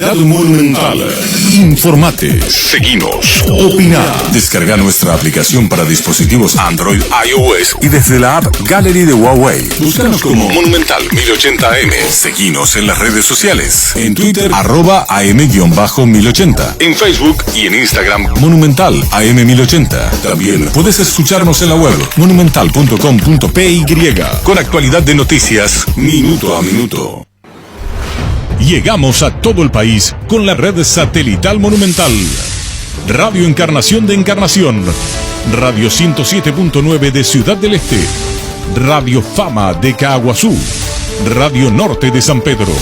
Monumental. Informate, seguinos, opina. Descarga nuestra aplicación para dispositivos Android, iOS y desde la app Gallery de Huawei. Búscanos como Monumental 1080M. Seguinos en las redes sociales. En Twitter, @am_1080. En Facebook y en Instagram, Monumental AM1080. También puedes escucharnos en la web monumental.com.py con actualidad de noticias minuto a minuto. Llegamos a todo el país con la red satelital Monumental. Radio Encarnación de Encarnación, Radio 107.9 de Ciudad del Este, Radio Fama de Caaguazú, Radio Norte de San Pedro,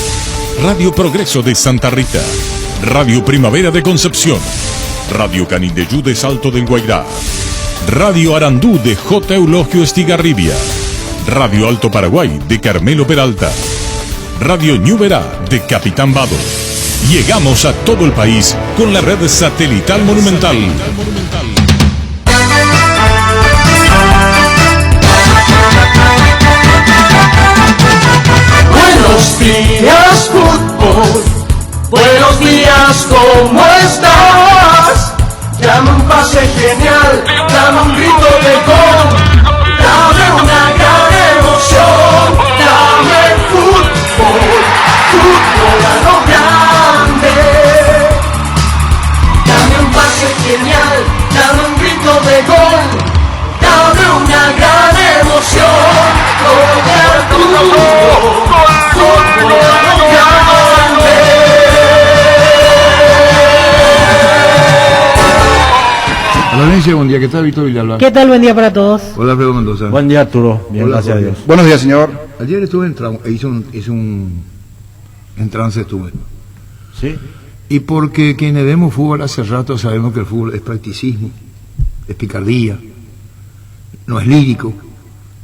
Radio Progreso de Santa Rita, Radio Primavera de Concepción, Radio Canindeyú de Salto del Guairá, Radio Arandú de J. Eulogio Estigarribia, Radio Alto Paraguay de Carmelo Peralta, Radio Ñuberá de Capitán Vado. Llegamos a todo el país con la red satelital Monumental. Buenos días, fútbol. Buenos días, ¿cómo estás? Dame un pase genial, dame un grito de gol, dame una gran emoción, dame fútbol. Fútbol a lo grande. Dame un pase genial, dame un grito de gol, dame una gran emoción. Fútbol a lo grande. Valencia, buen día. ¿Qué tal, Víctor Villalba? ¿Qué tal? Buen día para todos. Hola, Alfredo Mendoza. Buen día, Arturo. Bien, hola, gracias a Dios. Buenos días, señor. Ayer estuve en trance estuve. ¿Sí? Y porque quienes vemos fútbol hace rato sabemos que el fútbol es practicismo, es picardía, no es lírico.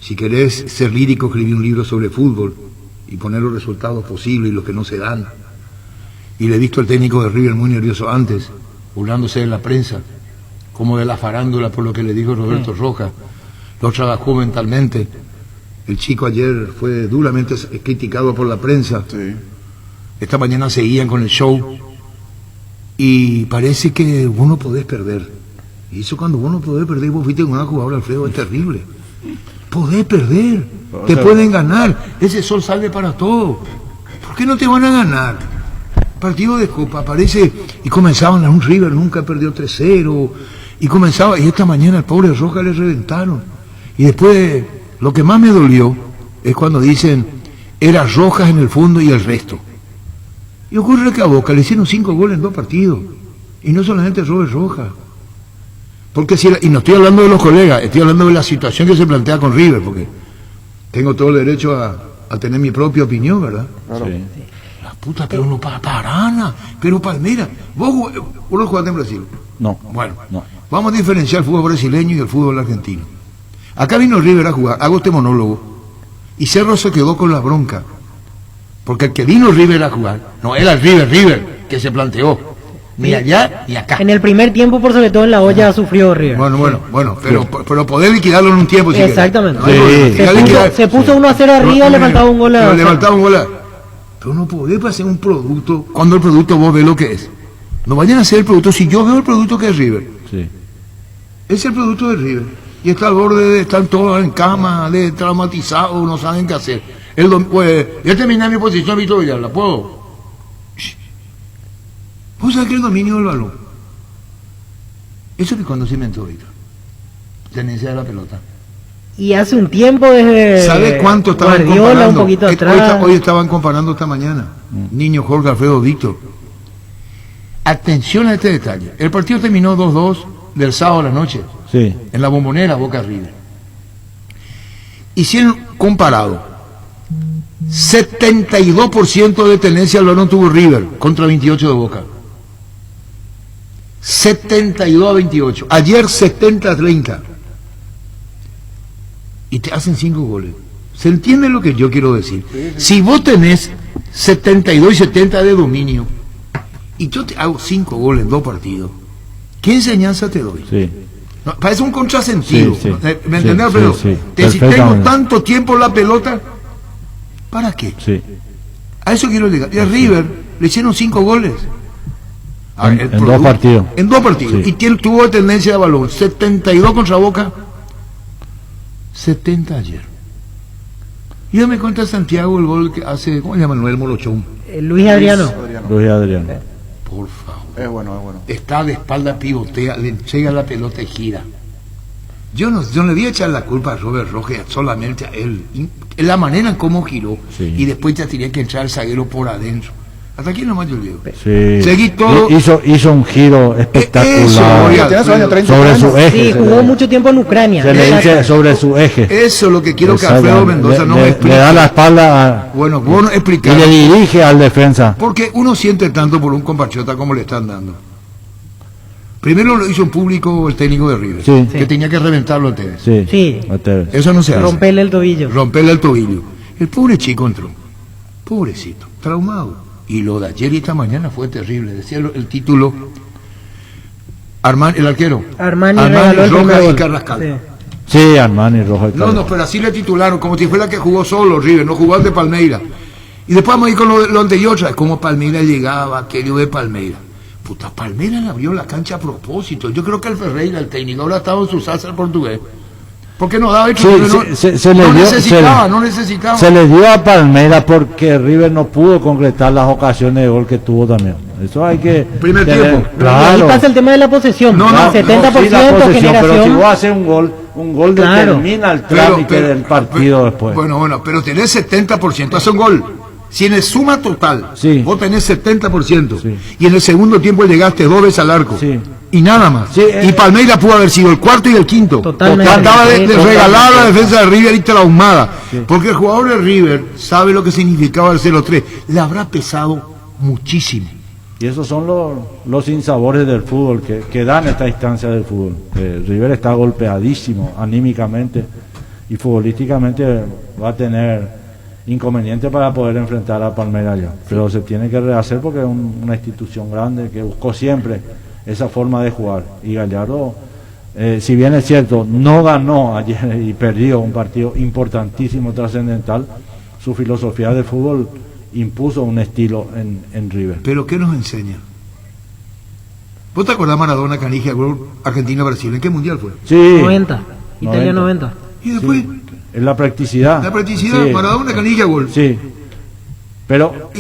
Si querés ser lírico, escribí un libro sobre fútbol y poner los resultados posibles y los que no se dan. Y le he visto al técnico de River muy nervioso antes, burlándose de la prensa, como de la farándula por lo que le dijo Roberto Rojas. Lo trabajó mentalmente. El chico ayer fue duramente criticado por la prensa. Sí. Esta mañana seguían con el show. Y parece que vos no podés perder. Y eso cuando vos no podés perder, vos fuiste con una jugadora, Alfredo, es terrible. Podés perder, te pueden ganar. Ese sol sale para todo. ¿Por qué no te van a ganar? Partido de Copa, parece. Y comenzaban a un River, nunca perdió 3-0. Y comenzaba, y esta mañana al pobre Rojas le reventaron. Y después, lo que más me dolió es cuando dicen, era Rojas en el fondo y el resto. Y ocurre que a Boca le hicieron 5 goles en 2 partidos. Y no solamente Robert Rojas. Porque y no estoy hablando de los colegas, estoy hablando de la situación que se plantea con River, porque tengo todo el derecho a tener mi propia opinión, ¿verdad? Claro. Sí. La puta, pero no Paraná, pero Palmeiras. ¿Vos no jugaste en Brasil? No. Bueno, no. Vamos a diferenciar el fútbol brasileño y el fútbol argentino. Acá vino River a jugar, hago este monólogo, y Cerro se quedó con la bronca, porque el que vino River a jugar, no era el River que se planteó, ni allá ni acá. En el primer tiempo, por sobre todo en la olla, sufrió River. Bueno, pero poder liquidarlo en un tiempo. Exactamente. Se puso 1-0 arriba, le faltaba un gol a... Pero no podés hacer un producto cuando el producto vos ves lo que es. No vayan a hacer el producto, si yo veo el producto que es River. Sí. Es el producto de River. Y está al borde de estar todos en cama, de traumatizados, no saben qué hacer. Ya terminé mi posición, Víctor Villalba, ¿puedo? ¿Vos sabés que el dominio del balón? Eso es cuando se inventó, Víctor. Tenencia de la pelota. Y hace un tiempo desde... ¿Sabes cuánto estaban Guardiola, comparando? un poquito atrás. Hoy estaban comparando esta mañana. Niño, Jorge, Alfredo, Víctor. Atención a este detalle. El partido terminó 2-2 del sábado a la noche. Sí. En la Bombonera, Boca River. Hicieron comparado. 72% de tenencia al balón tuvo River contra 28 de Boca. 72-28. Ayer 70-30. Y te hacen 5 goles. ¿Se entiende lo que yo quiero decir? Si vos tenés 72 y 70 de dominio y yo te hago 5 goles en 2 partidos, ¿qué enseñanza te doy? Sí. No, parece un contrasentido. Sí, sí. ¿Me entendés, Alfredo? Sí, si tengo tanto tiempo la pelota, ¿para qué? Sí. A eso quiero llegar. Y a River Le hicieron 5 goles. En 2 partidos. En 2 partidos. Sí. Y tuvo tendencia de balón. 72 contra Boca. 70 ayer. Y yo me cuenta Santiago el gol que hace, ¿cómo se llama? Manuel Molochón. Luis Adriano. Luis Adriano. Por favor. Es bueno, es bueno. Está de espalda, pivotea, le llega la pelota y gira. Yo no le voy a echar la culpa a Robert Rojas solamente a él. En la manera en cómo giró. Sí. Y después ya tenía que entrar el zaguero por adentro. Hasta aquí nomás yo digo. Sí. Seguí todo. Hizo un giro Eso, espectacular oiga, Tiene su año, 30 sobre años. su eje. Sí, se jugó le- mucho tiempo en Ucrania. Se le dice sobre su eje. Eso es lo que quiero que Exacto. Alfredo Mendoza no me le explique. da la espalda Bueno, vos no y explicás. le dirige al defensa. Porque uno siente tanto por un compatriota como le están dando. Primero lo hizo en público el técnico de River, Sí. que tenía que reventarlo a Tevez. Sí. Sí. a Tevez. Eso no se hace. Romperle el tobillo. Romperle el tobillo. El pobre chico entró. Pobrecito, traumado. Y lo de ayer y esta mañana fue terrible. Decía el título, Armani, el arquero. Armani regaló el Rojas primer y gol. Carrascal. Sí. Sí, Armani Roja. No, no, pero así le titularon, como si fuera que jugó solo River, no jugó al de Palmeira. Y después vamos a ir con lo anterior, ¿sabes? Cómo Palmeira llegaba, aquello de Palmeira. Puta, Palmeira le abrió la cancha a propósito. Yo creo que el Ferreira, el técnico, ahora estaba en su salsa el portugués. Porque no daba Sí, se le no dio- necesitaba, se le- no necesitaba. Se le dio a Palmeiras porque River no pudo concretar las ocasiones de gol que tuvo también. Eso hay que Primer tener tiempo. Y ahí claro. pasa el tema de la posesión. No, no, 70% Sí, la posesión, generación. pero si vos haces un gol Claro. determina el Pero- trámite pero- del partido pero- después. Bueno, pero tenés 70%, hace un gol. Si en el suma total, Sí. vos tenés 70%, Sí. y en el segundo tiempo llegaste 2 veces al arco, Sí. y nada más. Sí, y Palmeiras pudo haber sido el cuarto y el quinto. Totalmente. Andaba de Totalmente. regalar la defensa de River y traumada. Porque el jugador de River sabe lo que significaba el 0-3. Le habrá pesado muchísimo. Y esos son los sinsabores del fútbol que dan esta instancia del fútbol. River está golpeadísimo anímicamente y futbolísticamente va a tener inconveniente para poder enfrentar a Palmeiras ya. Pero se tiene que rehacer porque es una institución grande que buscó siempre esa forma de jugar. Y Gallardo, si bien es cierto, no ganó ayer y perdió un partido importantísimo, trascendental, su filosofía de fútbol impuso un estilo en River. Pero ¿qué nos enseña? ¿Vos te acordás Maradona, Canigia, Argentina-Brasil? ¿En qué mundial fue? Sí, 90. Italia 90. Y después, en la practicidad. la practicidad, Sí, Maradona, Canigia, gol. sí. Pero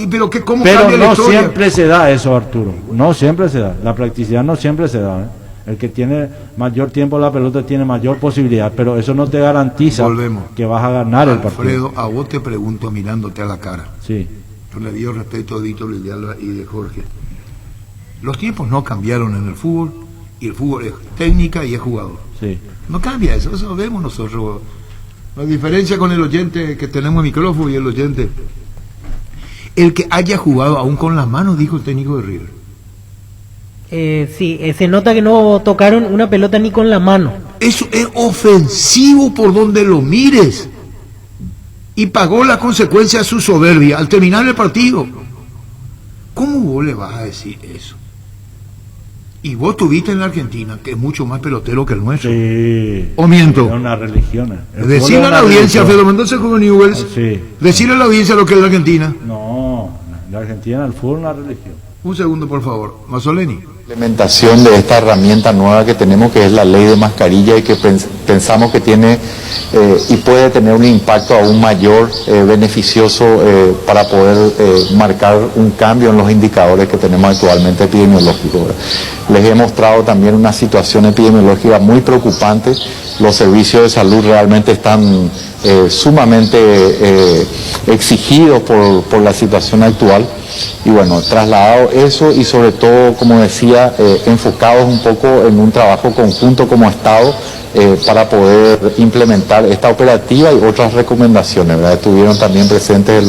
¿Cómo Pero cambia la no historia? siempre se da eso, Arturo. No siempre se da. La practicidad no siempre se da. ¿eh? El que tiene mayor tiempo la pelota tiene mayor posibilidad, pero eso no te garantiza Volvemos. que vas a ganar el partido. Alfredo, a vos te pregunto mirándote a la cara. Sí, Yo le digo respeto de Víctor Liliana y de Jorge. Los tiempos no cambiaron en el fútbol, y el fútbol es técnica y es jugador. sí. No cambia eso lo vemos nosotros. La diferencia con el oyente que tenemos el micrófono y el oyente. El que haya jugado aún con las manos, dijo el técnico de River. Sí, se nota que no tocaron una pelota ni con la mano. Eso es ofensivo por donde lo mires. Y pagó la consecuencia de su soberbia al terminar el partido. ¿Cómo vos le vas a decir eso? Y vos tuviste en la Argentina, que es mucho más pelotero que el nuestro. Sí. ¿O miento? Es una religión. El Decirle fútbol a es la una audiencia, religión. Alfredo Mendoza con Newells, Sí. decirle a la audiencia lo que es la Argentina. No, en la Argentina el fútbol es una religión. Un segundo, por favor. Mazzoleni. Implementación de esta herramienta nueva que tenemos, que es la ley de mascarilla, y que pensamos que tiene y puede tener un impacto aún mayor, beneficioso para poder marcar un cambio en los indicadores que tenemos actualmente epidemiológicos. Les he mostrado también una situación epidemiológica muy preocupante. Los servicios de salud realmente están sumamente exigidos por la situación actual. Y bueno, trasladado eso y sobre todo, como decía, enfocados un poco en un trabajo conjunto como Estado para poder implementar esta operativa y otras recomendaciones, ¿verdad? Estuvieron también presentes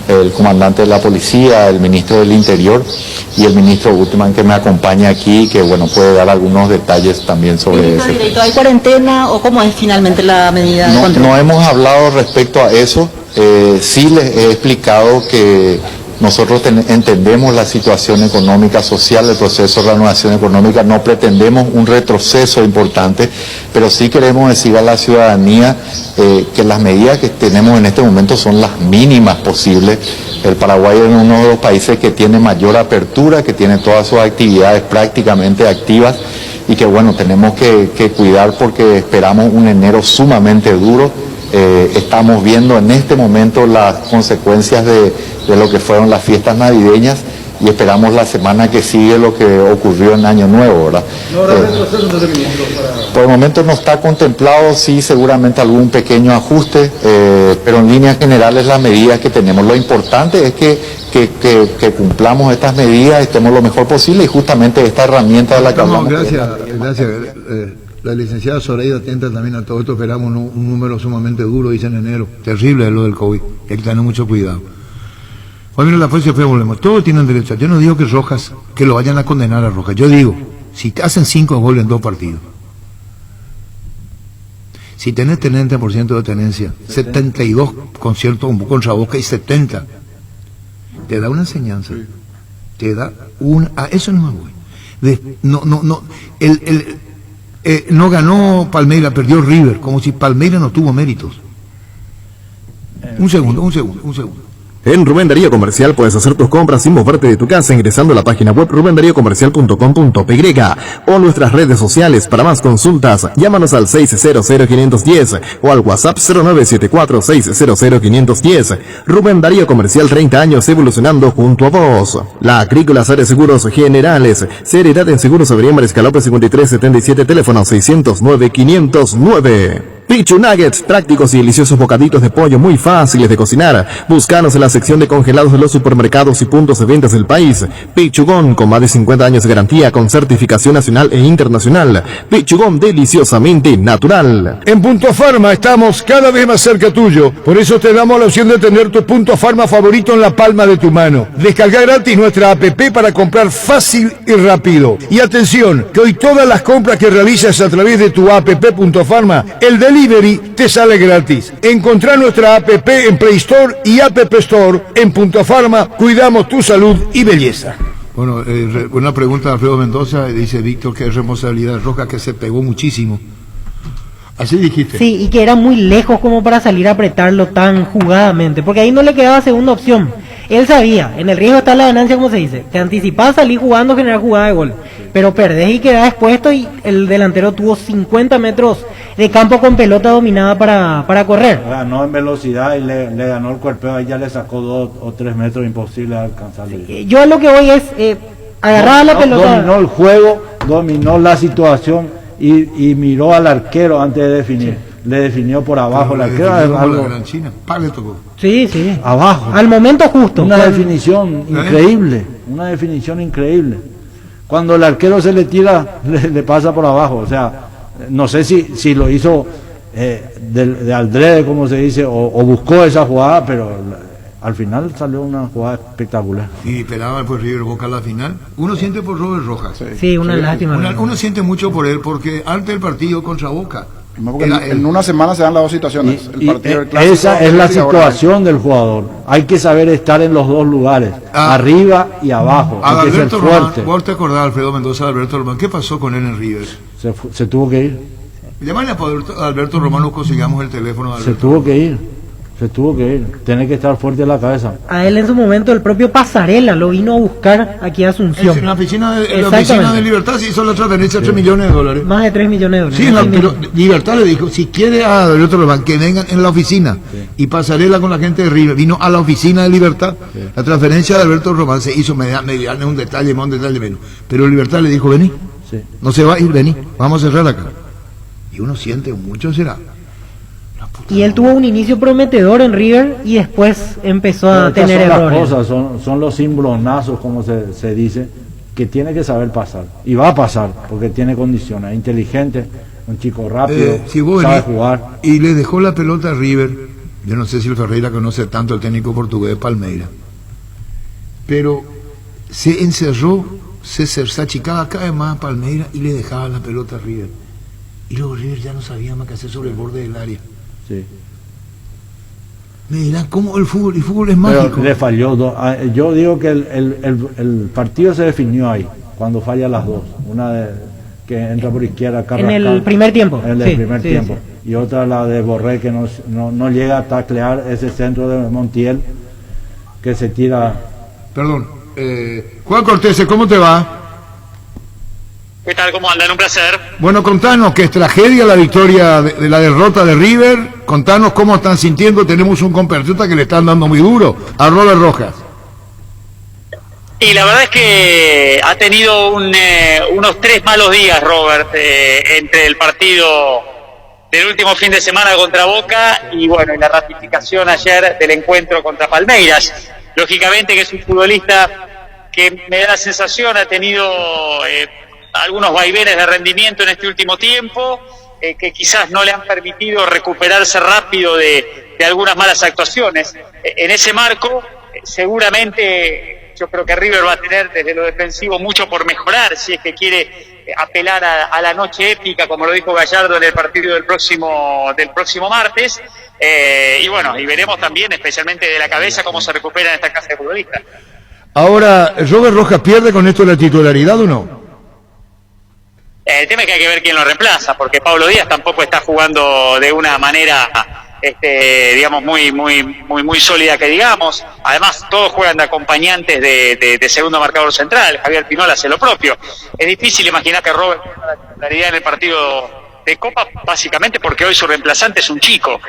el comandante de la policía, el ministro del Interior y el ministro Gutman, que me acompaña aquí, que bueno, puede dar algunos detalles también sobre eso. ¿Hay cuarentena o cómo es finalmente la medida de No, control? no hemos hablado respecto a eso. Sí les he explicado que nosotros entendemos la situación económica, social, el proceso de reanudación económica, no pretendemos un retroceso importante, pero sí queremos decir a la ciudadanía que las medidas que tenemos en este momento son las mínimas posibles. El Paraguay es uno de los países que tiene mayor apertura, que tiene todas sus actividades prácticamente activas y que bueno, tenemos que cuidar porque esperamos un enero sumamente duro. Estamos viendo en este momento las consecuencias de lo que fueron las fiestas navideñas y esperamos la semana que sigue lo que ocurrió en Año Nuevo, ¿verdad? Por el momento no está contemplado, sí, seguramente algún pequeño ajuste, pero en líneas generales las medidas que tenemos. Lo importante es que cumplamos estas medidas, estemos lo mejor posible y justamente esta herramienta de la que hablamos. Gracias. La licenciada Zoraida atenta también a todo esto, esperamos un número sumamente duro, dice en enero. Terrible es lo del COVID, hay que tener mucho cuidado. Hoy viene la fuerza y volvemos. Todos tienen derecho. Yo no digo que Rojas, que lo vayan a condenar a Rojas. Yo digo, si te hacen 5 goles en 2 partidos, si tenés 30% de tenencia, 72 conciertos contra Boca y 70, te da una enseñanza. Te da una... eso no es bueno. No ganó Palmeiras, perdió River, como si Palmeiras no tuvo méritos. Un segundo. En Rubén Darío Comercial puedes hacer tus compras sin moverte de tu casa ingresando a la página web rubendariocomercial.com.py o nuestras redes sociales. Para más consultas, llámanos al 600-510 o al WhatsApp 0974-600-510. Rubén Darío Comercial, 30 años evolucionando junto a vos. La Agrícola Sare Seguros Generales, seriedad en seguros Avenida Mariscal López 5377, teléfono 609-509. Pichu Nuggets, prácticos y deliciosos bocaditos de pollo muy fáciles de cocinar. Búscanos en la sección de congelados de los supermercados y puntos de ventas del país. Pichugón, con más de 50 años de garantía, con certificación nacional e internacional. Pichugón, deliciosamente natural. En Punto Farma estamos cada vez más cerca tuyo. Por eso te damos la opción de tener tu Punto Farma favorito en la palma de tu mano. Descarga gratis nuestra app para comprar fácil y rápido. Y atención, que hoy todas las compras que realizas a través de tu app Punto Farma, el delivery te sale gratis. Encontrá nuestra app en Play Store y App Store. En Punto Farma cuidamos tu salud y belleza. Bueno, una pregunta de Alfredo Mendoza, dice Víctor que es responsabilidad de Rojas, que se pegó muchísimo. Así dijiste. Sí, y que era muy lejos como para salir a apretarlo tan jugadamente, porque ahí no le quedaba segunda opción. Él sabía, en el riesgo está la ganancia, como se dice. Te anticipás, salir jugando, generar jugada de gol. Pero perdés y quedás expuesto, y el delantero tuvo 50 metros de campo con pelota dominada para correr. Ganó en velocidad y le ganó el cuerpeo, ahí ya le sacó 2 o 3 metros imposible alcanzarle. Sí, yo a lo que voy es agarrar la pelota. Dominó el juego, dominó la situación y miró al arquero antes de definir. Sí. Le definió por abajo, el arquero es algo... Sí, abajo. Al momento justo. Una definición increíble, Cuando el arquero se le tira, le pasa por abajo, o sea, no sé si lo hizo de aldrede, como se dice, o buscó esa jugada, pero al final salió una jugada espectacular. Y esperaba por River Boca a la final. Uno siente por Robert Rojas. Sí, una lástima. Uno siente mucho por él, porque antes del partido contra Boca... en una semana se dan las dos situaciones. El partido del clásico, esa es la situación del jugador. Hay que saber estar en los dos lugares, arriba y abajo. Hay que ser fuerte. ¿Vos te acordás, Alfredo Mendoza, de Alberto Román? ¿Qué pasó con él en River? Se tuvo que ir. Llámale a Alberto Román, nos consigamos el teléfono de Alberto. Se tuvo que ir. Tiene que estar fuerte en la cabeza. A él en su momento el propio Pasarela lo vino a buscar aquí a Asunción. En la oficina de Libertad se hizo la transferencia de $3 millones. Más de $3 millones. Sí, pero Libertad le dijo, si quiere a Alberto Román, que vengan en la oficina. Sí. Y Pasarela con la gente de River vino a la oficina de Libertad. Sí. La transferencia de Alberto Román se hizo mediante un detalle más, un detalle menos. Pero Libertad le dijo, vení. Sí. No se va a ir, vení. Vamos a cerrar acá. Y uno siente mucho, será. Y él tuvo un inicio prometedor en River y después empezó a tener errores. Las cosas son los cimbronazos, como se dice, que tiene que saber pasar. Y va a pasar, porque tiene condiciones. Es inteligente, un chico rápido, sabe jugar. Y le dejó la pelota a River. Yo no sé si el Ferreira conoce tanto el técnico portugués de Palmeiras. Pero se encerró, se achicaba cada vez más a Palmeiras y le dejaba la pelota a River. Y luego River ya no sabía más qué hacer sobre el borde del área. Sí. Me dirán, ¿cómo el fútbol es Pero mágico? le falló yo digo que el partido se definió ahí, cuando falla las dos. Una que entra por izquierda, En el primer tiempo. En el primer tiempo. Sí. Y otra la de Borré, que no llega a taclear ese centro de Montiel, que se tira. Perdón. Juan Cortés, ¿cómo te va? ¿Qué tal? ¿Cómo andan? Un placer. Bueno, contanos que es tragedia la victoria de la derrota de River. Contanos cómo están sintiendo. Tenemos un compatriota que le están dando muy duro a Robert Rojas. Y la verdad es que ha tenido unos 3 malos días, Robert, entre el partido del último fin de semana contra Boca y bueno, y la ratificación ayer del encuentro contra Palmeiras. Lógicamente que es un futbolista que me da la sensación ha tenido algunos vaivenes de rendimiento en este último tiempo, que quizás no le han permitido recuperarse rápido de algunas malas actuaciones. En ese marco, seguramente yo creo que River va a tener desde lo defensivo mucho por mejorar si es que quiere apelar a la noche épica, como lo dijo Gallardo en el partido del próximo martes. Y bueno, y veremos también, especialmente de la cabeza, cómo se recupera en esta clase de futbolistas. Ahora, ¿Robert Rojas pierde con esto la titularidad o no? El tema es que hay que ver quién lo reemplaza, porque Pablo Díaz tampoco está jugando de una manera, digamos, muy sólida que digamos. Además, todos juegan de acompañantes de segundo marcador central. Javier Pinola hace lo propio. Es difícil imaginar que Robert tenga la titularidad en el partido de Copa, básicamente porque hoy su reemplazante es un chico.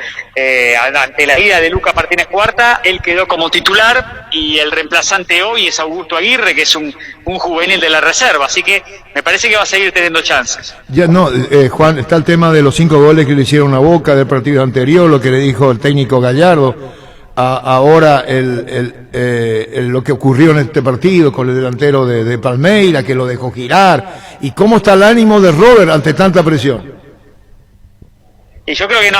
Ante la ida de Lucas Martínez Cuarta, él quedó como titular y el reemplazante hoy es Augusto Aguirre, que es un juvenil de la reserva, así que me parece que va a seguir teniendo chances. Ya no, Juan, está el tema de los 5 goles que le hicieron a Boca del partido anterior, lo que le dijo el técnico Gallardo. Ahora lo que ocurrió en este partido con el delantero de Palmeiras, que lo dejó girar. ¿Y cómo está el ánimo de Robert ante tanta presión? Y yo creo que no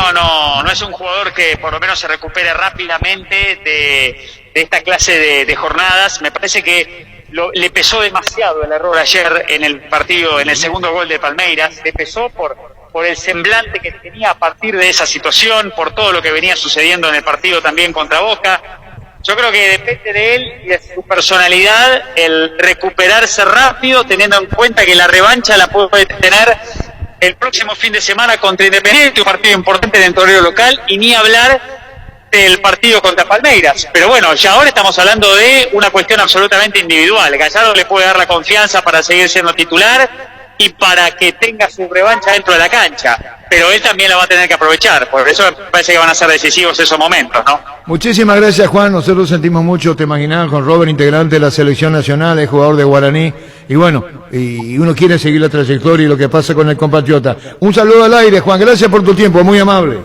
es un jugador que por lo menos se recupere rápidamente de esta clase de jornadas. Me parece que le pesó demasiado el error ayer en el partido, en el segundo gol de Palmeiras. Le pesó por el semblante que tenía a partir de esa situación, por todo lo que venía sucediendo en el partido también contra Boca. Yo creo que depende de él y de su personalidad el recuperarse rápido, teniendo en cuenta que la revancha la puede tener el próximo fin de semana contra Independiente, un partido importante dentro del local, y ni hablar del partido contra Palmeiras. Pero bueno, ya ahora estamos hablando de una cuestión absolutamente individual. Gallardo le puede dar la confianza para seguir siendo titular y para que tenga su revancha dentro de la cancha, pero él también la va a tener que aprovechar. Por eso me parece que van a ser decisivos esos momentos, ¿no? Muchísimas gracias, Juan. Nosotros sentimos mucho, te imaginabas, con Robert, integrante de la selección nacional, es jugador de Guaraní, y bueno, y uno quiere seguir la trayectoria y lo que pasa con el compatriota. Un saludo al aire, Juan, gracias por tu tiempo, muy amable.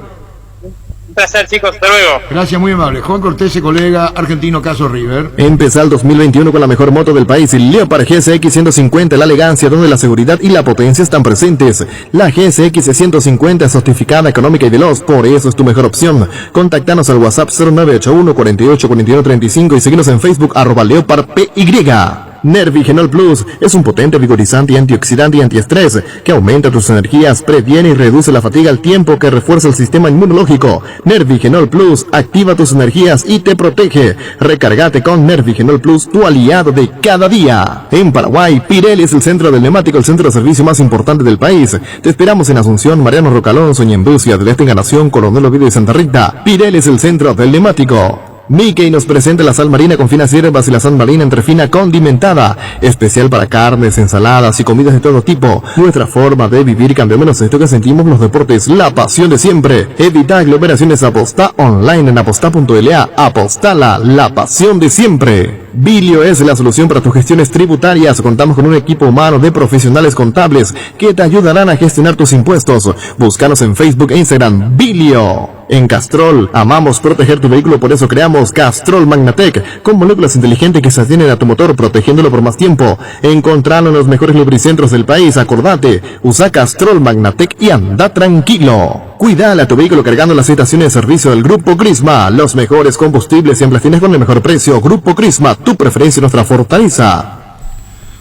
Un placer, chicos, hasta luego. Gracias, muy amable. Juan Cortés, colega argentino, caso River. Empezá el 2021 con la mejor moto del país, el Leopard GSX 150, la elegancia donde la seguridad y la potencia están presentes. La GSX 150 es certificada, económica y veloz, por eso es tu mejor opción. Contactanos al WhatsApp 0981 48 41 35 y seguinos en Facebook @LeopardPY. Nervigenol Plus es un potente vigorizante, antioxidante y antiestrés que aumenta tus energías, previene y reduce la fatiga al tiempo que refuerza el sistema inmunológico. Nervigenol Plus activa tus energías y te protege. Recargate con Nervigenol Plus, tu aliado de cada día. En Paraguay, Pirelli es el centro del neumático, el centro de servicio más importante del país. Te esperamos en Asunción, Mariano Rocalonso, Ñembú, Ciudad del Este, Encarnación, Coronel Oviedo y Santa Rita. Pirelli es el centro del neumático. Mickey nos presenta la sal marina con finas hierbas y la sal marina entre fina condimentada, especial para carnes, ensaladas y comidas de todo tipo. Nuestra forma de vivir cambió, menos esto que sentimos los deportes, la pasión de siempre. Evita aglomeraciones, apostá online en apostá.la. Apostala, la pasión de siempre. Bilio es la solución para tus gestiones tributarias. Contamos con un equipo humano de profesionales contables que te ayudarán a gestionar tus impuestos. Búscanos en Facebook e Instagram, Bilio. En Castrol, amamos proteger tu vehículo, por eso creamos Castrol Magnatec, con moléculas inteligentes que se atienen a tu motor, protegiéndolo por más tiempo. Encontralo en los mejores lubricentros del país. Acordate, usa Castrol Magnatec y anda tranquilo. Cuidale a tu vehículo cargando las estaciones de servicio del Grupo Crisma. Los mejores combustibles siempre tienes con el mejor precio. Grupo Crisma, tu preferencia y nuestra fortaleza.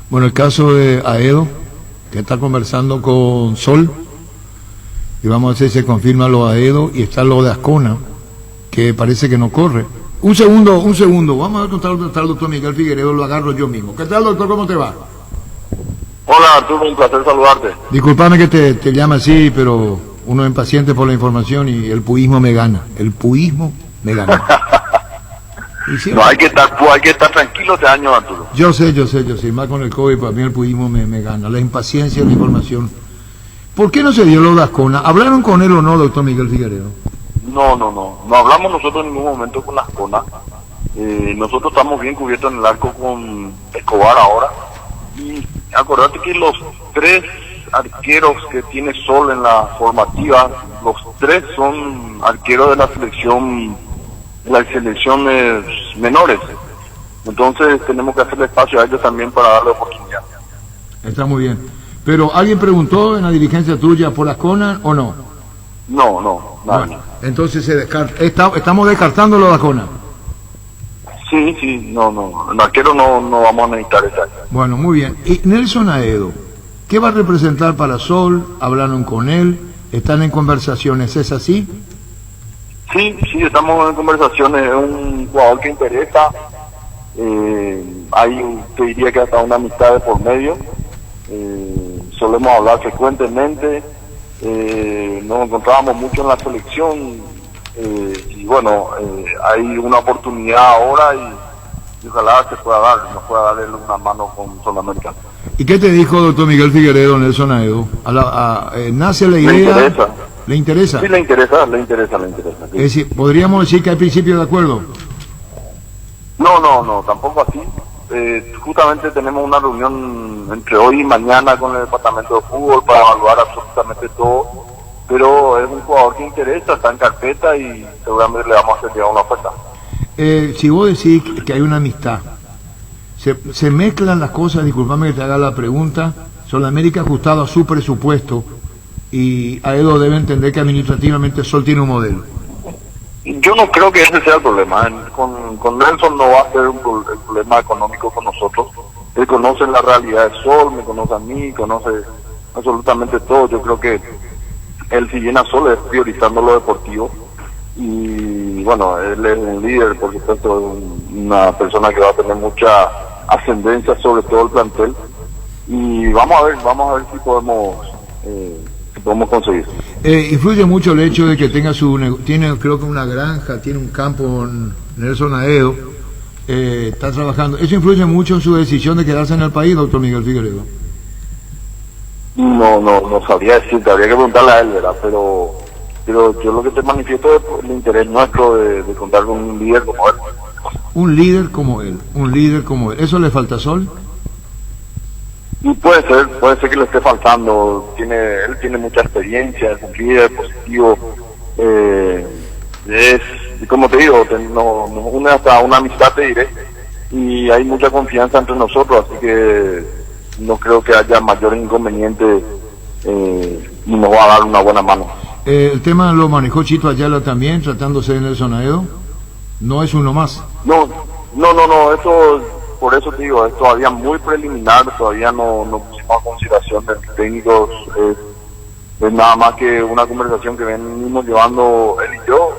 Bueno, el caso de Aedo, que está conversando con Sol, y vamos a ver si se confirma lo de Aedo, y está lo de Ascona, que parece que no corre. Un segundo, vamos a ver cómo está el doctor Miguel Figueredo, lo agarro yo mismo. ¿Qué tal, doctor? ¿Cómo te va? Hola Arturo, un placer saludarte. Disculpame que te llame así, pero uno es impaciente por la información y el puismo me gana. No, hay que estar tranquilo este año, Arturo. Yo sé, más con el COVID, para mí el puismo me gana, la impaciencia de la información. ¿Por qué no se dio lo de Ascona? ¿Hablaron con él o no, doctor Miguel Figueredo? No hablamos nosotros en ningún momento con Ascona. Nosotros estamos bien cubiertos en el arco con Escobar ahora. Y acordate que los 3 arqueros que tiene Sol en la formativa, los 3 son arqueros de las selecciones menores. Entonces tenemos que hacerle espacio a ellos también para darle oportunidad. Está muy bien. Pero ¿alguien preguntó en la dirigencia tuya por Ascona o no? No, nada. Bueno, entonces se descarta. Estamos descartando lo de Ascona. Sí, no. El arquero no vamos a necesitar ese año. Bueno, muy bien. ¿Y Nelson Aedo? ¿Qué va a representar para Sol? ¿Hablaron con él? ¿Están en conversaciones? ¿Es así? Sí, estamos en conversaciones. Es un jugador que interesa. Te diría que hasta una amistad de por medio. Solemos hablar frecuentemente. Nos encontrábamos mucho en la selección. Y bueno, hay una oportunidad ahora y ojalá nos pueda darle una mano con Sudamérica. ¿Y qué te dijo doctor Miguel Figueredo, Nelson Aedo? ¿Nace la idea? ¿Le interesa? Sí, le interesa. Sí. Es decir, ¿podríamos decir que hay principio de acuerdo? No, tampoco así. Justamente tenemos una reunión entre hoy y mañana con el departamento de fútbol para evaluar absolutamente todo. Pero es un jugador que interesa, está en carpeta y seguramente le vamos a hacer llegar una oferta. Si vos decís que hay una amistad, se mezclan las cosas, disculpame que te haga la pregunta, Sudamérica ajustado a su presupuesto y Aedo debe entender que administrativamente Sol tiene un modelo. Yo no creo que ese sea el problema. Con Nelson no va a ser el problema económico con nosotros. Él conoce la realidad de Sol, me conoce a mí, conoce absolutamente todo. Yo creo que él, si viene a Sol, es priorizando lo deportivo. Y bueno, él es un líder, por supuesto, una persona que va a tener mucha ascendencia sobre todo el plantel. Y vamos a ver si podemos conseguir. Influye mucho el hecho de que tiene creo que una granja, tiene un campo en Nelson Aedo, está trabajando. ¿Eso influye mucho en su decisión de quedarse en el país, doctor Miguel Figueredo? No sabría decirte, habría que preguntarle a él, ¿verdad? Pero yo lo que te manifiesto es el interés nuestro de contar con un líder como él. Un líder como él. ¿Eso le falta a Sol? Y puede ser que le esté faltando. Él tiene mucha experiencia, es un líder positivo. Como te digo, nos une hasta una amistad, te diré, y hay mucha confianza entre nosotros, así que no creo que haya mayores inconvenientes y nos va a dar una buena mano. ¿El tema lo manejó Chito Ayala también, tratándose de Nelson Aedo? ¿No es uno más? No, eso, por eso te digo, es todavía muy preliminar, todavía no pusimos a consideración de técnicos, es nada más que una conversación que venimos llevando él y yo,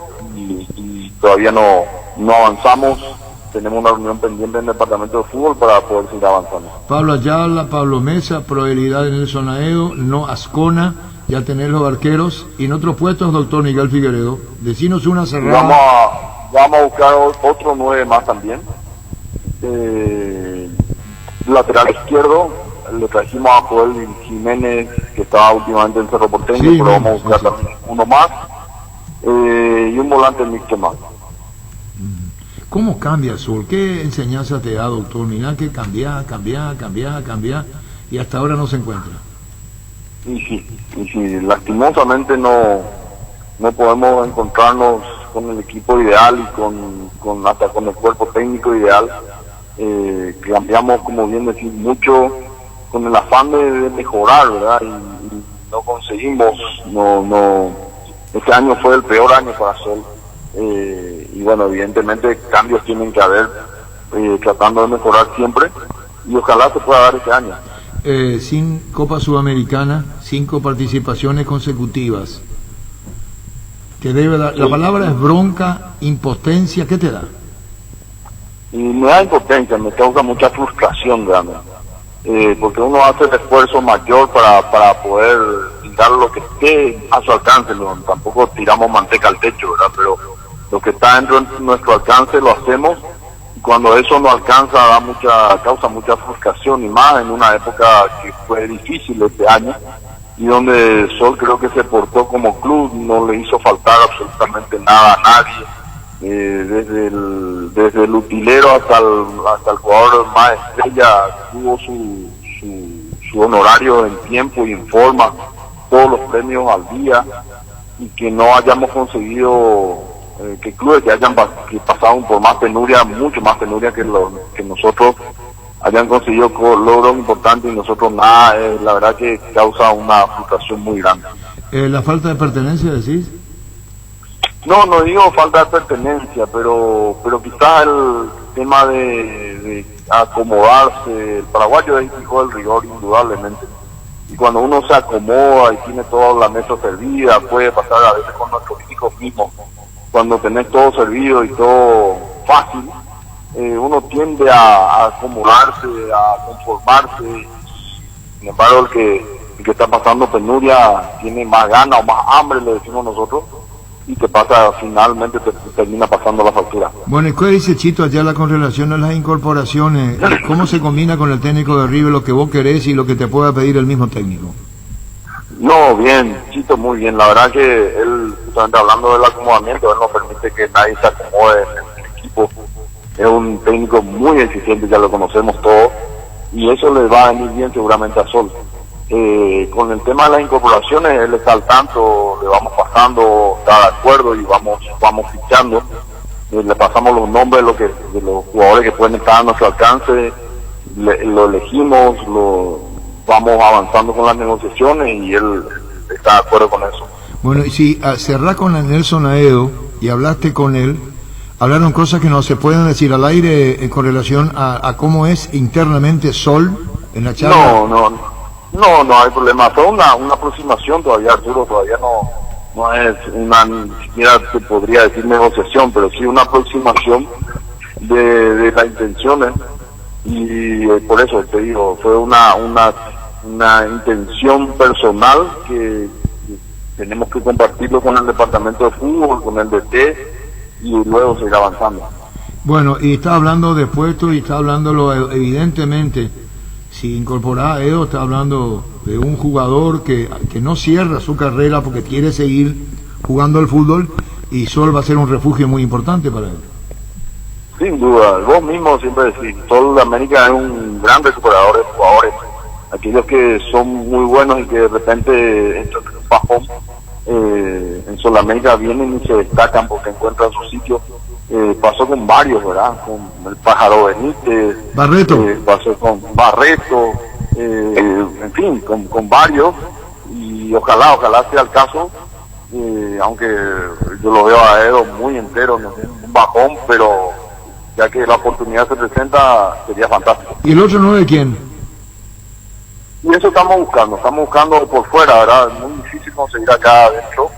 y todavía no avanzamos. Tenemos una reunión pendiente en el departamento de fútbol para poder seguir avanzando. Pablo Ayala, Pablo Mesa, probabilidad de Nelson Aedo, no Ascona, ya tenés los arqueros, y en otros puestos, doctor Miguel Figueredo, decinos una cerrada. Vamos a buscar otro 9 más también. Lateral izquierdo, le trajimos a Joel Jiménez, que estaba últimamente en Cerro Porteño, pero vamos a buscar también uno más, y un volante mixto más. ¿Cómo cambia Sol? ¿Qué enseñanza te da, doctor? Mirá que cambiar, y hasta ahora no se encuentra. Y sí, lastimosamente no podemos encontrarnos con el equipo ideal y hasta con el cuerpo técnico ideal. Cambiamos, como bien decís, mucho con el afán de mejorar, ¿verdad? Y no conseguimos, este año fue el peor año para Sol. Y bueno, evidentemente cambios tienen que haber, tratando de mejorar siempre, y ojalá se pueda dar este año. Sin Copa Sudamericana, 5 participaciones consecutivas. Te debe dar, la palabra es bronca, impotencia, ¿qué te da? Y me da impotencia, me causa mucha frustración, realmente. Porque uno hace el esfuerzo mayor para poder dar lo que esté a su alcance, tampoco tiramos manteca al techo, ¿verdad? Pero lo que está dentro de nuestro alcance lo hacemos, y cuando eso no alcanza causa mucha frustración, y más en una época que fue difícil este año, y donde Sol creo que se portó como club, no le hizo faltar absolutamente nada a nadie. Desde el utilero hasta el jugador más estrella tuvo su honorario en tiempo y en forma, todos los premios al día, y que no hayamos conseguido que clubes que pasaron por más penuria, mucho más penuria que nosotros, hayan conseguido logros importantes y nosotros nada, la verdad que causa una frustración muy grande. ¿La falta de pertenencia decís? No digo falta de pertenencia, pero quizás el tema de acomodarse, el paraguayo es hijo del rigor indudablemente, y cuando uno se acomoda y tiene toda la mesa servida, puede pasar a veces con nuestros hijos mismos, cuando tenés todo servido y todo fácil, uno tiende a acomodarse, a conformarse. Sin embargo, el que está pasando penuria tiene más ganas o más hambre, le decimos nosotros, y finalmente te termina pasando la factura. Bueno, ¿y qué dice Chito Ayala con relación a las incorporaciones? ¿Cómo se combina con el técnico de River lo que vos querés y lo que te pueda pedir el mismo técnico? No, bien, Chito, muy bien. La verdad que él, justamente hablando del acomodamiento, él no permite que nadie se acomode en el equipo. Es un técnico muy eficiente, ya lo conocemos todos, y eso le va a venir bien seguramente a Sol. Con el tema de las incorporaciones, él está al tanto, le vamos pasando, está de acuerdo y vamos fichando. Le pasamos los nombres de los jugadores que pueden estar a nuestro alcance, lo elegimos, vamos avanzando con las negociaciones y él está de acuerdo con eso. Bueno, y si cerrás con el Nelson Aedo y hablaste con él, hablaron cosas que no se pueden decir al aire con relación a cómo es internamente Sol en la charla. No hay problema. Fue una aproximación todavía, Arturo, todavía no es ni siquiera se podría decir negociación, pero sí una aproximación de las intenciones, y por eso te digo, fue una intención personal que tenemos que compartirlo con el departamento de fútbol, con el DT, y luego seguir avanzando. Bueno, y está hablando de puestos y está hablando evidentemente. Si incorpora a Edo, está hablando de un jugador que no cierra su carrera porque quiere seguir jugando al fútbol, y Sol va a ser un refugio muy importante para él. Sin duda, vos mismo siempre decís, Sol de América es un gran recuperador de jugadores. Aquellos que son muy buenos y que de repente entran en un bajón, en Sudamérica vienen y se destacan porque encuentran su sitio. Pasó con varios, ¿verdad? Con el Pájaro Benítez, Barreto, pasó con Barreto, en fin, con varios, y ojalá sea el caso, aunque yo lo veo a Edo muy entero, no sé, un bajón, pero ya que la oportunidad se presenta, sería fantástico. ¿Y el otro 9 quién? Y eso estamos buscando por fuera, ¿verdad? Es muy difícil conseguir acá adentro.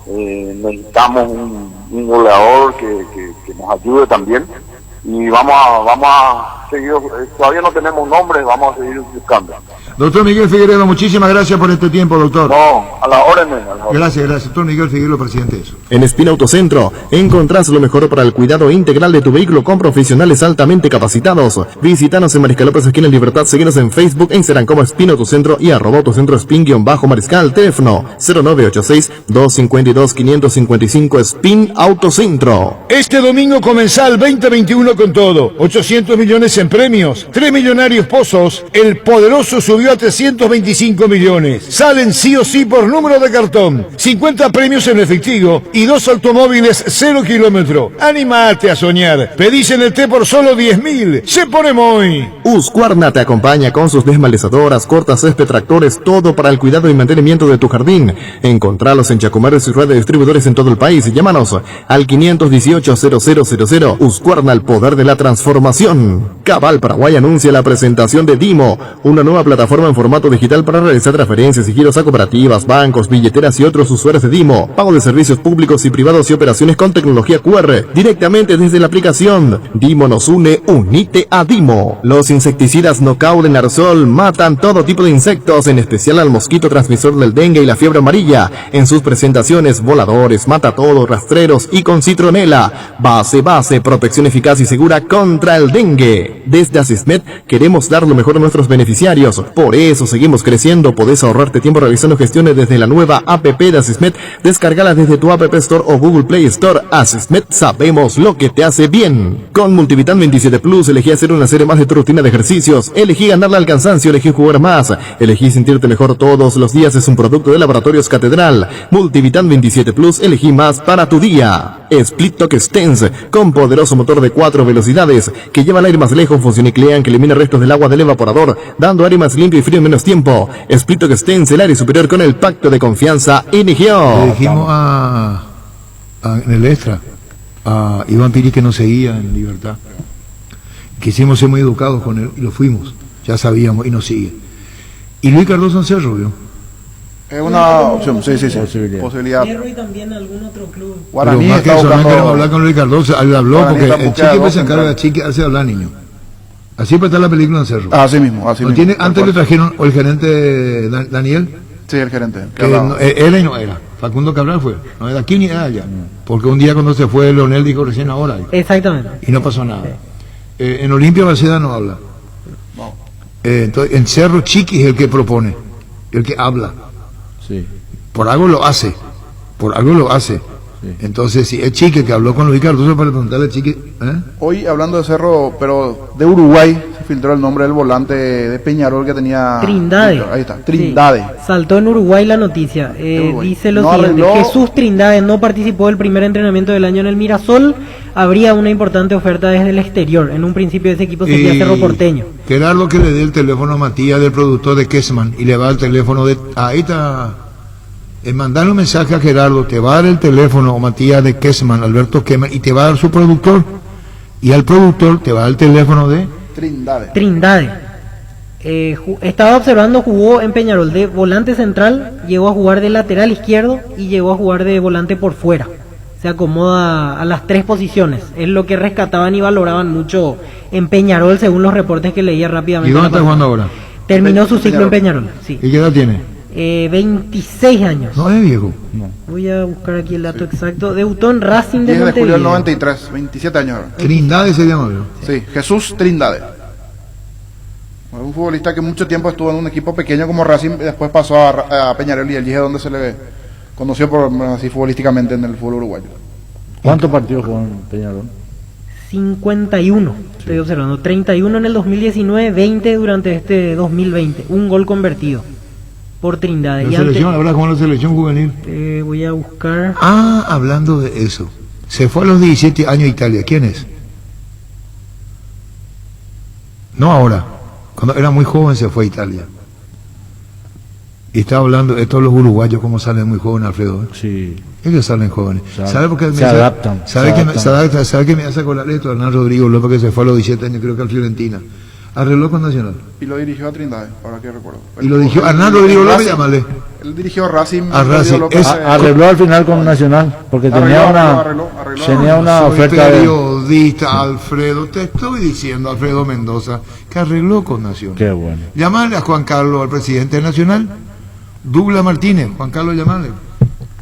Necesitamos un goleador que nos ayude también, y vamos a seguir, todavía no tenemos nombre, vamos a seguir buscando. Doctor Miguel Figueredo, muchísimas gracias por este tiempo, doctor. No, a la orden. Gracias, doctor Miguel Figueredo, presidente de eso. En Espina Autocentro encontrás lo mejor para el cuidado integral de tu vehículo con profesionales altamente capacitados. Visítanos en Mariscal López, esquina Libertad. Síguenos en Facebook e Instagram como Espina Autocentro y @autocentro Spin_Mariscal. Teléfono 0986-252-555. Spin Autocentro. Este domingo comienza el 2021 con todo. 800 millones en premios, 3 millonarios pozos. El poderoso subió a 325 millones. Salen sí o sí por número de cartón. 50 premios en efectivo y 2 automóviles 0 kilómetro. Animate a soñar. Pedís en el T por solo 10.000. Se pone muy. Husqvarna te acompaña con sus desmalezadoras, cortas césped, tractores, todo para el cuidado y mantenimiento de tu jardín. Encontralos en Chacumares y red de distribuidores en todo el país. Llámanos al 518-0000. Husqvarna, el poder de la transformación. Cabal Paraguay anuncia la presentación de Dimo, una nueva plataforma en formato digital para realizar transferencias y giros a cooperativas, bancos, billeteras y otros usuarios de Dimo, pago de servicios públicos y privados y operaciones con tecnología QR, directamente desde la aplicación. Dimo nos une, unite a Dimo. Los insecticidas Knockout en aerosol matan todo tipo de insectos, en especial al mosquito transmisor del dengue y la fiebre amarilla. En sus presentaciones, voladores, mata todo, rastreros y con citronela. Base, protección eficaz y segura contra el dengue. Desde Asismed queremos dar lo mejor a nuestros beneficiarios. Por eso seguimos creciendo. Podés ahorrarte tiempo realizando gestiones desde la nueva app de Asismed. Descárgala desde tu App Store o Google Play Store. Asismed, sabemos lo que te hace bien. Con Multivitan 27 Plus elegí hacer una serie más de tu rutina de ejercicios. Elegí ganarle al cansancio, elegí jugar más. Elegí sentirte mejor todos los días. Es un producto de Laboratorios Catedral. Multivitan 27 Plus, elegí más para tu día. Split Talk Stance, con poderoso motor de 4 velocidades que lleva el aire más lejos, función nuclear que elimina restos del agua del evaporador, dando aire más limpio y frío en menos tiempo. Split Talk Stance, el aire superior con el pacto de confianza NGO. Le dijimos en el extra a Iván Piri que nos seguía en Libertad. Quisimos ser muy educados con él y lo fuimos, ya sabíamos y nos sigue. Y Luis Cardoso en Cerro, ¿vio? Es una opción, sí. Posibilidad. Cerro y también algún otro club. Guaraní Pero más que está eso, no buscando... queremos hablar con Luis Cardoso, él habló Guaraní porque está el buscando chique dos se encarga de centrales. chique, hace hablar niño. Así para estar la película en Cerro. Así mismo. ¿No tiene, antes le trajeron o el gerente Daniel? Sí, el gerente. Que no, era y no era. Facundo Cabral fue. No era aquí ni era allá. Porque un día cuando se fue Leonel dijo recién ahora. Dijo. Exactamente. Y no pasó nada. En Olimpia Balseda no habla. Entonces, en Cerro Chiqui es el que propone, el que habla. Sí. Por algo lo hace. Sí. Entonces, si es Chique que habló con Luis Cardoso para preguntarle a Chique. Hoy, hablando de Cerro, pero de Uruguay, se filtró el nombre del volante de Peñarol que tenía... Trindade. Ahí está, Trindade. Sí. Saltó en Uruguay la noticia. Uruguay. Dice lo No siguiente: arregló... Jesús Trindade no participó del primer entrenamiento del año en el Mirasol. Habría una importante oferta desde el exterior. En un principio ese equipo sería Cerro Porteño. Gerardo que le dé el teléfono a Matías del productor de Kessman y le va el teléfono de... Ahí está... mandar un mensaje a Gerardo, te va a dar el teléfono, o Matías de Kessman, Alberto Kessman, y te va a dar su productor, y al productor te va a dar el teléfono de Trindade. Estaba observando, jugó en Peñarol de volante central, llegó a jugar de lateral izquierdo y llegó a jugar de volante por fuera. Se acomoda a las tres posiciones. Es lo que rescataban y valoraban mucho en Peñarol, según los reportes que leía rápidamente. ¿Y dónde está jugando ahora? Terminó su ciclo en Peñarol, sí. ¿Y qué edad tiene? 26 años. No es viejo. No. Voy a buscar aquí el dato exacto. Debutó en Racing de 10 de julio del Montevideo. 93, 27 años ahora. Trindade se llama, ¿no? Sí, Jesús Trindade. Un futbolista que mucho tiempo estuvo en un equipo pequeño como Racing, y después pasó a Peñarol y allí es donde se le conoció por así futbolísticamente en el fútbol uruguayo. ¿Cuántos partidos jugó en Peñarol? 51, estoy observando. 31 en el 2019, 20 durante este 2020. Un gol convertido por Trindade. La selección, habla con la selección juvenil. Voy a buscar. Hablando de eso. Se fue a los 17 años a Italia. ¿Quién es? No ahora. Cuando era muy joven se fue a Italia. Y estaba hablando de todos los uruguayos, cómo salen muy jóvenes, Alfredo. Sí. Ellos salen jóvenes. ¿Sabe por qué se adaptan? ¿Sabe qué me hace acordar esto? Hernán Rodrigo López, que se fue a los 17 años, creo que al Fiorentina. Arregló con Nacional. Y lo dirigió a Trindade, ahora que recuerdo. Y lo dirigió Hernán Rodrigo López, llámale. Él dirigió a Racing. Arregló al final con Nacional, porque tenía una oferta de periodista, Alfredo, te estoy diciendo, Alfredo Mendoza, que arregló con Nacional. Qué bueno. Llamale a Juan Carlos, al presidente de Nacional, Douglas Martínez, Juan Carlos, llamale.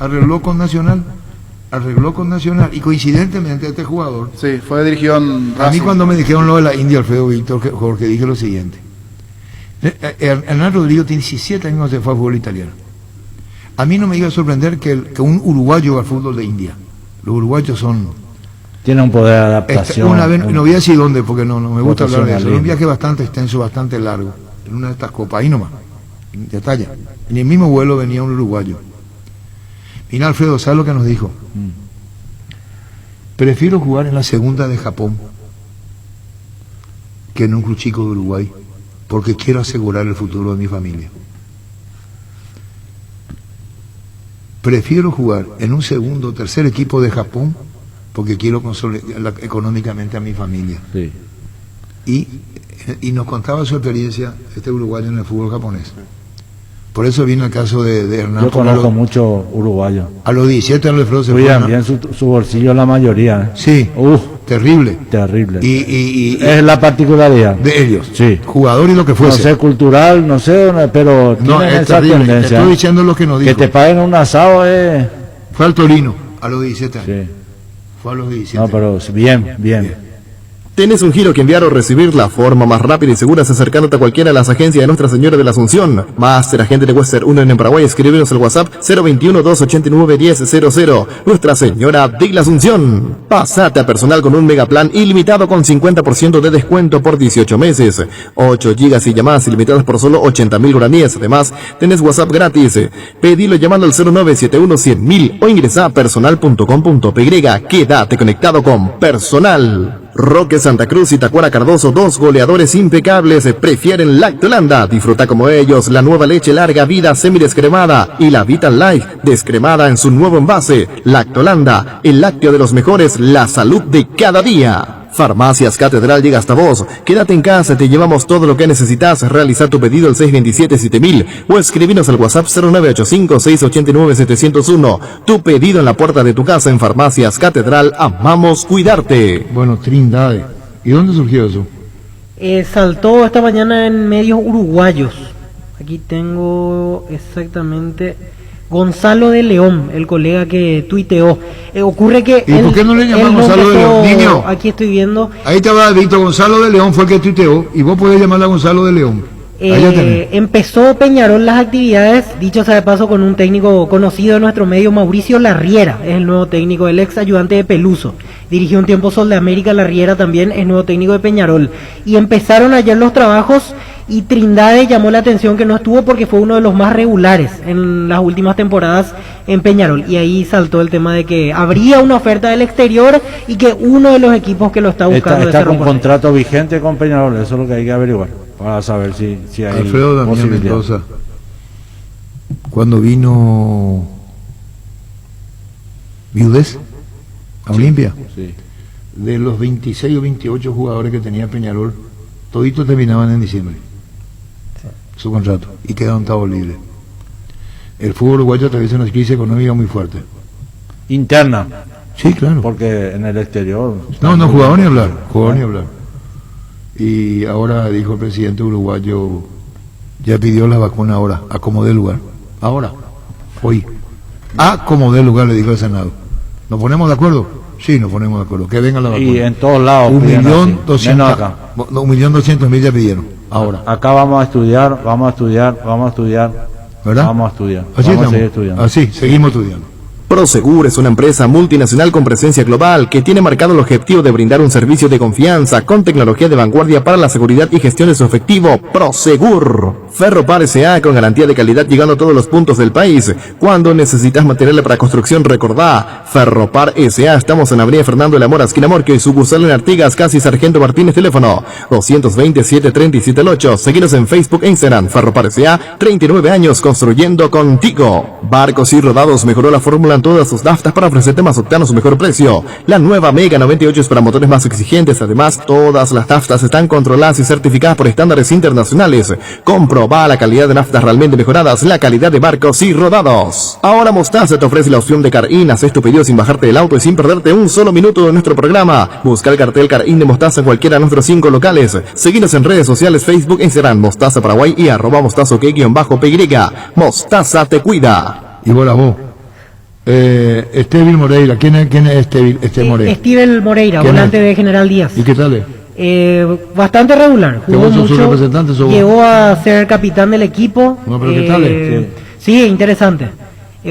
Arregló con Nacional, y coincidentemente este jugador. Sí, fue dirigido en Racing. A mí cuando me dijeron lo de la India, Alfredo Víctor, Jorge, dije lo siguiente. Hernán Rodrigo tiene 17 años cuando se fue al fútbol italiano. A mí no me iba a sorprender que un uruguayo va al fútbol de India. Los uruguayos tienen un poder de adaptación. Una vez, no voy a decir dónde, porque no me gusta hablar de eso. Un viaje bastante extenso, bastante largo, en una de estas copas, ahí nomás, de Italia. En el mismo vuelo venía un uruguayo. Mira, Alfredo, ¿sabes lo que nos dijo? Prefiero jugar en la segunda de Japón que en un club chico de Uruguay, porque quiero asegurar el futuro de mi familia. Prefiero jugar en un segundo o tercer equipo de Japón porque quiero consolidar económicamente a mi familia. Sí. Y nos contaba su experiencia este uruguayo en el fútbol japonés. Por eso vino el caso de Hernán. Yo conozco muchos uruguayos. A los 17 Alfredo se cuidan fue. bien su bolsillo la mayoría. Sí. Terrible. Terrible. Y es la particularidad de ellos. Sí. Jugador y lo que fuese. No sé, cultural, no sé, pero no, tienen es esa terrible. tendencia. Te estoy diciendo lo que nos dijo. Que te paguen un asado es... Fue al Torino a los 17 años. Sí. Fue a los 17. No, pero bien. ¿Tienes un giro que enviar o recibir? La forma más rápida y segura es acercándote a cualquiera de las agencias de Nuestra Señora de la Asunción. Máster Agente de Western Union en Paraguay. Escríbenos al WhatsApp 021-289-1000. Nuestra Señora de la Asunción. Pasate a personal con un megaplan ilimitado con 50% de descuento por 18 meses. 8 gigas y llamadas ilimitadas por solo 80.000 guaraníes. Además, tenés WhatsApp gratis. Pedilo llamando al 0971-100.000 o ingresa a personal.com.py. Quédate conectado con Personal. Roque Santa Cruz y Tacuara Cardoso, 2 goleadores impecables, prefieren Lactolanda. Disfruta como ellos la nueva leche larga vida semidescremada y la Vital Life descremada en su nuevo envase. Lactolanda, el lácteo de los mejores, la salud de cada día. Farmacias Catedral llega hasta vos. Quédate en casa, te llevamos todo lo que necesitas. Realizar tu pedido al 627-7000 o escribinos al WhatsApp 0985-689-701. Tu pedido en la puerta de tu casa en Farmacias Catedral. Amamos cuidarte. Bueno, Trindade. ¿Y dónde surgió eso? Saltó esta mañana en medios uruguayos. Aquí tengo exactamente... Gonzalo de León, el colega que tuiteó. Ocurre que... ¿Y por qué no le llaman Gonzalo de León? Niño. Aquí estoy viendo. Ahí te va, Víctor. Gonzalo de León fue el que tuiteó y vos podés llamarle a Gonzalo de León. Empezó Peñarol las actividades, dicho sea de paso, con un técnico conocido de nuestro medio, Mauricio Larriera, es el nuevo técnico, el ex ayudante de Peluso. Dirigió un tiempo Sol de América, Larriera también es nuevo técnico de Peñarol. Y empezaron ayer los trabajos y Trindade llamó la atención que no estuvo porque fue uno de los más regulares en las últimas temporadas en Peñarol. Y ahí saltó el tema de que habría una oferta del exterior y que uno de los equipos que lo está buscando está con contrato vigente con Peñarol, eso es lo que hay que averiguar para saber si hay Alfredo Damián Mendoza, cuando vino Viudez a Olimpia, sí. De los 26 o 28 jugadores que tenía Peñarol, toditos terminaban en diciembre su contrato y quedaron todos libres. El fútbol uruguayo atraviesa una crisis económica muy fuerte. Interna. Sí, claro. Porque en el exterior... No, jugador ni hablar. Y ahora dijo el presidente uruguayo, ya pidió la vacuna ahora, acomodé lugar. Ahora, hoy. Acomodé lugar, le dijo el Senado. ¿Nos ponemos de acuerdo? Sí, nos ponemos de acuerdo. Que venga la vacuna. Y en todos lados. 1.200.000 ya pidieron. Ahora. Acá vamos a estudiar. ¿Verdad? Vamos a estudiar. Así vamos a estamos. seguir estudiando. Así, seguimos estudiando. Prosegur es una empresa multinacional con presencia global que tiene marcado el objetivo de brindar un servicio de confianza con tecnología de vanguardia para la seguridad y gestión de su efectivo. Prosegur. Ferropar S.A. con garantía de calidad llegando a todos los puntos del país. Cuando necesitas materiales para construcción, recordá. Ferropar S.A. Estamos en Avenida Fernando de la Mora, esquina Morquio y sucursal en Artigas, casi Sargento Martínez, teléfono 227-3778. Seguinos en Facebook e Instagram. Ferropar S.A. 39 años construyendo contigo. Barcos y Rodados mejoró la fórmula en todas sus naftas para ofrecerte más octano a su mejor precio. La nueva Mega 98 es para motores más exigentes. Además, todas las naftas están controladas y certificadas por estándares internacionales. Comproba la calidad de naftas realmente mejoradas, la calidad de Barcos y Rodados. Ahora Mostaza te ofrece la opción de Car-In. Haces tu pedido sin bajarte del auto y sin perderte un solo minuto de nuestro programa. Busca el cartel Car-In de Mostaza en cualquiera de nuestros 5 locales. Seguinos en redes sociales, Facebook, Instagram, Mostaza Paraguay y @mostazo_PY. Mostaza te cuida. Y vos. Estevil Moreira, ¿quién es Estevil Moreira? Estevil Moreira, volante de General Díaz. ¿Y qué tal? Bastante regular, jugó mucho, llegó a ser capitán del equipo. No, pero ¿qué tal? Sí, interesante.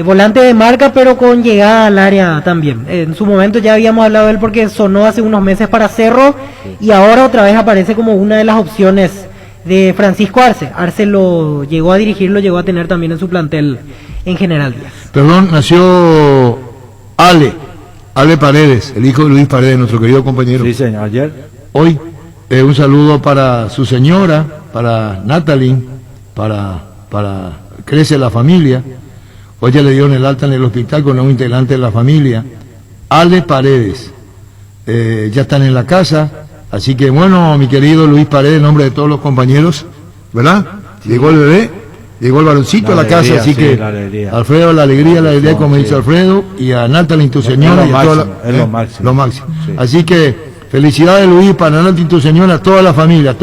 Volante de marca, pero con llegada al área también. En su momento ya habíamos hablado de él porque sonó hace unos meses para Cerro y ahora otra vez aparece como una de las opciones de Francisco Arce. Arce lo llegó a dirigir, lo llegó a tener también en su plantel en General Díaz. Perdón, nació Ale Paredes, el hijo de Luis Paredes, nuestro querido compañero. Sí, señor, ayer. Hoy, un saludo para su señora, para Natalie, para Crece la Familia. Hoy ya le dieron el alta en el hospital con un integrante de la familia. Ale Paredes, ya están en la casa, Así que bueno, mi querido Luis Paredes, en nombre de todos los compañeros, ¿verdad? Llegó el bebé, llegó el varoncito a la alegría, casa, así sí, que la alegría. Alfredo, la alegría, como dice Alfredo, y a Natalie, tu señora, y a toda es lo máximo. lo máximo. Sí. Así que felicidades, Luis, para Natalie, tu señora, a toda la familia,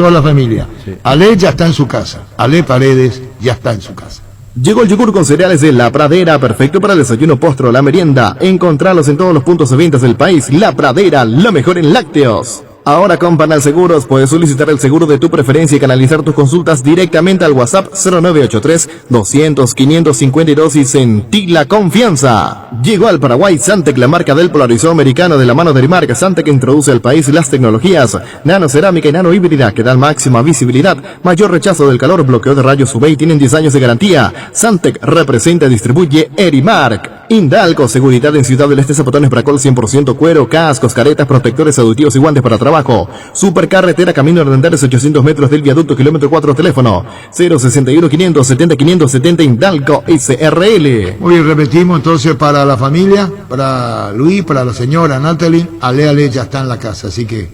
Sí. Ale ya está en su casa, Ale Paredes ya está en su casa. Llegó el yogur con cereales de La Pradera, perfecto para el desayuno, postre o la merienda. Encontralos en todos los puntos de ventas del país. La Pradera, lo mejor en lácteos. Ahora con Panal Seguros puedes solicitar el seguro de tu preferencia y canalizar tus consultas directamente al WhatsApp 0983-200-552 y sentí la confianza. Llegó al Paraguay Santec, la marca del polarizador americano de la mano de Rimark. Santec introduce al país las tecnologías nanocerámica y nanohíbrida que dan máxima visibilidad, mayor rechazo del calor, bloqueo de rayos UV y tienen 10 años de garantía. Santec representa y distribuye Erimark. Indalco, seguridad en Ciudad del Este, zapatones Bracol 100% cuero, cascos, caretas, protectores auditivos y guantes para trabajo. Supercarretera Camino Ardendares, 800 metros del viaducto, kilómetro 4, teléfono 061 570 570 Indalco SRL. Muy bien, repetimos entonces para la familia, para Luis, para la señora Natalie, Ale ya está en la casa, así que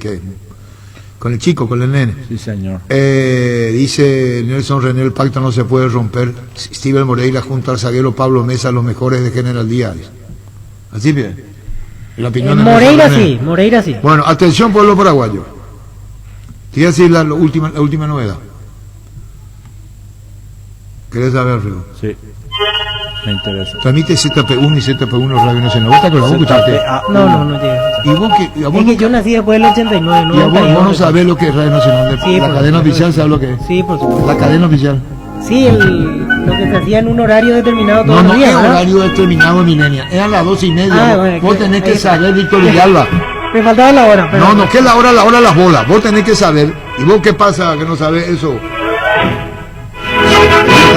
con el chico, con el nene. Sí, señor. Dice Nelson René, el pacto no se puede romper. Steven Moreira junto al zaguero Pablo Mesa, los mejores de General Díaz. Así bien. La opinión de Moreira Nelson René. sí, Moreira sí. Bueno, atención pueblo paraguayo. Te voy a decir la última novedad. ¿Querés saber, Alfredo? Sí. Me interesa. Transmite ZP1 y ZP1 Radio Nacional. ¿Vos te acordás? ¿Vos escuchaste? No llega. ¿Y vos qué? ¿Y a vos Es que no- yo nací después del 89, y a vos no 91. sabés lo que es Radio Nacional? Sí, la por cadena supuesto. oficial, ¿sabes lo que es? Sí, por supuesto. La cadena oficial. Sí, lo que se hacía en un horario determinado todos No, los no días, es ¿verdad? horario determinado, Milenia. Eran las 12:30. Ah, bueno, vos que- tenés que ahí está. saber, Víctor Villalba. Me faltaba la hora, pero... No, que es la hora de las bolas. Vos tenés que saber. ¿Y vos qué pasa que no sabés eso?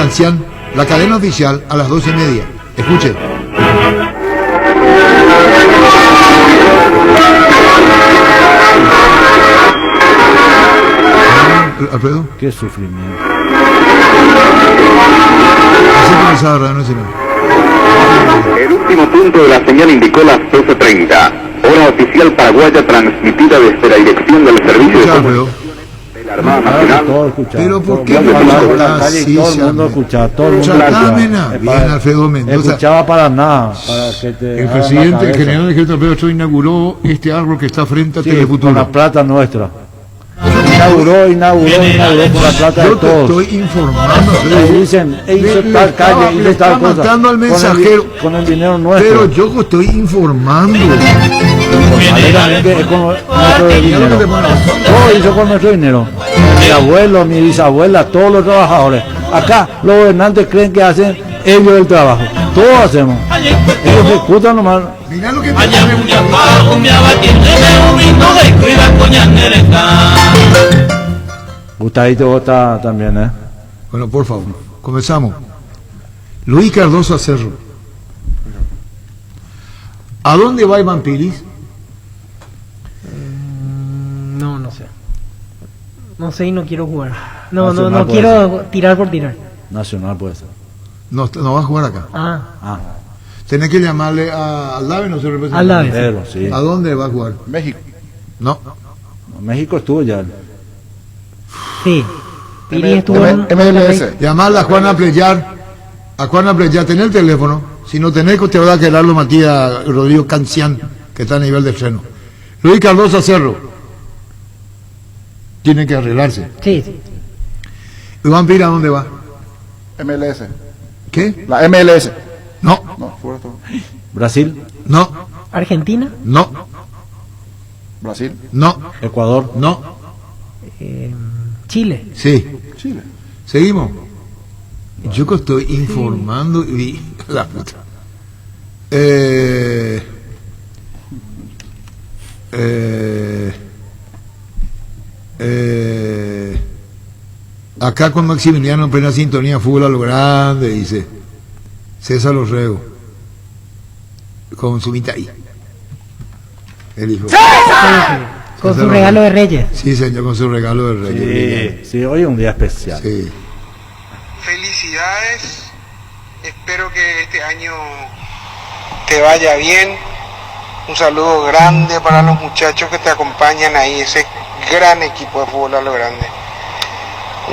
Ancián, la cadena oficial a las 12:30. Escuche. Alfredo, Qué sufrimiento. así comenzaba Radio Nacional. El último punto de la señal indicó las 12:30. Hora oficial paraguaya transmitida desde la dirección del servicio Escucha, de Alfredo. la Armada Claro, Nacional. todo escuchado. Pero ¿por Todo qué el me mundo hablas por la calle y así, todo el mundo Samuel? escuchaba, todo el mundo Chacámena. escuchaba. Bien, Alfredo Mendoza. Escuchaba para nada, para que te El hagan la presidente, el cabeza. general ejército Alfredo Ochoa inauguró este árbol que está frente a Sí, Telefuturo. con la plata nuestra. Inauguró con la plata de Yo te todos. estoy informando. Ahí dicen, hizo Le tal estaba- calle, le hizo tal está cosa. matando al Con el- mensajero. Con el dinero nuestro. Pero yo estoy informando. Vale, también que es con nuestro dinero. Todo hizo con nuestro dinero. Mi abuelo, mi bisabuela, todos los trabajadores. Acá los gobernantes creen que hacen ellos el trabajo. Todos hacemos. Ellos ejecutan nomás. Mirá lo que me Gustavito vota también, ¿eh? Bueno, por favor, comenzamos. Luis Cardoso Acerro. ¿A dónde va Iván Piris? No sé. No sé y no quiero jugar. No Nacional puede quiero tirar por tirar. Nacional puede ser. No va a jugar acá. Ah, Tenés que llamarle a Aldave, no se representa. Aldave. pero sí. ¿A dónde va a jugar? México. No. México estuvo ya. Sí. Piri estuvo en MLS. Llamarle a Juana Pleyar. A Juana Pleyar, tener el teléfono. Si no tenés, te va a quedar Matías Rodrigo Cancián, que está a nivel de freno. Luis Cardoso Cerro. Tiene que arreglarse. Sí. Iván Pira, ¿a dónde va? MLS. ¿Qué? La MLS. No, No, fuera todo. Brasil, no, Argentina, no, Brasil. no, Ecuador, no. Chile. Sí. Chile. Seguimos. Yo que estoy informando y la puta. Acá con Maximiliano en plena sintonía, fútbol a lo grande, dice César Lorrego, con su mitad ahí. El hijo. Con César su regalo de Lorrego. Reyes. Sí, señor, con su regalo de Reyes. sí, hoy es un día especial. Sí. Felicidades, espero que este año te vaya bien. Un saludo grande para los muchachos que te acompañan ahí, ese gran equipo de fútbol a lo grande.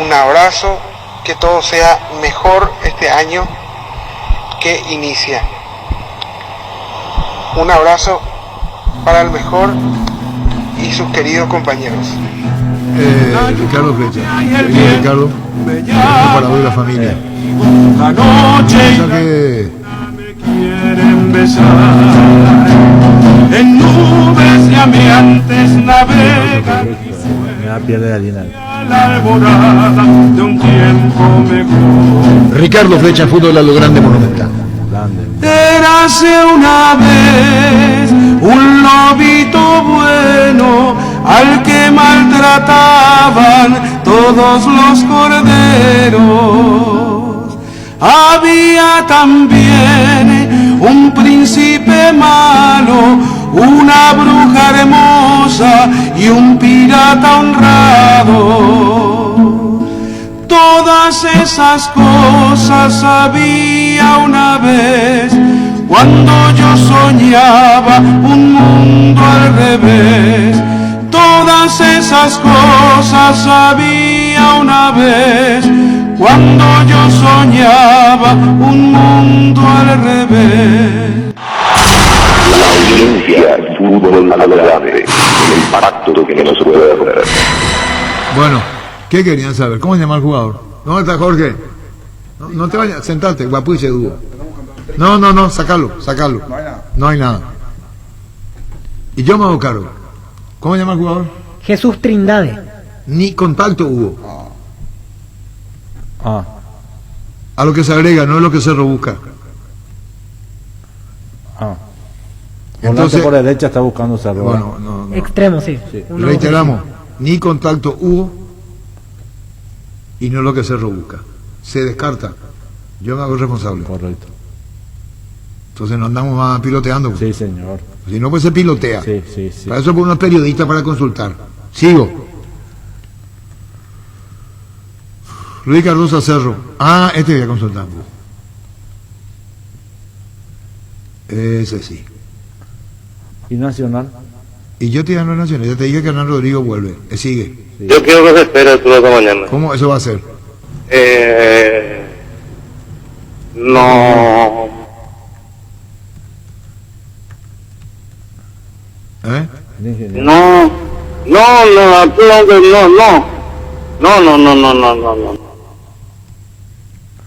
Un abrazo, que todo sea mejor este año que inicia. Un abrazo para el mejor y sus queridos compañeros. Ricardo Flecha. Ricardo, para hoy la familia. Quieren besar en nubes llameantes navegan Me da piel de gallina. la alborada de un tiempo mejor. Ricardo Flecha, fútbol a lo grande monumental. Érase una vez un lobito bueno al que maltrataban todos los corderos. Había también un príncipe malo, una bruja hermosa y un pirata honrado. Todas esas cosas había una vez, cuando yo soñaba un mundo al revés. Todas esas cosas había una vez, cuando yo soñaba un mundo al revés. La audiencia del fútbol a lo grande, el impacto que no se puede ver. Bueno, ¿qué querían saber? ¿Cómo se llama el jugador? ¿Dónde está Jorge? No te vayas, sentate, guapuche dúo. No, sacalo. No hay nada. Y yo me hago cargo. ¿Cómo se llama el jugador? Jesús Trindade. Ni contacto hubo. A lo que se agrega, no es lo que se rebusca. Entonces por derecha está buscando Cerro. Bueno, no. Extremo, sí. Reiteramos, ni contacto hubo y no es lo que se rebusca. Se descarta. Yo me hago responsable. Correcto. Entonces no andamos más piloteando. Sí, señor. Si no, pues se pilotea. Sí. Para eso por unos periodistas para consultar. Sigo. Luis Cardoso Cerro. Este voy a consultar. Ese sí. ¿Y Nacional? Y yo te digo no Nacional. Ya te dije que Hernán Rodrigo vuelve. Sigue. Sí. Yo quiero que se espere toda esta mañana. ¿Cómo eso va a ser? No. No.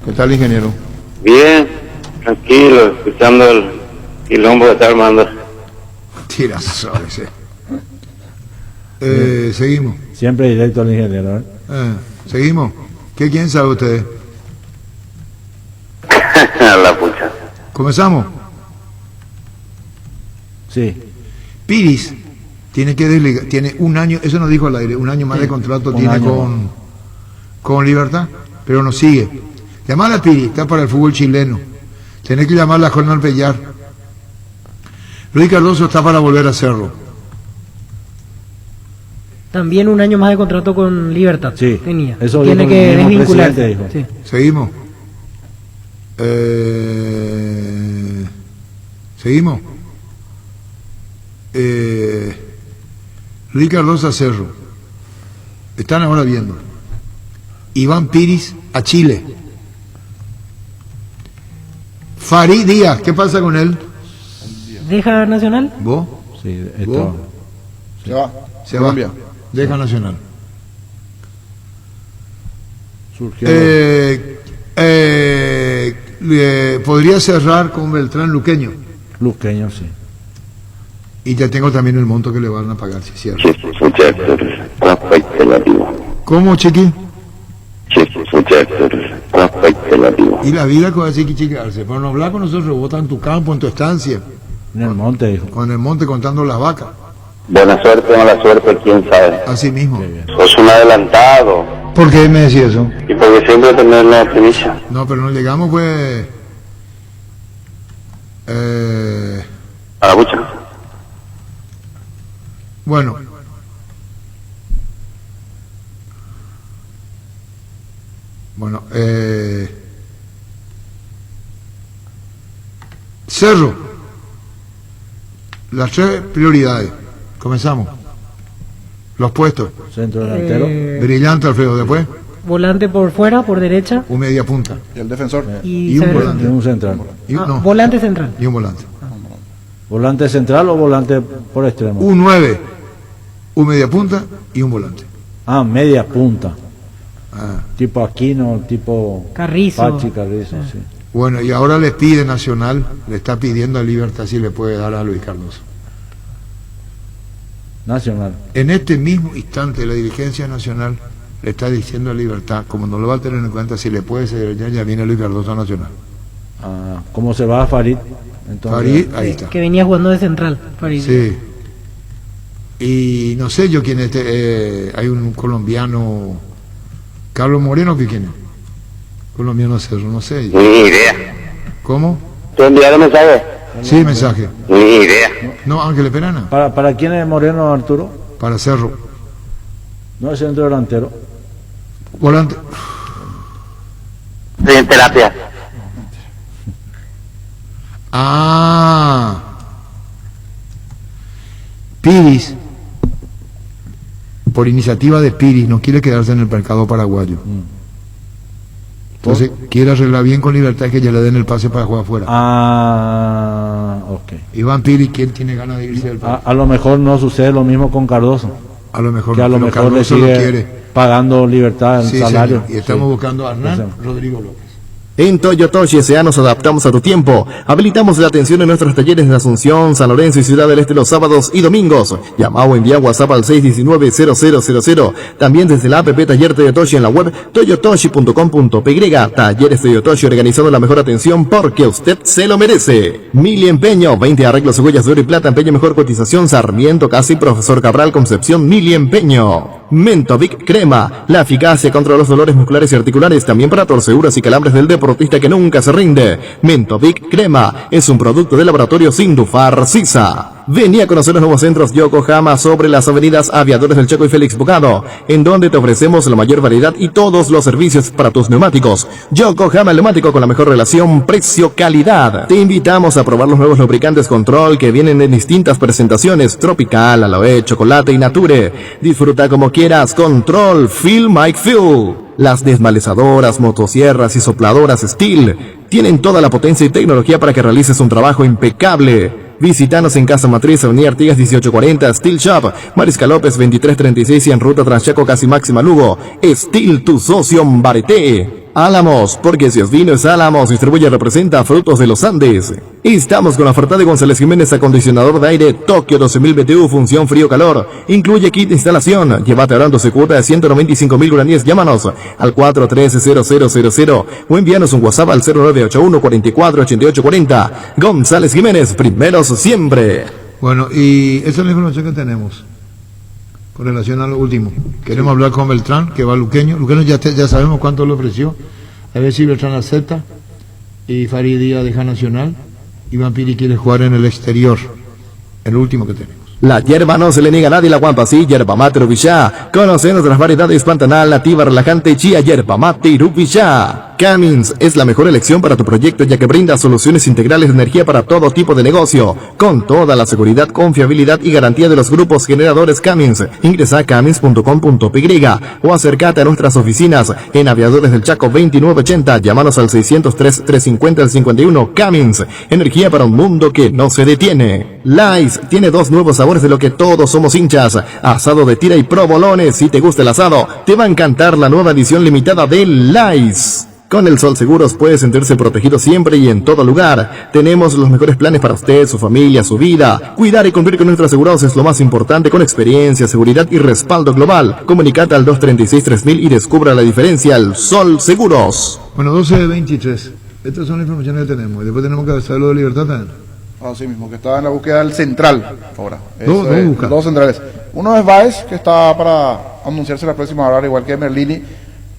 ¿Qué tal, ingeniero? Bien, tranquilo, escuchando el quilombo que está armando. Tirazo ese. Seguimos. Siempre directo al ingeniero. Seguimos. ¿Quién sabe ustedes? La pucha. ¿Comenzamos? Sí. Piris tiene que desligar, tiene un año, eso nos dijo al aire, un año más de contrato tiene con Libertad, pero nos sigue. Llamar a Piris, está para el fútbol chileno. Tenés que llamarla a Jornal Pellar. Luis Cardoso está para volver a hacerlo. También un año más de contrato con Libertad. Sí, tenía. Eso tiene que desvincularse. Sí. Seguimos. Seguimos. Luis Cardoso Cerro. Están ahora viendo. Iván Piris a Chile. Farid Díaz, ¿qué pasa con él? ¿Deja Nacional? ¿Vos? Sí, ¿Vos? Se va. Deja Nacional. Podría cerrar con Beltrán Luqueño. Luqueño, sí. Y ya tengo también el monto que le van a pagar si cierra. ¿Cómo, Chiqui? Y la vida con así que chicarse. Pero no hablar con nosotros, vota en tu campo, en tu estancia. En el monte, dijo. Con el monte contando las vacas. Buena suerte o mala suerte, quién sabe. Así mismo. Sos un adelantado. ¿Por qué me decís eso? Y porque siempre tenés la primicia. No, pero no llegamos, pues. A la bucha. Bueno. Cerro. Las 3 prioridades. Comenzamos. Los puestos. Centro delantero. Brillante, Alfredo. Después, Volante por fuera, por derecha. un media punta. Y el defensor. Y un central. volante. Y un central. Y un, no, Volante central. y un volante. ¿Volante central o volante por extremo? Un 9, un media punta y un volante. Ah, media punta. Ah. Tipo Aquino, tipo Carrizo. Pachi, Carrizo, sí. Bueno, y ahora le pide Nacional, le está pidiendo a Libertad si le puede dar a Luis Cardoso. Nacional. En este mismo instante la dirigencia nacional le está diciendo a Libertad, como no lo va a tener en cuenta, si le puede ceder, ya viene Luis Cardoso a Nacional. Ah, ¿cómo se va a Farid? Entonces, Farid, ahí está. Que venía jugando de central. Farid. Sí. Y no sé yo quién es hay un colombiano, Carlos Moreno, ¿que quién es? Colombiano Cerro, no sé. Ni idea. ¿Cómo? ¿Te enviaron mensaje? Sí, mensaje. Ni idea. No, Ángel Perana. ¿Para quién es Moreno, Arturo? Para Cerro. No es centro delantero. Volante. Estoy en terapia. Ah. Piris, por iniciativa de Piris, no quiere quedarse en el mercado paraguayo. Entonces, quiere arreglar bien con Libertad que ya le den el pase para jugar afuera. Ah, ok. Iván Piris, ¿quién tiene ganas de irse del país? A lo mejor no sucede lo mismo con Cardoso. A lo mejor que a no, lo pero mejor le Cardoso lo sigue quiere. pagando Libertad el Sí, salario. señor. Y estamos Sí. buscando a Hernán Entonces, Rodrigo López. En Toyotoshi S.A. nos adaptamos a tu tiempo. Habilitamos la atención en nuestros talleres de Asunción, San Lorenzo y Ciudad del Este los sábados y domingos. Llama o envía WhatsApp al 619-0000. También desde la app Taller Toyotoshi en la web toyotoshi.com.py. Talleres Toyotoshi, organizando la mejor atención porque usted se lo merece. Mili Empeño, 20 arreglos, huellas de oro y plata, empeño mejor cotización, Sarmiento, Casi, Profesor Cabral, Concepción, Mili Empeño. Mentovic Crema, la eficacia contra los dolores musculares y articulares, también para torceduras y calambres del deportista que nunca se rinde. Mentovic Crema es un producto del laboratorio Sindufar Sisa. Vení a conocer los nuevos centros Yokohama sobre las avenidas Aviadores del Chaco y Félix Bogado, en donde te ofrecemos la mayor variedad y todos los servicios para tus neumáticos. Yokohama Neumático, con la mejor relación precio-calidad. Te invitamos a probar los nuevos lubricantes Control que vienen en distintas presentaciones: Tropical, Aloe, Chocolate y Nature. Disfruta como quieras. Control, Feel Mike Fuel. Las desmalezadoras, motosierras y sopladoras Steel tienen toda la potencia y tecnología para que realices un trabajo impecable. Visítanos en Casa Matriz, Avenida Artigas 1840, Steel Shop, Mariscal López 2336 y en Ruta Transchaco Casi Máxima Lugo. Steel, tu socio en Bareté. Álamos, porque si es vino es Álamos, distribuye y representa Frutos de los Andes. Estamos con la oferta de González Jiménez, acondicionador de aire Tokio 12.000 BTU, función frío-calor. Incluye kit de instalación. Llévate ahorrándose cuota de 195.000 guaraníes. Llámanos al 413-0000 o envíanos un WhatsApp al 0981 44 88 40. González Jiménez, primeros siempre. Bueno, y esa es la información que tenemos con relación a lo último. Queremos hablar con Beltrán, que va a Luqueño. Luqueño ya sabemos cuánto le ofreció. A ver si Beltrán acepta. Y Farid Díaz deja Nacional. Iván Piri quiere jugar en el exterior. El último que tenemos. La hierba no se le niega a nadie, la guampa sí, yerba mate Rubillá. Conoce nuestras variedades Pantanal, nativa, relajante, chía, yerba mate y Rubillá. Cummins es la mejor elección para tu proyecto, ya que brinda soluciones integrales de energía para todo tipo de negocio, con toda la seguridad, confiabilidad y garantía de los grupos generadores Cummins. Ingresa a cummins.com.py o acércate a nuestras oficinas en Aviadores del Chaco 2980. Llámanos al 603-350-51. Cummins, energía para un mundo que no se detiene. Lice tiene dos nuevos sabores de lo que todos somos hinchas: asado de tira y provolones. Si te gusta el asado, te va a encantar la nueva edición limitada de Lice. Con el Sol Seguros puede sentirse protegido siempre y en todo lugar. Tenemos los mejores planes para usted, su familia, su vida. Cuidar y cumplir con nuestros asegurados es lo más importante, con experiencia, seguridad y respaldo global. Comunicate al 236-3000 y descubra la diferencia. El Sol Seguros. Bueno, 12:23. Estas son las informaciones que tenemos. Y después tenemos que saber lo de Libertad también. Así mismo, que está en la búsqueda del central ahora. Dos centrales. Uno es Baez, que está para anunciarse la próxima hora, igual que Merlini.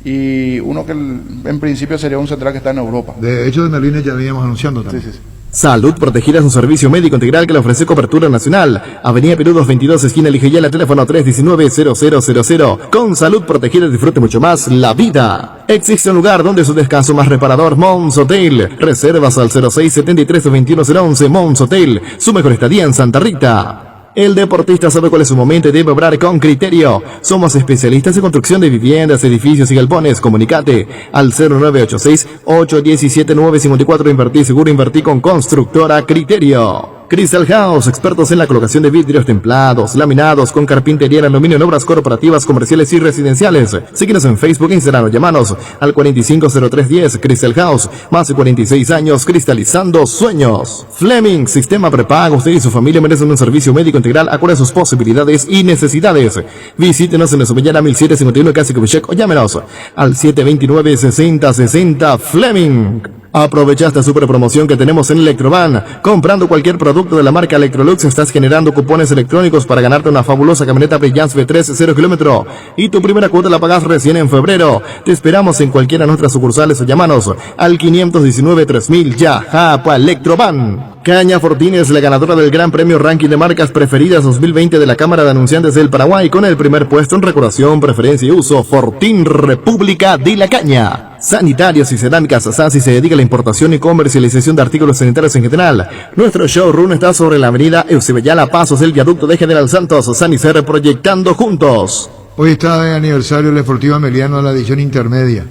Y uno que en principio sería un central que está en Europa. De hecho, de Merlini ya veníamos anunciando también. Sí. Salud Protegida es un servicio médico integral que le ofrece cobertura nacional. Avenida Perú 222, esquina Ligeyala, teléfono 319-0000. Con Salud Protegida disfrute mucho más la vida. Existe un lugar donde su descanso más reparador, Mons Hotel. Reservas al 06-73-21011. Mons Hotel, su mejor estadía en Santa Rita. El deportista sabe cuál es su momento y debe obrar con criterio. Somos especialistas en construcción de viviendas, edificios y galpones. Comunicate al 0986-817-954. Invertí seguro, invertí con Constructora Criterio. Crystal House, expertos en la colocación de vidrios templados, laminados, con carpintería en aluminio en obras corporativas, comerciales y residenciales. Síguenos en Facebook e Instagram o llámanos al 450310. Crystal House, más de 46 años cristalizando sueños. Fleming, sistema prepago. Usted y su familia merecen un servicio médico integral acorde a sus posibilidades y necesidades. Visítenos en la Subellana 1751 Casi Kubishek o llámenos al 729-6060 Fleming. Aprovecha esta super promoción que tenemos en Electrovan. Comprando cualquier producto de la marca Electrolux estás generando cupones electrónicos para ganarte una fabulosa camioneta Brilliance V3 0 km. Y tu primera cuota la pagas recién en febrero. Te esperamos en cualquiera de nuestras sucursales o llamanos al 519-3000 ya. Japa Electrovan. Caña Fortín es la ganadora del Gran Premio Ranking de Marcas Preferidas 2020 de la Cámara de Anunciantes del Paraguay, con el primer puesto en recordación, preferencia y uso. Fortín, República de la Caña. Sanitarios y cerámicas Sassi se dedica a la importación y comercialización de artículos sanitarios en general. Nuestro showroom está sobre la avenida Eusebellala, pasos del viaducto de General Santos. Sanicer, proyectando juntos. Hoy está de aniversario el Sportivo Ameliano de la edición intermedia.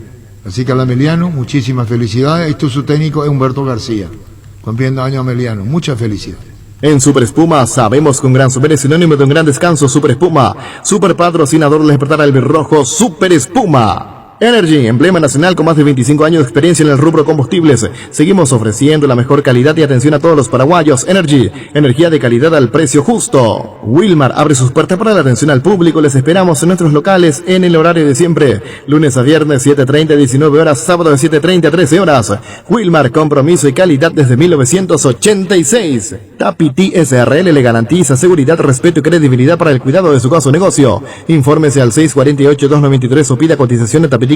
Así que al Ameliano, muchísimas felicidades. Esto su técnico es Humberto García. Cumpliendo año Ameliano. Muchas felicidades. En Super Espuma sabemos que un gran super es sinónimo de un gran descanso. Super Espuma, super patrocinador del despertar albirrojo. Super Espuma. Energy, emblema nacional con más de 25 años de experiencia en el rubro combustibles. Seguimos ofreciendo la mejor calidad y atención a todos los paraguayos. Energy, energía de calidad al precio justo. Wilmar abre sus puertas para la atención al público. Les esperamos en nuestros locales en el horario de siempre. Lunes a viernes 7:30 a 19 horas, sábado de 7:30 a 13 horas. Wilmar, compromiso y calidad desde 1986. Tapiti SRL le garantiza seguridad, respeto y credibilidad para el cuidado de su caso negocio. Infórmese al 648-293 o pida cotización de tapiti-info@tapiti.com.py.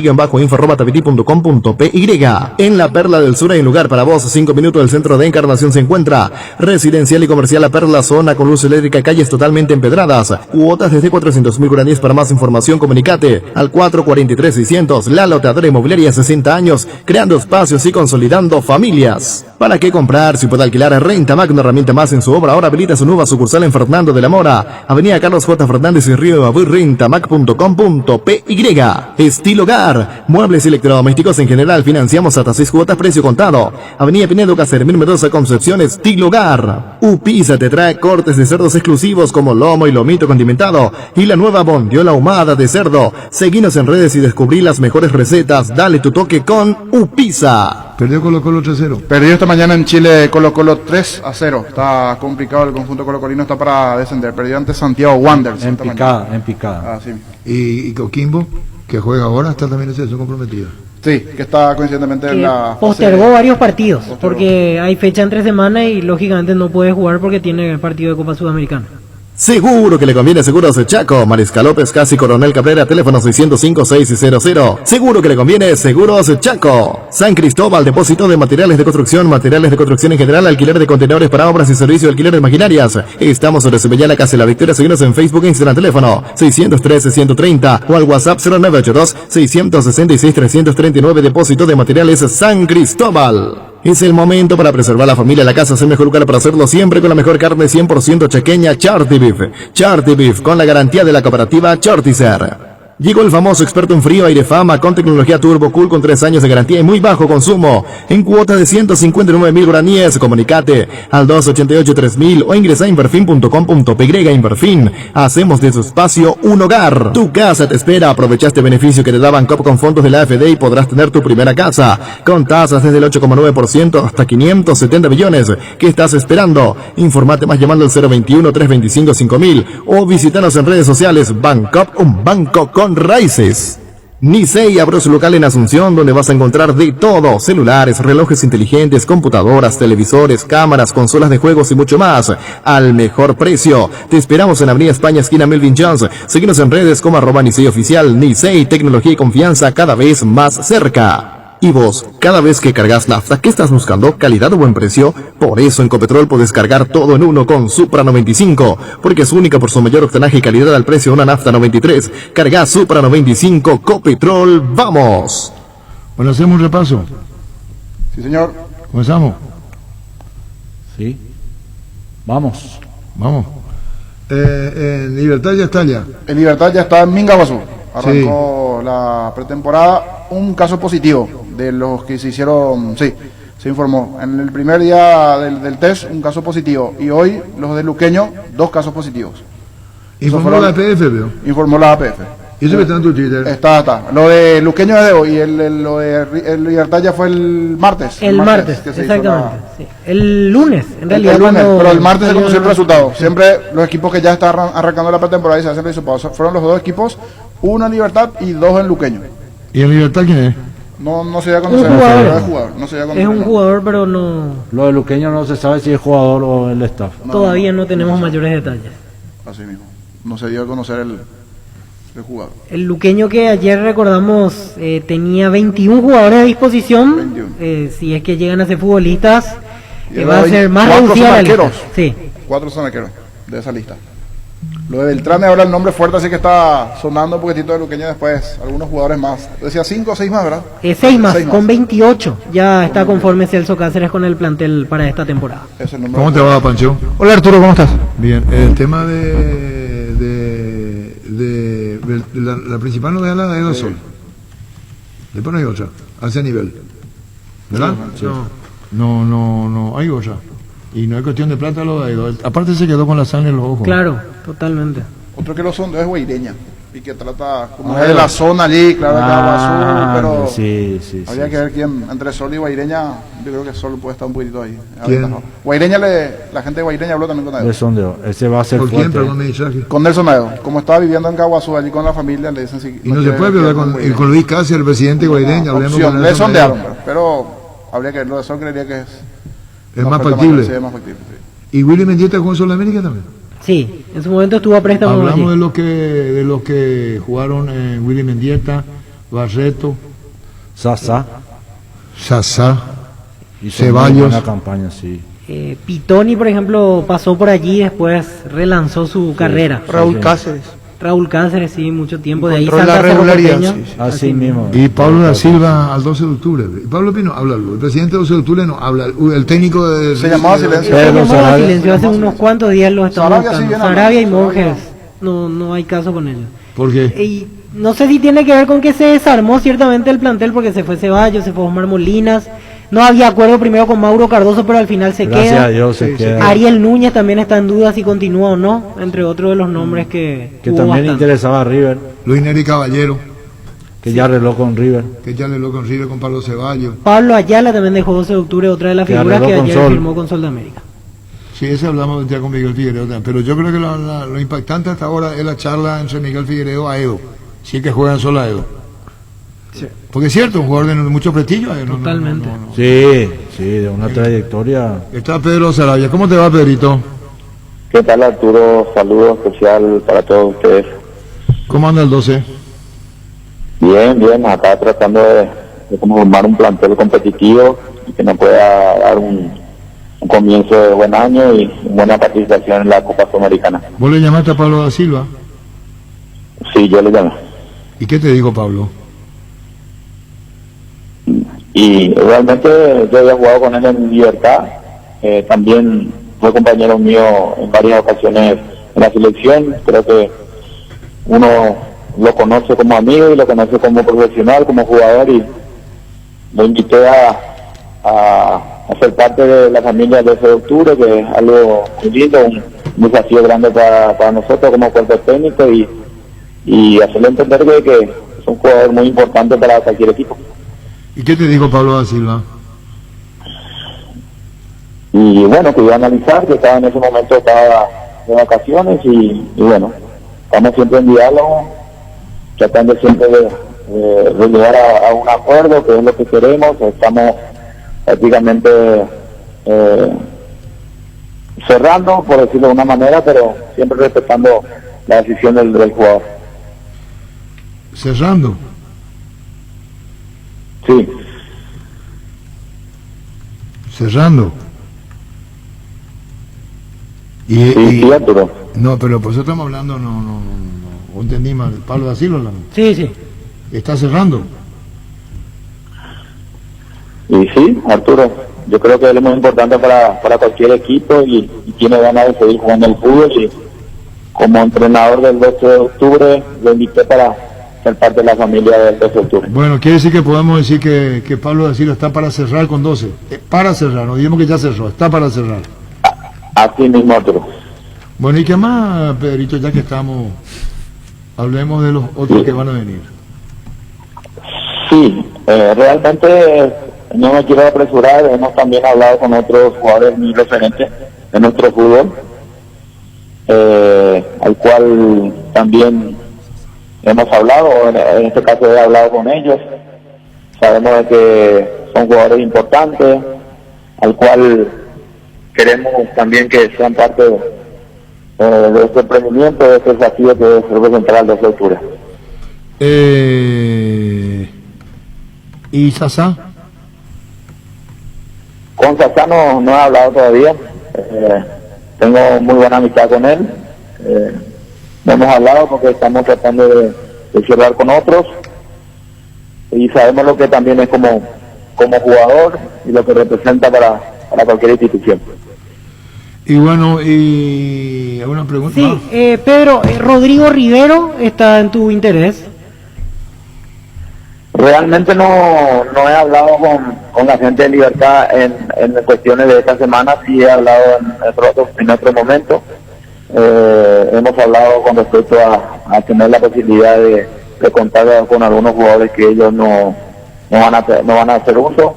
En la Perla del Sur hay un lugar para vos. 5 minutos del centro de Encarnación se encuentra residencial y comercial La Perla, zona con luz eléctrica, calles totalmente empedradas. Cuotas desde 400.000 guaraníes. Para más información comunicate al 443-600. La Loteadora Inmobiliaria, 60 años, creando espacios y consolidando familias. ¿Para qué comprar si puede alquilar? Rentamac, una herramienta más en su obra. Ahora habilita su nueva sucursal en Fernando de la Mora, avenida Carlos J. Fernández y Río de Abuy. Rentamac.com.py. Estilo Hogar, muebles y electrodomésticos en general, financiamos hasta 6 cuotas, precio contado. Avenida Pinedo, Casermín, Mendoza, Concepción. Estilo Hogar. Upisa te trae cortes de cerdos exclusivos como lomo y lomito condimentado y la nueva bondiola ahumada de cerdo. Seguinos en redes y descubrí las mejores recetas. Dale tu toque con Upisa. Perdió Colo-Colo 3-0. Perdió esta mañana en Chile Colo-Colo 3-0. Está complicado el conjunto colocolino, está para descender. Perdió ante Santiago Wanderers. En picada. Ah, sí. Y Coquimbo, que juega ahora, está también en selección comprometida. Sí, que está coincidentemente en la postergó varios partidos, porque hay fecha entre semana y lógicamente no puede jugar porque tiene partido de Copa Sudamericana. Seguro que le conviene Seguros Chaco. Mariscal López, Casi Coronel Cabrera, teléfono 605-600. Seguro que le conviene Seguros Chaco. San Cristóbal, depósito de materiales de construcción en general, alquiler de contenedores para obras y servicio, alquiler de maquinarias. Estamos sobre Subellana, Casi La Victoria. Seguimos en Facebook e Instagram, teléfono 613-130 o al WhatsApp 0982-666-339. Depósito de materiales San Cristóbal. Es el momento para preservar la familia. La casa es el mejor lugar para hacerlo, siempre con la mejor carne 100% chequeña, Charty Beef. Charty Beef, con la garantía de la cooperativa Chartizer. Llegó el famoso experto en frío Airefama, con tecnología Turbo Cool, con 3 años de garantía y muy bajo consumo, en cuota de 159.000 guaraníes. Comunicate al 288-3000 o ingresa a inverfin.com.py. Inverfin, hacemos de su espacio un hogar. Tu casa te espera. Aprovecha este beneficio que te da Bancop con fondos de la AFD y podrás tener tu primera casa, con tasas desde el 8,9% hasta 570 millones. ¿Qué estás esperando? Informate más llamando al 021-325-5000 o visítanos en redes sociales. Bancop, un banco con raíces. Nisei abrió su local en Asunción, donde vas a encontrar de todo: celulares, relojes inteligentes, computadoras, televisores, cámaras, consolas de juegos y mucho más al mejor precio. Te esperamos en Avenida España, esquina Melvin Jones. Síguenos en redes como @Nisei Oficial. Nisei, tecnología y confianza cada vez más cerca. Y vos, cada vez que cargas nafta, ¿qué estás buscando? ¿Calidad o buen precio? Por eso en Copetrol puedes cargar todo en uno con Supra 95, porque es única por su mayor octanaje y calidad al precio de una nafta 93. Carga Supra 95, Copetrol, ¡vamos! Bueno, hacemos un repaso. Sí, señor. ¿Comenzamos? Sí. Vamos. En Libertad ya está ya. En Libertad ya está en Mingaguazú. Arrancó la pretemporada. Un caso positivo de los que se hicieron, sí, se informó. En el primer día del test, un caso positivo. Y hoy, los de Luqueño, 2 casos positivos. Informó la APF, veo. Informó la APF. ¿Y eso que está en tu Twitter? Está. Lo de Luqueño es de hoy. Y lo de el Libertad ya fue el martes. El martes, exactamente. Sí. El lunes, en realidad. El lunes, pero el martes se conoció el resultado. Sí. Siempre los equipos que ya están arrancando la pretemporada y se hacen el hisopado fueron los 2 equipos, 1 en Libertad y 2 en Luqueño. ¿Y en Libertad quién es? No se da a conocer. Es un jugador, pero no. Lo de Luqueño no se sabe si es jugador o el staff. Todavía no tenemos mayores detalles. Así mismo. No se dio a conocer el jugador. El luqueño que ayer recordamos tenía 21 jugadores a disposición. Si es que llegan a ser futbolistas, va a ser más reducida la lista. Sí. 4 son arqueros de esa lista. Lo de Beltrán ahora el nombre fuerte, así que está sonando un poquitito de luqueño después. Algunos jugadores más. Decía 5 o 6 más, ¿verdad? 6 más, con 28. Ya está conforme Celso Cáceres con el plantel para esta temporada. ¿Cómo te va, Pancho? Hola, Arturo, ¿cómo estás? Bien. El tema de la principal novedad la de Sol. Después no hay otra, a ese nivel, ¿verdad? Sí. No hay otra. Y no es cuestión de plata lo de Edo. Aparte se quedó con la sangre en los ojos. Claro, totalmente. Otro que lo son es Guaireña. Y que trata como es de la zona allí, claro, azul, pero sí, había que ver quién, entre Sol y Guaireña, yo creo que Sol puede estar un poquito ahí. ¿Quién? Guaireña, la gente de Guaireña habló también con Aedo. De sondeo, ese va a ser ¿Por fuerte. quién? Perdón, me distraje. Con Nelson Aedo, como estaba viviendo en Caguazú allí con la familia, le dicen si... Y no se puede hablar con Luis Cáceres, el presidente de Guaireña, hablemos con le sondearon, pero habría que ver, lo de Sol creería que es más factible. Sí, es más factible, sí. ¿Y Willy Mendieta jugó en Sudamérica también? Sí, en su momento estuvo a préstamo. Hablamos de los que jugaron Willy Mendieta, Barreto, Sasa, Ceballos. Buena campaña, sí. Pitoni, por ejemplo, pasó por allí y después relanzó su carrera. Raúl Cáceres. Raúl Cáceres, sí, mucho tiempo. De ahí Control la regularidad. Así mismo. Y Pablo da Silva al 12 de octubre. Y Pablo Pino habla algo. El presidente del 12 de octubre no habla. El técnico de... Se llamaba Silencio. Se llamaba Silencio. Hace unos cuantos días lo estamos buscando. Sarabia y Monjes. No hay caso con ellos. ¿Por qué? Y no sé si tiene que ver con que se desarmó ciertamente el plantel porque se fue Ceballos, se fue Osmar Molinas. No había acuerdo primero con Mauro Cardoso, pero al final se Gracias queda. a Dios se queda. Ariel Núñez también está en duda si continúa o no, entre otros de los nombres que también bastante. interesaba a River. Luis Neri Caballero. Que ya arregló con River. Con Pablo Ceballos. Pablo Ayala también dejó 12 de octubre, otra de las figuras que ayer firmó con Sol de América. Sí, ese hablamos ya con Miguel Figueiredo, pero yo creo que lo impactante hasta ahora es la charla entre Miguel Figueiredo a Edo. Sí que juegan solo a Edo. Sí. Porque es cierto, un jugador de mucho prestigio. Totalmente. Sí, de una trayectoria. Está Pedro Sarabia. ¿Cómo te va, Pedrito? ¿Qué tal, Arturo? Saludo especial para todos ustedes. ¿Cómo anda el 12? Bien, acá tratando de conformar un plantel competitivo y que nos pueda dar un comienzo de buen año y buena participación en la Copa Sudamericana. ¿Vos le llamaste a Pablo da Silva? Sí, yo le llamé. ¿Y qué te dijo Pablo? Y realmente yo había jugado con él en Libertad, también fue compañero mío en varias ocasiones en la selección. Creo que uno lo conoce como amigo y lo conoce como profesional, como jugador, y lo invité a ser parte de la familia de 12 de octubre, que es algo muy lindo, un desafío grande para nosotros como cuerpo técnico, y hacerle entender que es un jugador muy importante para cualquier equipo. ¿Y qué te dijo Pablo da Silva? Y bueno, que iba a analizar, que estaba en ese momento, estaba de vacaciones, y bueno, estamos siempre en diálogo, tratando siempre de llegar a un acuerdo, que es lo que queremos. Estamos prácticamente cerrando, por decirlo de una manera, pero siempre respetando la decisión del jugador. ¿Cerrando? Sí. Cerrando. Sí, Arturo. No, pero por eso estamos hablando, no entendí mal. Pablo da Silva hablando. Sí. ¿Está cerrando? Y sí, Arturo, yo creo que es muy importante para cualquier equipo y tiene ganas de seguir jugando el fútbol, como entrenador del 12 de octubre, lo invité para ser parte de la familia del 12 de octubre. Bueno, quiere decir que podemos decir que Pablo da Silva está para cerrar con 12. Para cerrar, no digamos que ya cerró, está para cerrar. Así mismo, Arturo. Bueno, ¿y qué más, Pedrito, ya que estamos? Hablemos de los otros que van a venir. Sí, realmente no me quiero apresurar, hemos también hablado con otros jugadores muy referentes de nuestro fútbol, al cual también hemos hablado, en este caso he hablado con ellos, sabemos de que son jugadores importantes, al cual queremos también que sean parte de este emprendimiento, de este desafío que es representar al 12 de octubre. ¿Y Sasá? Con Sasá no he hablado todavía, tengo muy buena amistad con él, no hemos hablado porque estamos tratando de cerrar con otros y sabemos lo que también es como jugador y lo que representa para cualquier institución. Y bueno, ¿y alguna pregunta? Sí, Pedro, Rodrigo Rivero está en tu interés. Realmente no he hablado con la gente de Libertad en cuestiones de esta semana, sí he hablado en otro momento. Hemos hablado con respecto a tener la posibilidad de contar con algunos jugadores que ellos no van a hacer uso.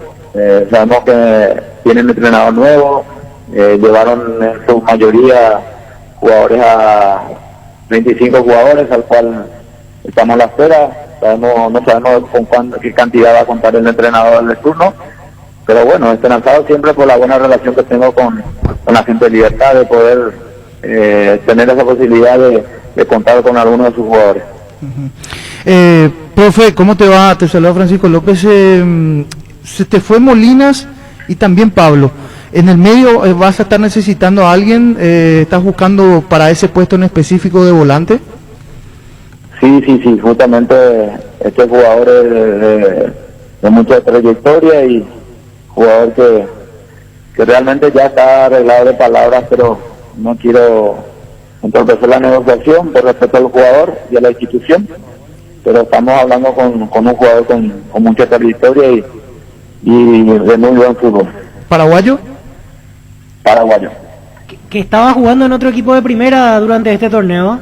Sabemos que tienen un entrenador nuevo, llevaron en su mayoría jugadores a 25 jugadores, al cual estamos a la espera. No sabemos qué cantidad va a contar el entrenador del turno, pero bueno, esperanzado siempre por la buena relación que tengo con la gente de Libertad, de poder tener esa posibilidad de contar con algunos de sus jugadores. Profe, ¿cómo te va? Te saluda Francisco López. Se te fue Molinas y también Pablo. En el medio vas a estar necesitando a alguien, ¿estás buscando para ese puesto en específico de volante? Sí, justamente este jugador es de mucha trayectoria y jugador que realmente ya está arreglado de palabras, pero no quiero entorpecer la negociación por respeto al jugador y a la institución, pero estamos hablando con un jugador con mucha trayectoria y de muy buen fútbol. ¿Paraguayo? Paraguayo. Que estaba jugando en otro equipo de primera durante este torneo.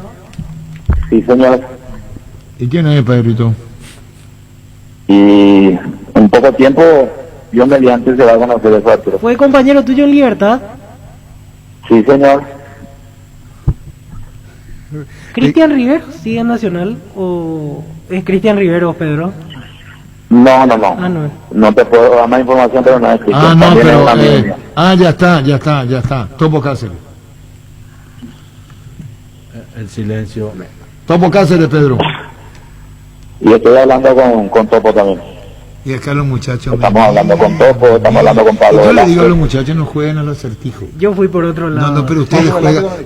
Sí, señor. ¿Y quién es, Pedrito? Y en poco tiempo, Dios mediante, se va a conocer eso, Arturo. ¿Fue compañero tuyo en Libertad? Sí, señor. ¿Cristian Rivero sigue en Nacional o es Cristian Rivero, Pedro? No. Ah, no. No te puedo dar más información, pero no es Cristian. Ah, no, También es pero... un amigo mío. ya está. Topo Cáceres. El silencio. Topo Cáceres, Pedro. Y estoy hablando con Topo también. Y acá los muchachos... Estamos hablando con Topo, estamos hablando con Pablo. Yo le digo a los muchachos, no jueguen al acertijo. Yo fui por otro lado. No, pero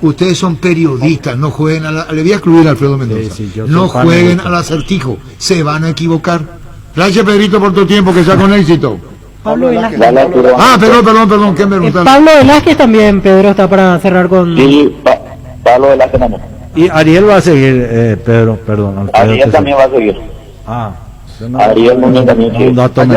ustedes son periodistas, no jueguen le voy a excluir a Alfredo Mendoza. No jueguen al acertijo, se van a equivocar. Gracias, Pedrito, por tu tiempo, que sea con éxito. Pablo Velázquez. Perdón, ¿qué me preguntaste? Pablo Velázquez también, Pedro, está para cerrar con... Sí, Pablo Velázquez también. Y Ariel va a seguir, Pedro, perdón. Ariel también va a seguir. Ariel Núñez también sigue.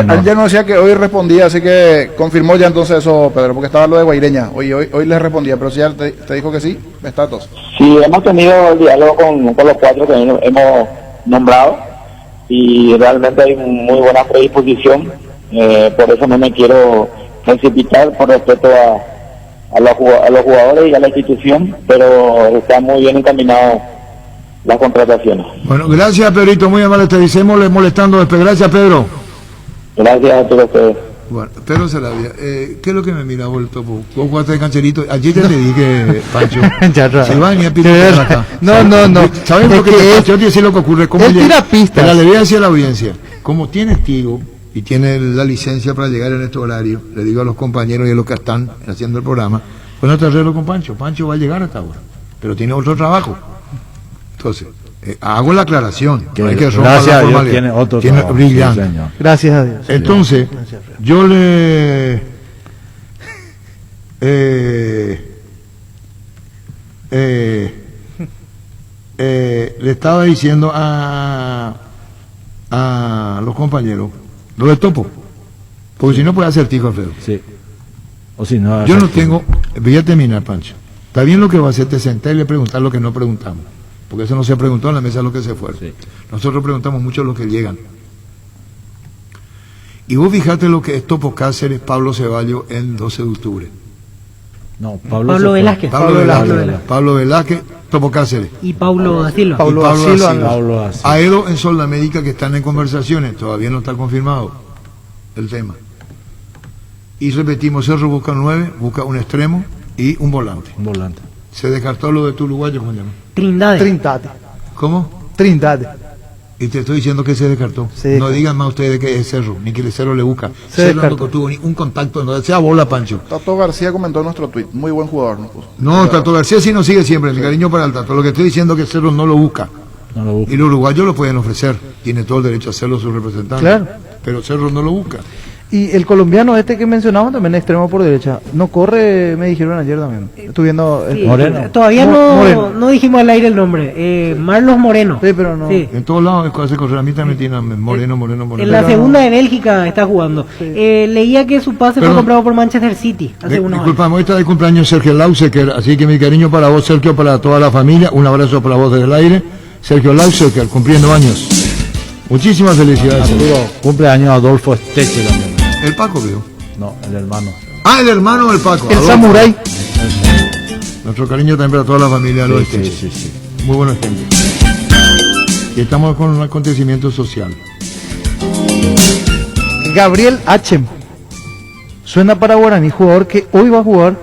Ayer nos decía que hoy respondía, así que confirmó ya entonces eso, Pedro, porque estaba lo de Guaireña. Hoy les respondía, pero si ya te dijo que sí, estatus. Sí, hemos tenido el diálogo con los cuatro que hemos nombrado y realmente hay muy buena predisposición, por eso no me quiero precipitar por respeto a los jugadores y a la institución, pero está muy bien encaminado las contrataciones. Bueno, gracias, Pedrito, muy amable, te decimos molestando después. Gracias, Pedro. Gracias a todos ustedes. Bueno, Pedro Sarabia, ¿qué es lo que me mira el Topo? ¿Vos jugaste de cancherito? Ayer ya te dije, Pancho, se va a venir a pilotar acá. No. ¿Saben por qué? Yo te voy a decir lo que ocurre. Él tira pistas. Pero le voy a decir a la audiencia, como tiene tiro y tiene la licencia para llegar en este horario, le digo a los compañeros y a los que están haciendo el programa, pues no te arreglo con Pancho. Pancho va a llegar hasta ahora, pero tiene otro trabajo. Entonces, hago la aclaración. Que no hay que gracias a Dios formalidad. tiene otro tiene trabajo, brillante. sí, señor. Gracias a Dios. Entonces, yo le... le estaba diciendo a los compañeros, lo de Topo, porque si no puede hacer tico, Alfredo. Sí. O si no, yo no tengo, voy a terminar, Pancho. Está bien lo que va a hacer, te sentar y le preguntar lo que no preguntamos, porque eso no se preguntó en la mesa lo que se fue. Sí. Nosotros preguntamos mucho lo que llegan. Y vos fijate lo que es Topo Cáceres, Pablo Ceballos el 12 de octubre. No, Pablo Velázquez. Pablo Velázquez, Topo Cáceres. Y Paulo da Silva. Paulo da Silva. Aedo en Sudamérica, que están en conversaciones, todavía no está confirmado el tema. Y repetimos, Cerro busca 9, busca un extremo y un volante. Un volante. Se descartó lo de tu uruguayo, ¿cómo se llama? Trindade. ¿Cómo? Trindade. Y te estoy diciendo que se descartó. No digan más ustedes que es Cerro, ni que el Cerro le busca. Cerro no tuvo ni un contacto, no sea bola, Pancho. Tato García comentó en nuestro tweet, muy buen jugador. No, Tato García sí nos sigue siempre, el cariño para el Tato. Lo que estoy diciendo es que Cerro no lo busca. No lo busca. Y los uruguayos lo pueden ofrecer, tiene todo el derecho a hacerlo su representante. Claro. Pero Cerro no lo busca. Y el colombiano este que mencionamos también extremo por derecha, no corre, me dijeron ayer también. Estuve viendo sí, Moreno. Todavía no dijimos al aire el nombre. Marlos Moreno. Sí, pero no. Sí. En todos lados se corre, a mí también tiene Moreno. En la segunda de Bélgica está jugando. Sí. Leía que su pase fue comprado por Manchester City hace unos años. Disculpame, hoy está de cumpleaños Sergio Lausecker, así que mi cariño para vos, Sergio, para toda la familia. Un abrazo para vos desde el aire. Sergio Lausecker, cumpliendo años. Muchísimas felicidades. Cumpleaños Adolfo Esteche también. El Paco, veo. No, el hermano. El hermano del Paco. El Samurai. Nuestro cariño también para toda la familia de los Esteches. Sí. Muy buenos ejemplos. Y estamos con un acontecimiento social. Gabriel Achem. Suena para Guaraní, jugador que hoy va a jugar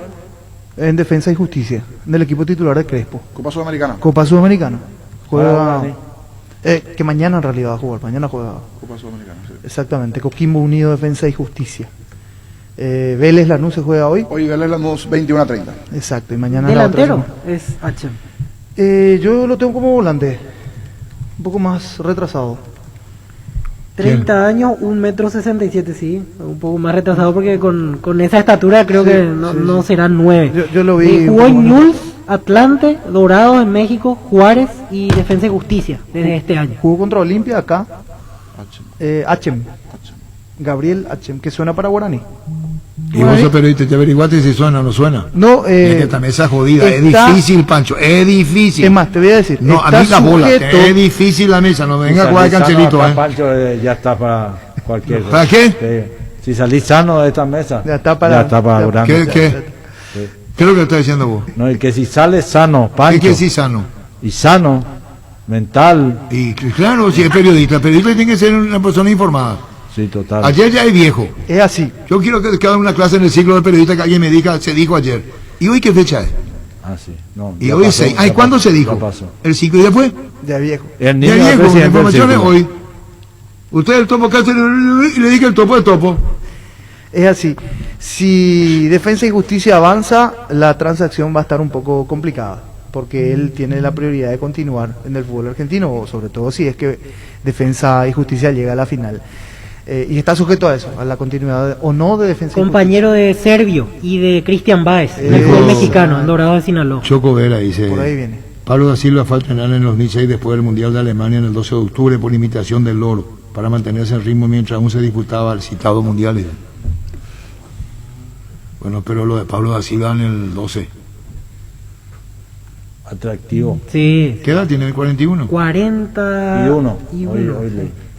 en Defensa y Justicia, del equipo titular de Crespo. Copa Sudamericana. Copa Sudamericana. Juega... que mañana en realidad va a jugar, mañana juega Copa Sudamericana, sí. Exactamente, Coquimbo Unido, Defensa y Justicia. Vélez Lanús se juega hoy. Hoy Vélez Lanús 21-30. Exacto, y mañana delantero es H. Yo lo tengo como volante, un poco más retrasado. 30 años, 1,67 m, sí, un poco más retrasado porque con esa estatura creo que no serán 9. Yo lo vi. Jugó en Newell's, Atlante, Dorados en México, Juárez y Defensa y Justicia desde este año. Jugó contra Olimpia acá. Achem. Gabriel Achem, que suena para Guaraní. Y vos, periodista, te averiguaste si suena o no suena. No, es que esta mesa jodida, es difícil, Pancho, es difícil. Es más, te voy a decir. No, a mí la bola, es difícil la mesa, no me venga a jugar cancelito, Pancho, ya está para cualquier. ¿Para qué? Si salís sano de esta mesa, ya está para Guaraní. ¿Qué es lo que estás diciendo vos? No, el que si sale sano, Pancho. ¿Qué es si sano? Y sano, mental. Y claro, si es periodista, el periodista tiene que ser una persona informada. Sí, total. Ayer ya es viejo. Es así. Yo quiero que haga una clase en el ciclo de periodista que alguien me diga, se dijo ayer. ¿Y hoy qué fecha es? Sí. No, y hoy es 6. ¿Cuándo se dijo? ¿El ciclo ya fue? Ya viejo. Ya viejo, la información es hoy. Usted el Topo Cáceres y le dije el topo de Topo. Es así. Si Defensa y Justicia avanza, la transacción va a estar un poco complicada, porque él tiene la prioridad de continuar en el fútbol argentino, sobre todo si es que Defensa y Justicia llega a la final. Y está sujeto a eso, a la continuidad o no de Defensa compañero y Justicia. De Servio y de Cristian Báez, en el fútbol mexicano, en Dorado de Sinaloa. Choco Vera dice. Por ahí viene. Pablo da Silva fue a entrenar en los 2006 después del Mundial de Alemania en el 12 de octubre por imitación del loro, para mantenerse en ritmo mientras aún se disputaba el citado Mundial. Bueno, pero lo de Pablo da Silva en el 12. Atractivo. Sí. ¿Qué edad tiene? ¿41? 41.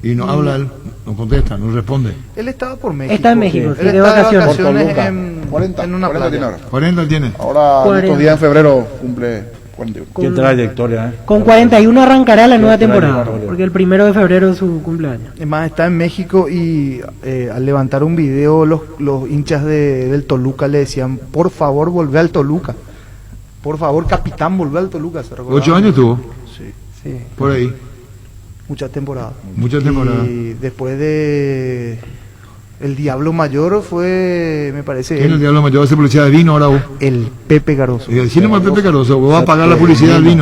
Y no habla él, no contesta, no responde. Él estaba por México. Está en México, él de vacaciones. En 40, en una 40 playa. tiene ahora. 40 tiene. Ahora, estos días en febrero, cumple 41. Qué trayectoria, Con 41 arrancará la nueva temporada, porque el 1 de febrero es su cumpleaños. Es más, está en México y al levantar un video, los hinchas del Toluca le decían, por favor, volvé al Toluca. Por favor, capitán, volvé al Toluca. 8 años tuvo. Sí. Por ahí. Muchas temporadas. Y después de El Diablo Mayor fue, me parece. ¿Quién es el Diablo Mayor? ¿Hace publicidad de vino ahora vos? El Pepe Garoso. Y decimos al Pepe Garoso, vos vas a pagar la publicidad del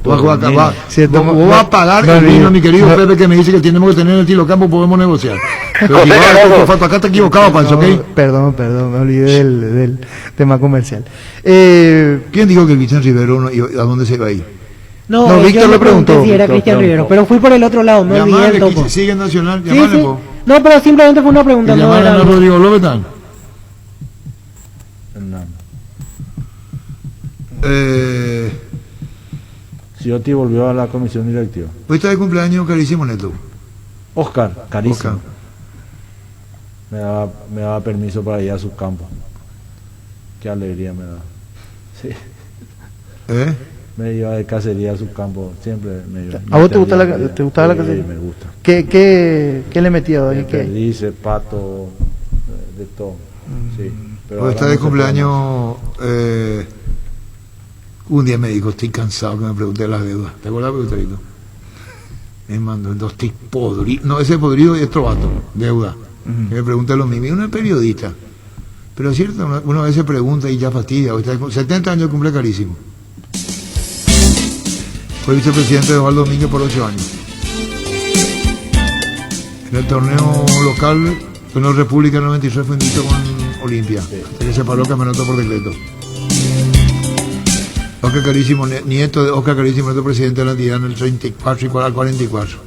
vos vas a pagar el vino, mi querido Pepe, que me dice que tenemos que tener en el Tilo Campo, podemos negociar. Pero acá está equivocado, Pancho, ¿ok? Perdón, me olvidé del tema comercial. ¿Quién dijo que el Vicente Rivero a dónde se iba a ir? No, No, yo Víctor le le preguntó. si era Víctor Cristian preguntó. Rivero, pero fui por el otro lado, me olvidé Llamale, el topo. que sigue en Nacional, Sí, llamale, sí. po. No, pero simplemente fue una pregunta, Y no llamale era a algo. Rodrigo Lopetan. Ciotti volvió a la comisión directiva. Hoy está de cumpleaños carísimo, Neto. Oscar, carísimo. Oscar. Me daba permiso para ir a sus campos. Qué alegría me da. Sí. ¿Eh? Me iba de cacería a sus campos, siempre me iba. ¿A vos te gustaba la Sí, cacería? me gusta. ¿Qué le metía ahí? ¿Qué? Perdices, pato, de todo. Sí. Pero Hoy ahora está no de se puede cumpleaños. Un día me dijo, estoy cansado que me pregunté las deudas. ¿Te acuerdas, Pedrito? Me mandó, entonces estoy podrido. No, ese podrido es otro vato, deuda. Que me pregunté lo mismo. Y uno es periodista. Pero es cierto, uno a veces pregunta y ya fastidia. Hoy está con 70 años cumple carísimo. Fue vicepresidente de Osvaldo Domínguez por 8 años. En el torneo local, torneo República 93 fue invicto con Olimpia. Hasta que se paró el campeonato por decreto. Oscar Carísimo, nieto de Oscar Carísimo, nuestro presidente de la entidad en el 34 y al 44.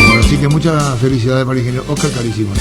Bueno, así que muchas felicidades para el ingeniero Oscar Carísimo.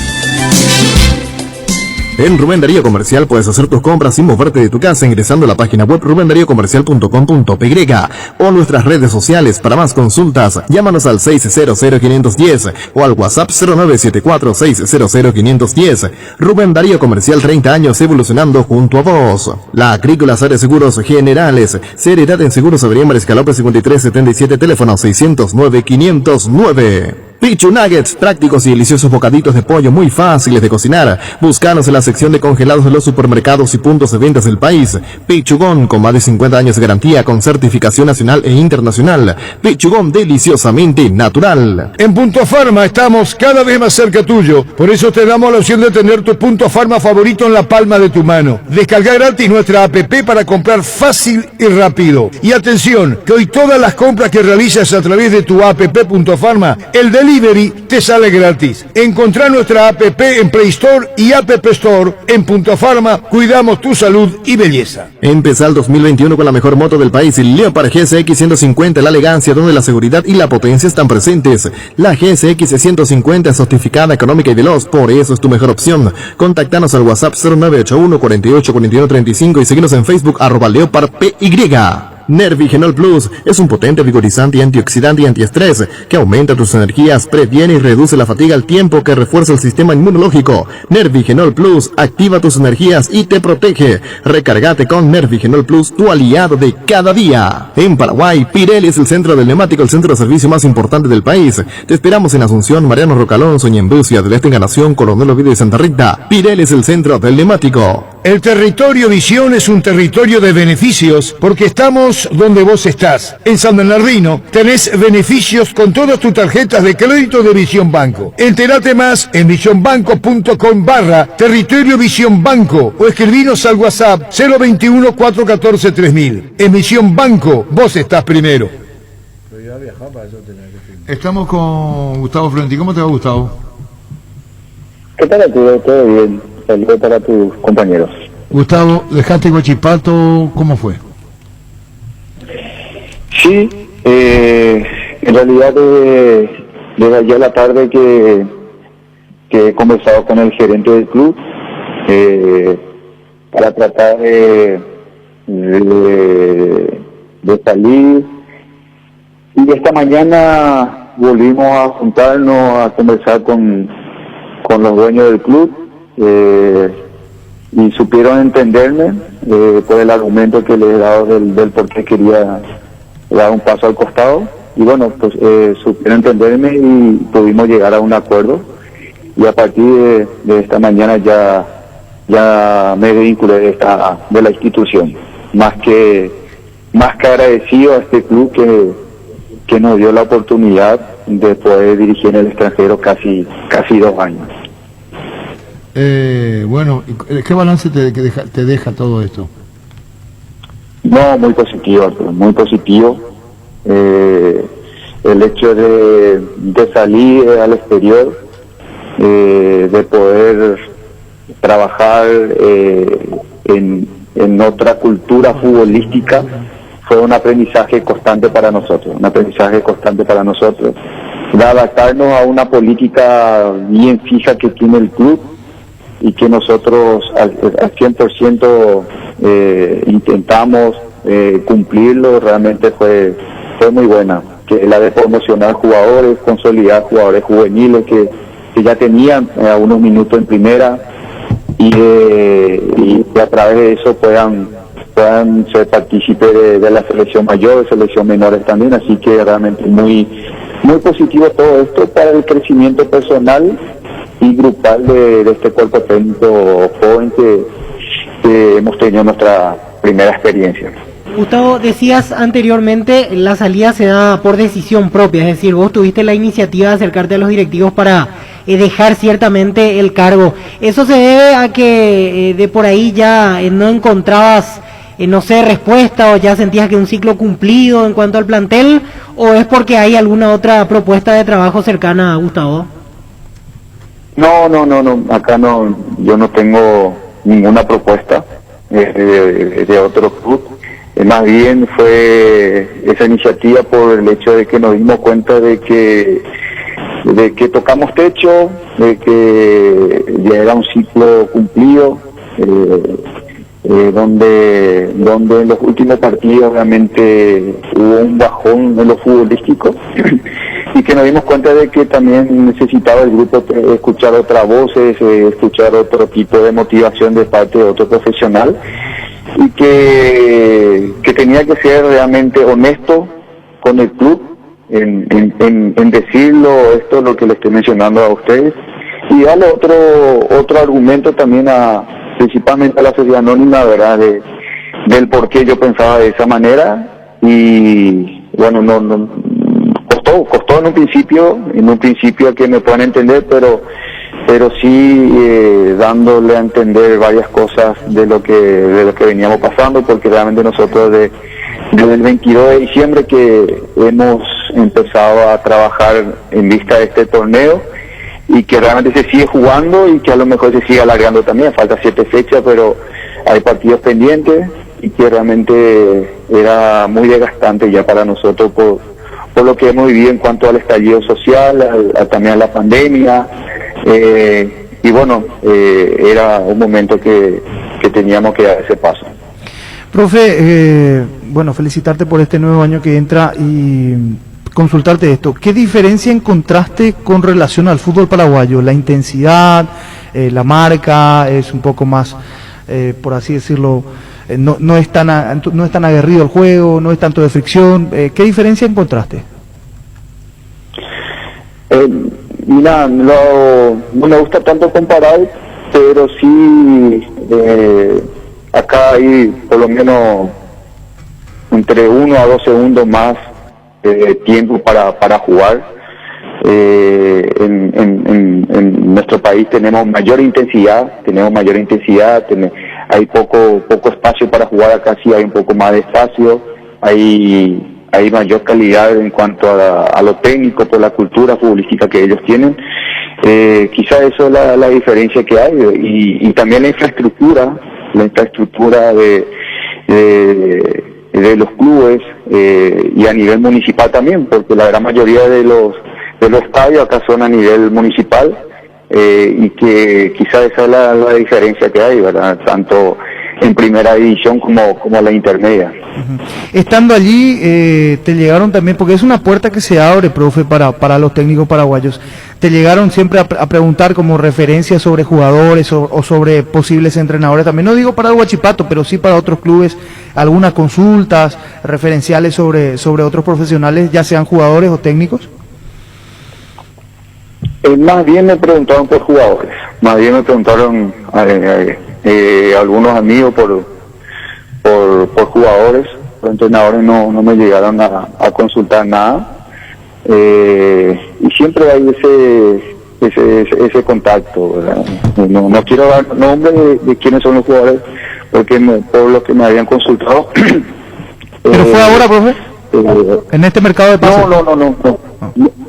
En Rubén Darío Comercial puedes hacer tus compras sin moverte de tu casa ingresando a la página web rubendariocomercial.com.py o nuestras redes sociales. Para más consultas, llámanos al 600-510 o al WhatsApp 0974-600-510. Rubén Darío Comercial, 30 años evolucionando junto a vos. La Agrícola Sare Seguros Generales, seriedad en seguros Avenida Mariscal López 5377, teléfono 609-509. Pichu Nuggets, prácticos y deliciosos bocaditos de pollo muy fáciles de cocinar. Búscanos en la sección de congelados de los supermercados y puntos de ventas del país. Pichugón, con más de 50 años de garantía, con certificación nacional e internacional. Pichugón, deliciosamente natural. En Punto Farma estamos cada vez más cerca tuyo. Por eso te damos la opción de tener tu Punto Farma favorito en la palma de tu mano. Descarga gratis nuestra app para comprar fácil y rápido. Y atención, que hoy todas las compras que realizas a través de tu app Punto Farma, el delivery te sale gratis. Encontrá nuestra app en Play Store y App Store. En Punto Farma cuidamos tu salud y belleza. Empezá el 2021 con la mejor moto del país, el Leopard GSX 150, la elegancia donde la seguridad y la potencia están presentes. La GSX 150 es sofisticada, económica y veloz, por eso es tu mejor opción. Contactanos al WhatsApp 0981 48 41 35 y síguenos en Facebook @LeopardPY. Nervigenol Plus es un potente vigorizante y antioxidante y antiestrés que aumenta tus energías, previene y reduce la fatiga al tiempo que refuerza el sistema inmunológico. Nervigenol Plus activa tus energías y te protege. Recárgate con Nervigenol Plus, tu aliado de cada día. En Paraguay, Pirelli es el centro del neumático, el centro de servicio más importante del país. Te esperamos en Asunción, Mariano Rocalonso, Ñembú, Ciudad del Este, Encarnación, Coronel Oviedo y Santa Rita. Pirelli es el centro del neumático. El territorio Visión es un territorio de beneficios porque estamos donde vos estás. En San Bernardino tenés beneficios con todas tus tarjetas de crédito de Visión Banco. Entérate más en visionbanco.com/territorio Visión Banco o escribinos al WhatsApp 021 414 3000. En Visión Banco vos estás primero. Estamos con Gustavo Florentino. ¿Cómo te va, Gustavo? ¿Qué tal, Arturo? Todo bien. Saludos para tus compañeros. Gustavo, dejaste Guachipato, ¿cómo fue? Sí, en realidad desde ayer a la tarde que he conversado con el gerente del club para tratar de salir, y esta mañana volvimos a juntarnos a conversar con los dueños del club y supieron entenderme por el argumento que les he dado del por qué quería dar un paso al costado, y bueno, pues supieron entenderme y pudimos llegar a un acuerdo, y a partir de esta mañana ya me vinculé de la institución, más que agradecido a este club que nos dio la oportunidad de poder dirigir en el extranjero casi 2 años. Bueno, ¿qué balance te deja todo esto? No, muy positivo, Arturo, muy positivo. El hecho de salir al exterior, de poder trabajar en otra cultura futbolística, fue un aprendizaje constante para nosotros, de adaptarnos a una política bien fija que tiene el club y que nosotros al 100% intentamos cumplirlo. Realmente fue muy buena, que la de promocionar jugadores, consolidar jugadores juveniles que ya tenían unos minutos en primera y a través de eso puedan ser partícipes de la selección mayor, de selección menores también, así que realmente muy positivo todo esto para el crecimiento personal y grupal de este cuerpo técnico joven que hemos tenido nuestra primera experiencia. Gustavo, decías anteriormente, la salida se da por decisión propia, es decir, vos tuviste la iniciativa de acercarte a los directivos para dejar ciertamente el cargo. ¿Eso se debe a que de por ahí ya no encontrabas, no sé, respuesta, o ya sentías que un ciclo cumplido en cuanto al plantel, o es porque hay alguna otra propuesta de trabajo cercana a Gustavo? No, acá no, yo no tengo ninguna propuesta de otro club. Más bien fue esa iniciativa por el hecho de que nos dimos cuenta de que tocamos techo, de que ya era un ciclo cumplido, donde en los últimos partidos realmente hubo un bajón en lo futbolístico y que nos dimos cuenta de que también necesitaba el grupo escuchar otras voces, escuchar otro tipo de motivación de parte de otro profesional, y que tenía que ser realmente honesto con el club en decirlo, esto es lo que le estoy mencionando a ustedes, y darle otro argumento también principalmente a la sociedad anónima, ¿verdad?, del por qué yo pensaba de esa manera. Y bueno, no costó en un principio que me puedan entender, pero sí dándole a entender varias cosas de lo que veníamos pasando, porque realmente nosotros desde el 22 de diciembre que hemos empezado a trabajar en vista de este torneo, y que realmente se sigue jugando y que a lo mejor se sigue alargando también, falta 7 fechas, pero hay partidos pendientes, y que realmente era muy desgastante ya para nosotros por lo que hemos vivido en cuanto al estallido social, también a la pandemia, y bueno, era un momento que teníamos que dar ese paso. Profe, bueno, felicitarte por este nuevo año que entra y consultarte esto. ¿Qué diferencia encontraste con relación al fútbol paraguayo? La intensidad, la marca, es un poco más, por así decirlo, no es tan aguerrido el juego, no es tanto de fricción. ¿Qué diferencia encontraste? Mira, no me gusta tanto comparar, pero sí acá hay por lo menos entre 1 a 2 segundos más tiempo para jugar. En nuestro país tenemos mayor intensidad, hay poco espacio para jugar. Acá sí hay un poco más de espacio, hay mayor calidad en cuanto a lo técnico, por la cultura futbolística que ellos tienen. Quizá eso es la diferencia que hay, y también la infraestructura de los clubes, y a nivel municipal también, porque la gran mayoría de los estadios acá son a nivel municipal, y que quizá esa es la diferencia que hay, ¿verdad?, tanto en primera división como la intermedia. Estando allí, te llegaron también, porque es una puerta que se abre, profe, para los técnicos paraguayos, te llegaron siempre a preguntar como referencias sobre jugadores o sobre posibles entrenadores también, no digo para el Huachipato, pero sí para otros clubes, algunas consultas referenciales sobre otros profesionales, ya sean jugadores o técnicos. Más bien me preguntaron por jugadores, algunos amigos por jugadores, por entrenadores no me llegaron a consultar nada, y siempre hay ese contacto, ¿verdad? No quiero dar nombre de quiénes son los jugadores, porque por lo que me habían consultado. ¿Pero fue ahora, profe? ¿En este mercado de pases?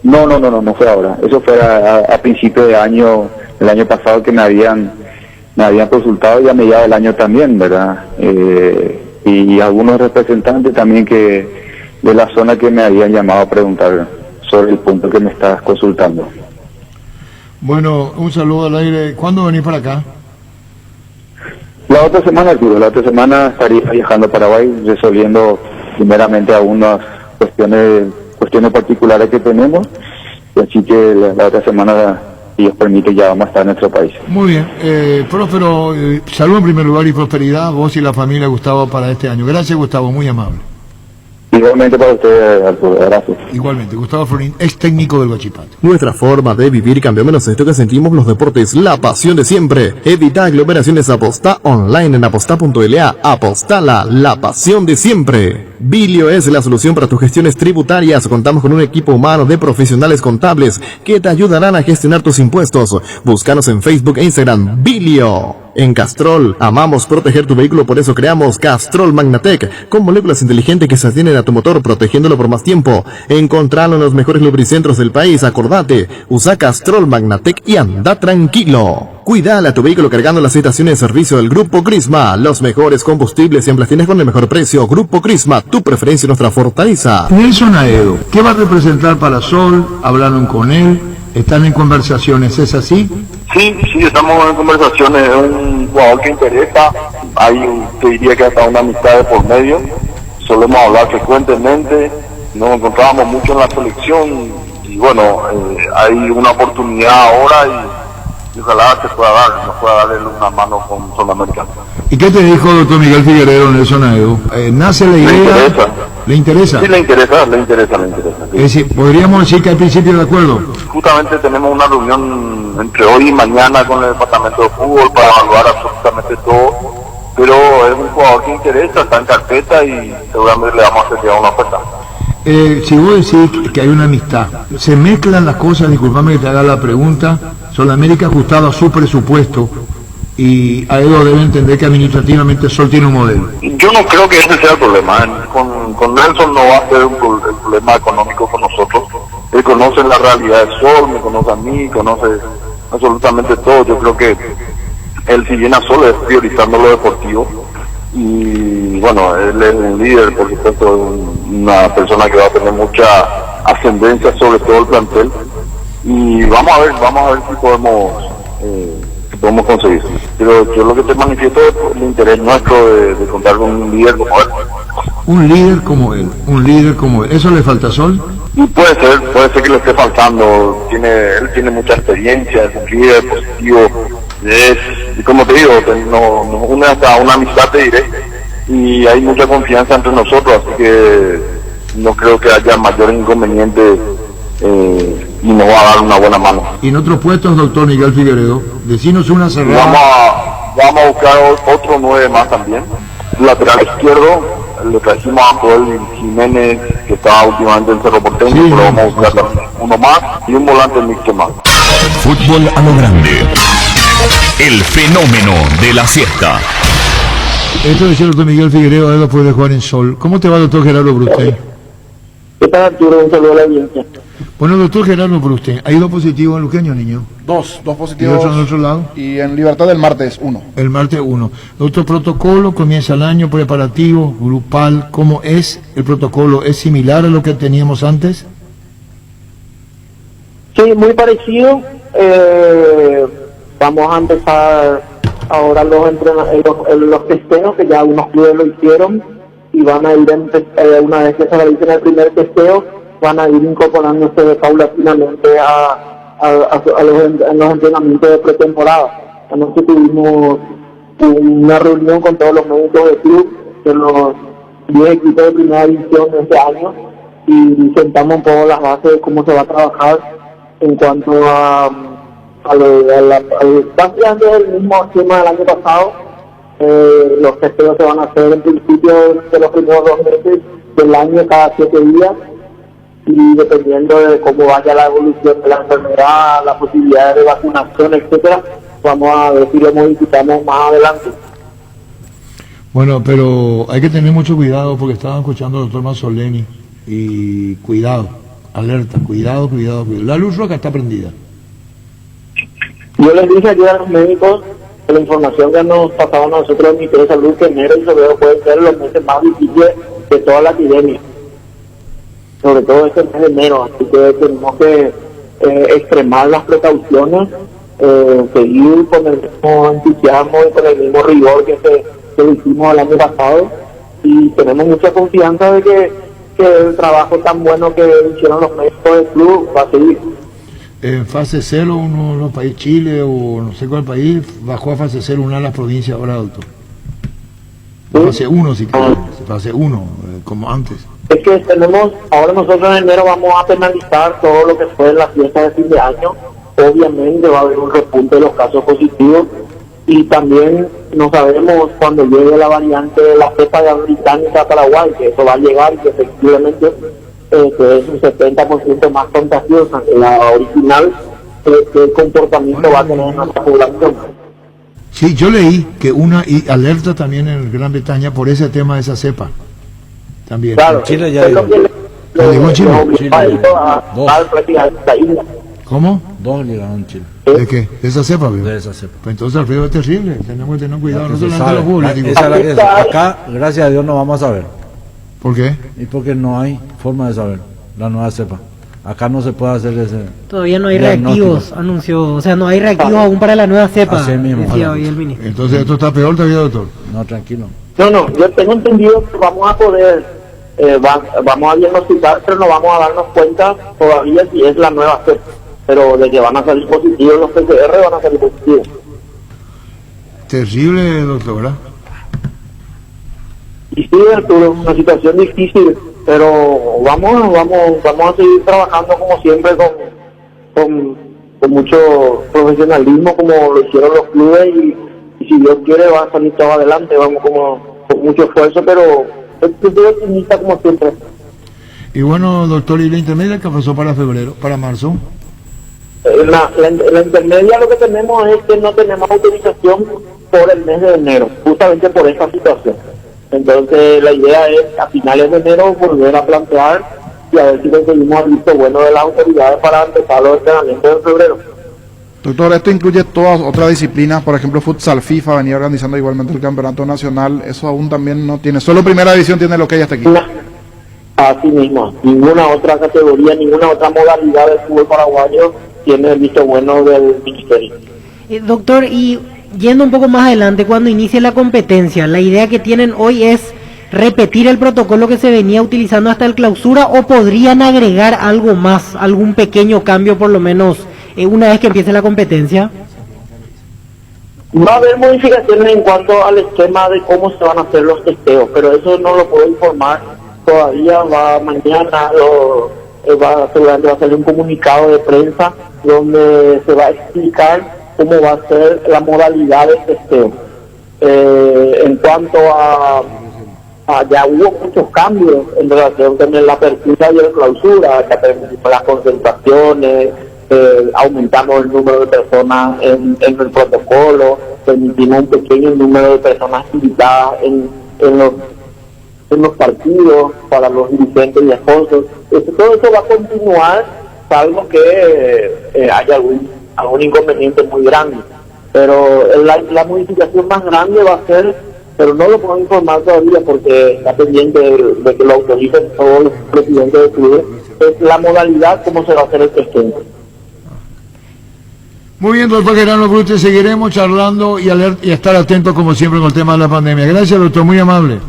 No fue ahora. Eso fue a principios de año, el año pasado, que me habían consultado, y a mediados del año también, ¿verdad? y algunos representantes también que de la zona que me habían llamado a preguntar sobre el punto que me estás consultando. Bueno, un saludo al aire. ¿Cuándo venís para acá? La otra semana, Arturo, la otra semana estaría viajando a Paraguay resolviendo primeramente algunas cuestiones particulares que tenemos, y así que la otra semana, si Dios permite, ya vamos a estar en nuestro país. Muy bien. Próspero, salud en primer lugar y prosperidad, vos y la familia Gustavo para este año. Gracias, Gustavo, muy amable. Igualmente para usted, Arturo, gracias. Igualmente, Gustavo Florín, ex técnico del Guachipato. Nuestra forma de vivir cambió menos esto que sentimos los deportes, la pasión de siempre. Evita aglomeraciones, apostá online en apostá.la. Apostala, la pasión de siempre. Bilio es la solución para tus gestiones tributarias. Contamos con un equipo humano de profesionales contables que te ayudarán a gestionar tus impuestos. Búscanos en Facebook e Instagram, Bilio. En Castrol, amamos proteger tu vehículo, por eso creamos Castrol Magnatec, con moléculas inteligentes que se atienden a tu motor, protegiéndolo por más tiempo. Encontralo en los mejores lubricentros del país, acordate, usa Castrol Magnatec y anda tranquilo. Cuidala a tu vehículo cargando las estaciones de servicio del Grupo Crisma. Los mejores combustibles siempre tienes con el mejor precio. Grupo Crisma, tu preferencia y nuestra fortaleza. Nelson Aedo, ¿qué va a representar para Sol? ¿Hablaron con él? ¿Están en conversaciones? ¿Es así? Sí, estamos en conversaciones. Es un jugador que interesa. Hay, te diría que hasta una amistad de por medio. Solemos hablar frecuentemente. Nos encontrábamos mucho en la selección. Y bueno, hay una oportunidad ahora y ojalá se pueda dar, nos pueda darle una mano con Sudamérica. ¿Y qué te dijo doctor Miguel Figueredo, Nelson Aedo? ¿Nace la idea? ¿Le interesa? Sí, le interesa. Es decir, podríamos decir que hay principio de acuerdo. Justamente tenemos una reunión entre hoy y mañana con el departamento de fútbol para evaluar absolutamente todo, pero es un jugador que interesa, está en carpeta y seguramente le vamos a hacer llegar una oferta. Si vos decís que hay una amistad, se mezclan las cosas, disculpame que te haga la pregunta, Sudamérica ajustado a su presupuesto y Aedo debe entender que administrativamente Sol tiene un modelo. Yo no creo que ese sea el problema. Con Nelson no va a ser el problema económico con nosotros. Él conoce la realidad del Sol, me conoce a mí, conoce absolutamente todo. Yo creo que él, si viene a Sol, es priorizando lo deportivo. Y bueno, él es un líder, por supuesto, una persona que va a tener mucha ascendencia sobre todo el plantel. Y vamos a ver si podemos conseguir. Pero yo lo que te manifiesto es el interés nuestro de contar con un líder como él. Un líder como él. ¿Eso le falta a Sol? Y puede ser que le esté faltando. Él tiene mucha experiencia, es un líder positivo. Y como te digo, nos une hasta una amistad, te diré. Y hay mucha confianza entre nosotros, así que no creo que haya mayor inconveniente. Y nos va a dar una buena mano. Y en otros puestos, doctor Miguel Figueredo, decinos una cerrada. Vamos a buscar otro 9 más también. Lateral izquierdo, le trajimos a Joel Jiménez, que estaba últimamente en Cerro Porteño, pero vamos a buscar también uno más y un volante mixto más. Fútbol a lo grande. El fenómeno de la siesta. Esto decía el doctor Miguel Figueredo, él lo puede jugar en Sol. ¿Cómo te va, doctor Gerardo Brusté? ¿Qué tal, Arturo? Un saludo a la audiencia. Bueno, doctor Gerardo Brusté, ¿ha ido positivo en Luqueño, niño? Dos positivos. ¿Y otro en otro lado? Y en Libertad el martes 1. El martes 1. Doctor, protocolo, comienza el año, preparativo, grupal, ¿cómo es el protocolo? ¿Es similar a lo que teníamos antes? Sí, muy parecido. Vamos a empezar ahora los testeos, que ya algunos clubes lo hicieron, y van a ir, una vez que se realicen el primer testeo, van a ir incorporándose paulatinamente en los entrenamientos de pretemporada. Anoche tuvimos una reunión con todos los médicos del club, de los 10 equipos de primera división de este año, y sentamos un poco las bases de cómo se va a trabajar en cuanto básicamente el mismo esquema del año pasado. Los testeos se van a hacer en principio de los primeros 2 meses del año, cada 7 días, y dependiendo de cómo vaya la evolución de la enfermedad, la posibilidad de vacunación, etcétera, vamos a ver si lo modificamos más adelante. Bueno, pero hay que tener mucho cuidado porque estaban escuchando al doctor Mazzoleni y cuidado, alerta, cuidado. La luz roja está prendida. Yo les dije ayer a los médicos de la información que nos pasaban a nosotros del Ministerio de Salud, que enero y febrero pueden ser los meses más difíciles de toda la epidemia, sobre todo este mes de enero, así que tenemos que extremar las precauciones, seguir con el mismo entusiasmo y con el mismo rigor que lo hicimos el año pasado, y tenemos mucha confianza de que el trabajo tan bueno que hicieron los médicos del club va a seguir. En fase 0, uno de los países, Chile o no sé cuál país, bajó a fase 0 una de las provincias ahora, doctor. Fase 1, si querés, fase 1, como antes. Es que ahora nosotros en enero vamos a penalizar todo lo que fue la fiesta de fin de año. Obviamente va a haber un repunte de los casos positivos, y también no sabemos cuando llegue la variante de la cepa británica a Paraguay, que eso va a llegar y que efectivamente que es un 70% más contagiosa que la original, qué comportamiento va a tener nuestra población. Sí, yo leí que una alerta también en Gran Bretaña por ese tema de esa cepa. También. Claro, Chile ya dijo. ¿Llegó en Chile? ¿Cómo? 2 llegaron en Chile. ¿De qué? ¿De esa cepa? ¿Vio? De esa cepa. Pues entonces, Alfredo, es terrible. Tenemos que tener cuidado. No Se solamente sabe. los jugadores, digo. Esa es la que es. Acá, gracias a Dios, no vamos a saber. ¿Por qué? Y porque no hay forma de saber la nueva cepa. Acá no se puede hacer ese. Todavía no hay diagnóstico. reactivos, anunció. O sea, no hay reactivos aún para la nueva cepa. Así mismo. Decía hoy el ministro. Entonces, esto está peor todavía, doctor. No, tranquilo. No, yo tengo entendido que vamos a poder, vamos a diagnosticar, pero no vamos a darnos cuenta todavía si es la nueva cepa. Pero de que van a salir positivos los PCR, van a salir positivos. Terrible, doctor, ¿verdad? Y sí, Arturo, es una situación difícil, pero vamos a seguir trabajando como siempre con mucho profesionalismo, como lo hicieron los clubes, y si Dios quiere va a salir todo adelante, vamos con mucho esfuerzo, pero estoy optimista como siempre. Y bueno, doctor, ¿y la intermedia que pasó para febrero, para marzo? La intermedia lo que tenemos es que no tenemos autorización por el mes de enero, justamente por esta situación. Entonces la idea es a finales de enero volver a plantear y a ver si conseguimos el visto bueno de las autoridades para empezar los entrenamientos en febrero. Doctor, esto incluye todas otras disciplinas, por ejemplo futsal, FIFA venía organizando igualmente el campeonato nacional, eso aún también no tiene, solo primera división tiene lo que hay hasta aquí. Así mismo, ninguna otra categoría, ninguna otra modalidad del fútbol paraguayo tiene el visto bueno del ministerio. Doctor, y yendo un poco más adelante, cuando inicie la competencia, ¿la idea que tienen hoy es repetir el protocolo que se venía utilizando hasta el clausura, o podrían agregar algo más, algún pequeño cambio por lo menos una vez que empiece la competencia? Va a haber modificaciones en cuanto al esquema de cómo se van a hacer los testeos, pero eso no lo puedo informar todavía. Mañana seguramente va a salir un comunicado de prensa donde se va a explicar cómo va a ser la modalidad de testeo. En cuanto a ya hubo muchos cambios en relación con la apertura y la clausura, ya permitimos las concentraciones, aumentamos el número de personas en el protocolo, permitimos un pequeño número de personas invitadas en los partidos para los dirigentes y sponsors. Todo eso va a continuar, salvo que haya algún inconveniente muy grande. Pero la modificación más grande va a ser, pero no lo puedo informar todavía porque está pendiente de que lo autoricen todos los presidentes de clubes, es la modalidad cómo se va a hacer el testeo. Muy bien, doctor Gerardo Brute, seguiremos charlando y estar atentos como siempre con el tema de la pandemia. Gracias, doctor, muy amable.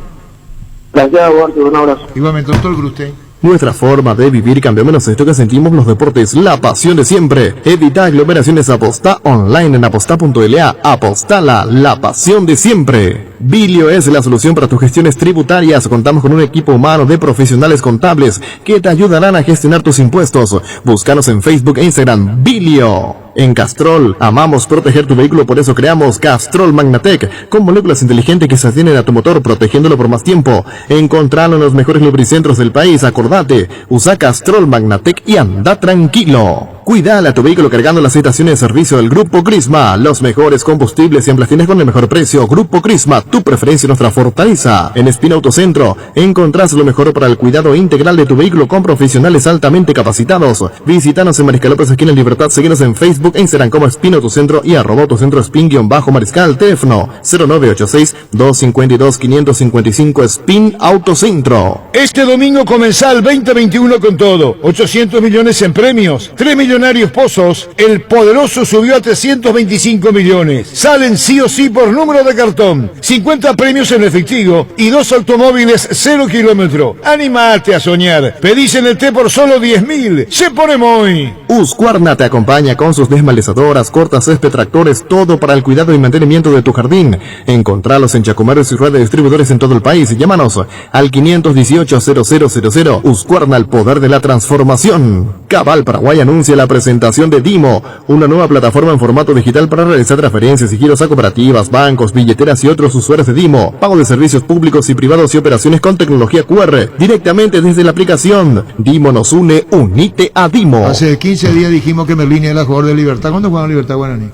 Gracias, Eduardo, un abrazo. Igualmente, doctor Brute. Nuestra forma de vivir cambió, menos esto que sentimos los deportes, la pasión de siempre. Evita aglomeraciones, apostá online en apostá.la. Apostala, la pasión de siempre. Bilio es la solución para tus gestiones tributarias. Contamos con un equipo humano de profesionales contables que te ayudarán a gestionar tus impuestos. Búscanos en Facebook e Instagram, Bilio. En Castrol, amamos proteger tu vehículo, por eso creamos Castrol Magnatec, con moléculas inteligentes que se atienen a tu motor, protegiéndolo por más tiempo. Encontralo en los mejores lubricentros del país. Acordate, usa Castrol Magnatec y anda tranquilo. Cuidala a tu vehículo cargando las estaciones de servicio del Grupo Crisma. Los mejores combustibles siempre las tienes con el mejor precio. Grupo Crisma, tu preferencia y nuestra fortaleza. En Espina Autocentro encontrás lo mejor para el cuidado integral de tu vehículo con profesionales altamente capacitados. Visítanos en Mariscal López, aquí en Libertad. Síguenos en Facebook e Instagram como Espina Autocentro y @Autocentro Spin_Mariscal. Teléfono 0986-252-555 Spin Autocentro. Este domingo comienza el 2021 con todo. 800 millones en premios. 3 millonarios pozos. El Poderoso subió a 325 millones. Salen sí o sí por número de cartón. 50 premios en efectivo y 2 automóviles 0 kilómetro. Animate a soñar. Pedís en el té por solo 10.000. Se pone muy. Husqvarna te acompaña con sus desmalezadoras, cortas césped, tractores, todo para el cuidado y mantenimiento de tu jardín. Encontralos en Chacomeros y red de distribuidores en todo el país. Llámanos al 518-0000. Husqvarna, el poder de la transformación. Cabal Paraguay anuncia la presentación de Dimo, una nueva plataforma en formato digital para realizar transferencias y giros a cooperativas, bancos, billeteras y otros usuarios de Dimo. Pago de servicios públicos y privados y operaciones con tecnología QR directamente desde la aplicación. Dimo nos une, unite a Dimo. Hace 15 días dijimos que Merlini era jugador de Libertad. ¿Cuándo jugaba Libertad Guaraní?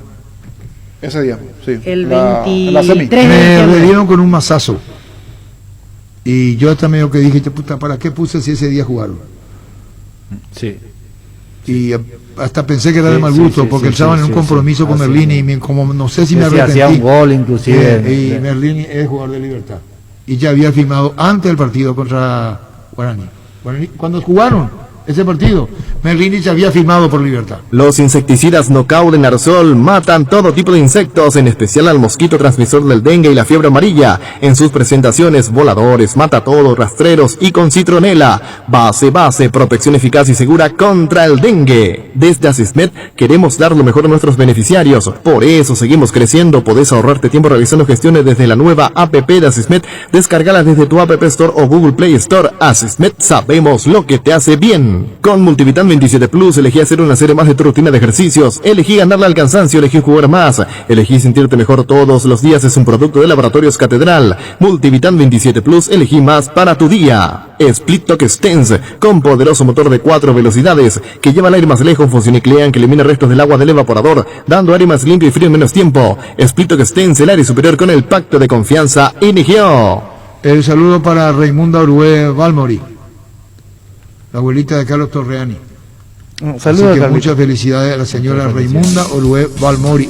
Ese día, sí. El La 23 Me dieron con un mazazo. Y yo hasta medio que dije, puta, ¿para qué puse si ese día jugaron? Sí. Y hasta pensé que era de mal gusto, porque estaban en un compromiso con Merlini, y como no sé si me Que arrepentí. hacía un gol inclusive. Y Merlini es jugador de Libertad. Y ya había firmado antes del partido contra Guaraní. Cuando jugaron ese partido, Merlini ya había firmado por Libertad. Los insecticidas Knockout de Narsol matan todo tipo de insectos, en especial al mosquito transmisor del dengue y la fiebre amarilla. En sus presentaciones, voladores, matatodos, rastreros y con citronela. Base, protección eficaz y segura contra el dengue. Desde Asismet queremos dar lo mejor a nuestros beneficiarios. Por eso seguimos creciendo. Podés ahorrarte tiempo realizando gestiones desde la nueva app de Asismet. Descárgala desde tu App Store o Google Play Store. Asismet, sabemos lo que te hace bien. Con Multivitam 27 Plus elegí hacer una serie más de tu rutina de ejercicios, elegí ganarle al cansancio, elegí jugar más, elegí sentirte mejor todos los días. Es un producto de Laboratorios Catedral. Multivitam 27 Plus, elegí más para tu día. Split Toque Stens, con poderoso motor de 4 velocidades, que lleva el aire más lejos, función Clean, que elimina restos del agua del evaporador, dando aire más limpio y frío en menos tiempo. Split Toque Stens, el aire superior con el pacto de confianza NGO. El saludo para Raimunda Urué Balmori, la abuelita de Carlos Torreani. Saludos, Carlos. Muchas felicidades a la señora Raimunda Urué Balmori.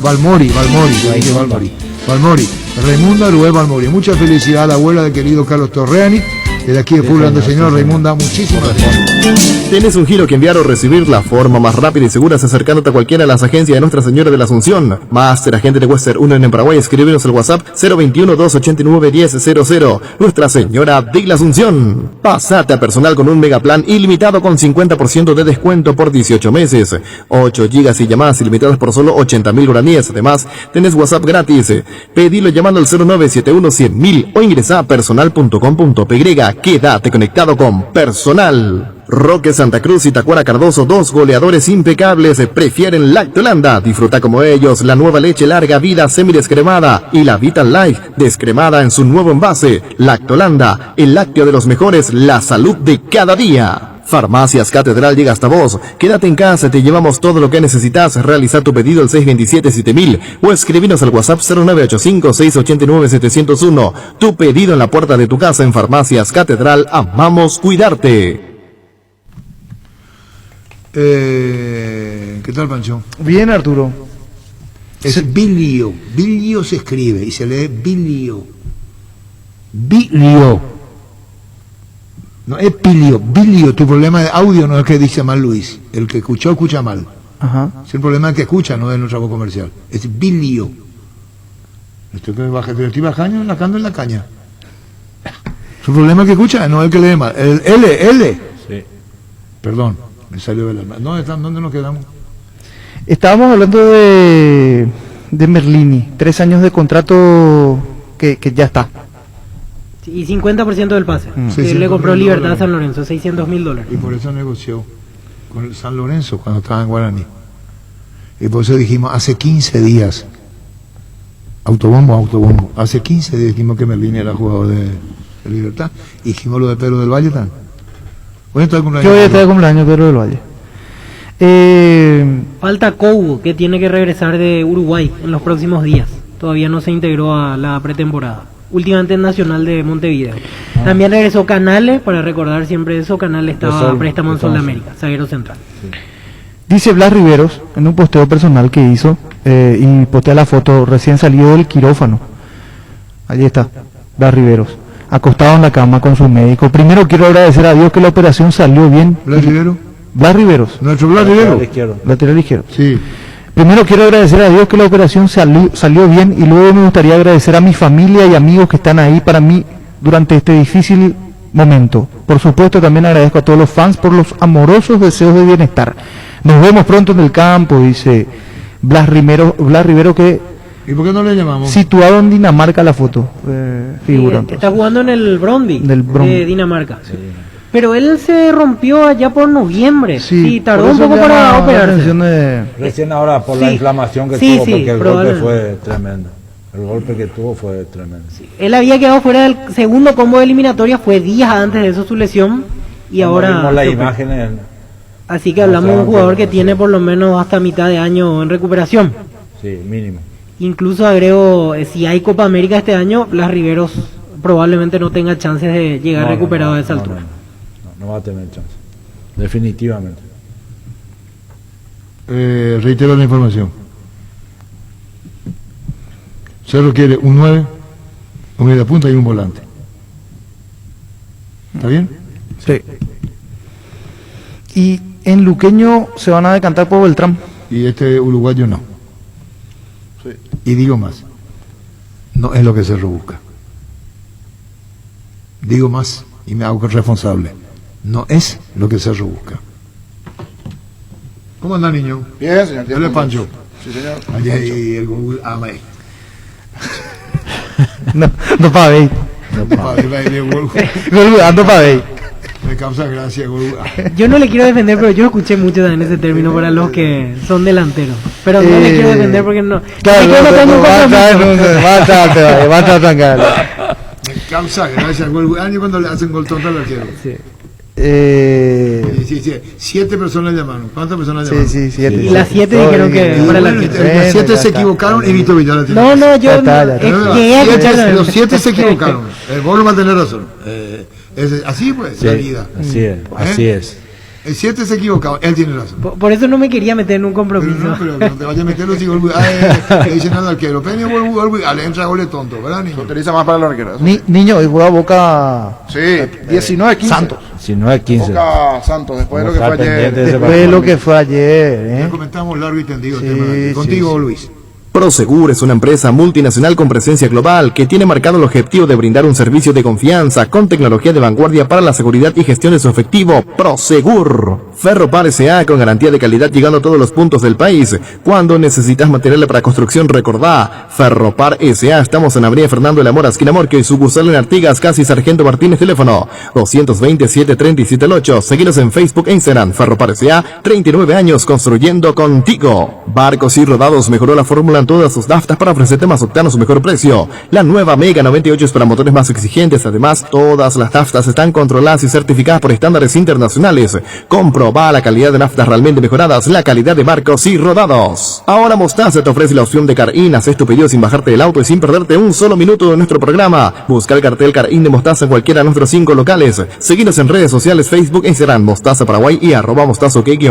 Raimunda Urué Balmori. Muchas felicidades a la abuela de querido Carlos Torreani. Desde aquí de Fulano, señor Raimunda, muchísimas gracias. ¿Tienes un giro que enviar o recibir? La forma más rápida y segura es acercándote a cualquiera de las agencias de Nuestra Señora de la Asunción. Máster Agente de Western Union en Paraguay. Escríbenos al WhatsApp 021-289-1000. Nuestra Señora de la Asunción. Pasate a personal con un megaplan ilimitado con 50% de descuento por 18 meses. 8 gigas y llamadas ilimitadas por solo 80.000 guaraníes. Además, tenés WhatsApp gratis. Pedilo llamando al 0971-100.000 o ingresa a personal.com.py. Quédate conectado con Personal. Roque Santa Cruz y Tacuara Cardoso, 2 goleadores impecables, prefieren Lactolanda. Disfruta como ellos la nueva leche larga vida semidescremada y la Vital Life descremada en su nuevo envase. Lactolanda, el lácteo de los mejores, la salud de cada día. Farmacias Catedral llega hasta vos. Quédate en casa, te llevamos todo lo que necesitas. Realiza tu pedido al 627-7000 o escribinos al WhatsApp 0985-689-701. Tu pedido en la puerta de tu casa. En Farmacias Catedral, amamos cuidarte. ¿Qué tal, Pancho? Bien, Arturo. Es Bilio. Bilio se escribe y se lee Bilio. Bilio. No es Pilio, Bilio. Tu problema de audio no es que dice mal Luis. El que escuchó, escucha mal. Ajá. Es el problema del que escucha, no de nuestra voz comercial. Es Bilio. Estoy bajando en la caña. Su problema es que escucha, no es el que lee mal. El L. Sí. Perdón, me salió del alma. ¿Dónde nos quedamos? Estábamos hablando de Merlini. 3 años de contrato que ya está. Y 50% del pase. Sí, Que le compró Libertad a San Lorenzo, $600.000. Y por eso negoció con el San Lorenzo cuando estaba en Guaraní. Y por eso dijimos, hace 15 días, autobombo, hace 15 días dijimos que Merlini era jugador de Libertad. Y dijimos lo de Pedro del Valle también. Hoy está de cumpleaños. Yo hoy está de cumpleaños Pedro del Valle. Falta Cougo, que tiene que regresar de Uruguay en los próximos días. Todavía no se integró a la pretemporada. Últimamente en Nacional de Montevideo. También regresó Canales, para recordar siempre eso. Canales estaba a préstamo en Sudamérica, zaguero central. Dice Blas Riveros, en un posteo personal que hizo, y postea la foto recién salido del quirófano. Allí está, Blas Riveros, acostado en la cama con su médico. Primero quiero agradecer a Dios que la operación salió bien. ¿Blas Riveros? Blas Riveros. Nuestro Blas Riveros. Lateral izquierdo. Sí. Primero quiero agradecer a Dios que la operación salió bien, y luego me gustaría agradecer a mi familia y amigos que están ahí para mí durante este difícil momento. Por supuesto, también agradezco a todos los fans por los amorosos deseos de bienestar. Nos vemos pronto en el campo, dice Blas Rivero, que... ¿Y por qué no le llamamos? Situado en Dinamarca la foto, figura. Sí, está jugando en el Brøndby Brøndby de Dinamarca. Sí. Pero él se rompió allá por noviembre. Sí, tardó por un eso poco para la operarse. atención de... Recién ahora por la inflamación que tuvo, porque el golpe fue tremendo. El golpe que tuvo fue tremendo. Él había quedado fuera del segundo combo de eliminatoria, fue días antes de eso su lesión, y ahora... Vimos las imágenes. Así que hablamos de un jugador que tiene por lo menos hasta mitad de año en recuperación. Sí, mínimo. Incluso agrego, si hay Copa América este año, Blas Riveros probablemente no tenga chances de llegar recuperado a esa altura. No va a tener chance. Definitivamente. Reitero la información. Cerro quiere un 9, un media punta y un volante. ¿Está bien? Sí. Y en Luqueño se van a decantar por Beltrán. Y este uruguayo no. Sí. Y digo más, no es lo que Cerro busca. Digo más y me hago responsable. No es lo que Cerro busca. ¿Cómo anda, niño? Bien, señor. Yo le Pancho. Sí, señor. Allá y el Google Amay. No para ver. Ando para ver. Me causa gracia, Google. Yo no le quiero defender, pero yo escuché mucho también ese término para los que son delanteros. Pero no le quiero defender porque no. Claro, va a estar tranquilo. Me causa gracia, Google. Año cuando le hacen gol tonto al arquero. Sí. Sí. 7 personas llamaron. ¿Cuántas personas llamaron? Sí, 7. Y las 7 dijeron que para el arquero. Las 7 se equivocaron y Víctor Villar. No, yo llegué a escuchar. Los 7 se equivocaron. Vos no vas a tener razón. Así pues, sí, la vida. Así es. El 7 se equivocado, él tiene razón. Por eso no me quería meter en un compromiso. Pero no te vayas a meter los hijos. Le dicen al arquero, Peña, le entra gol tonto, ¿verdad, niño? Se utiliza más para los arqueros. Niño, y juega Boca. Sí, 19-15. Santos. 19-15. Boca Santos, después de lo que fue ayer. Después de lo que fue ayer. Ya comentamos largo y tendido el tema. Contigo, Luis. Prosegur es una empresa multinacional con presencia global que tiene marcado el objetivo de brindar un servicio de confianza con tecnología de vanguardia para la seguridad y gestión de su efectivo. Prosegur. Ferropar S.A. con garantía de calidad llegando a todos los puntos del país. Cuando necesitas material para construcción, recordá. Ferropar S.A. Estamos en Avenida Fernando de la Mora, esquina Morque, y sucursal en Artigas, casi Sargento Martínez, teléfono 227-37-8. Seguinos en Facebook e Instagram. Ferropar S.A. 39 años construyendo contigo. Barcos y Rodados mejoró la fórmula en todas sus naftas para ofrecerte más octanos su mejor precio. La nueva Mega 98 es para motores más exigentes. Además, todas las naftas están controladas y certificadas por estándares internacionales. Comproba la calidad de naftas realmente mejoradas, la calidad de Barcos y Rodados. Ahora Mostaza te ofrece la opción de Car-In. Haces tu pedido sin bajarte del auto y sin perderte un solo minuto de nuestro programa. Busca el cartel Car-In de Mostaza en cualquiera de nuestros 5 locales. Seguinos en redes sociales, Facebook e Instagram, Mostaza Paraguay y @mostazo_py.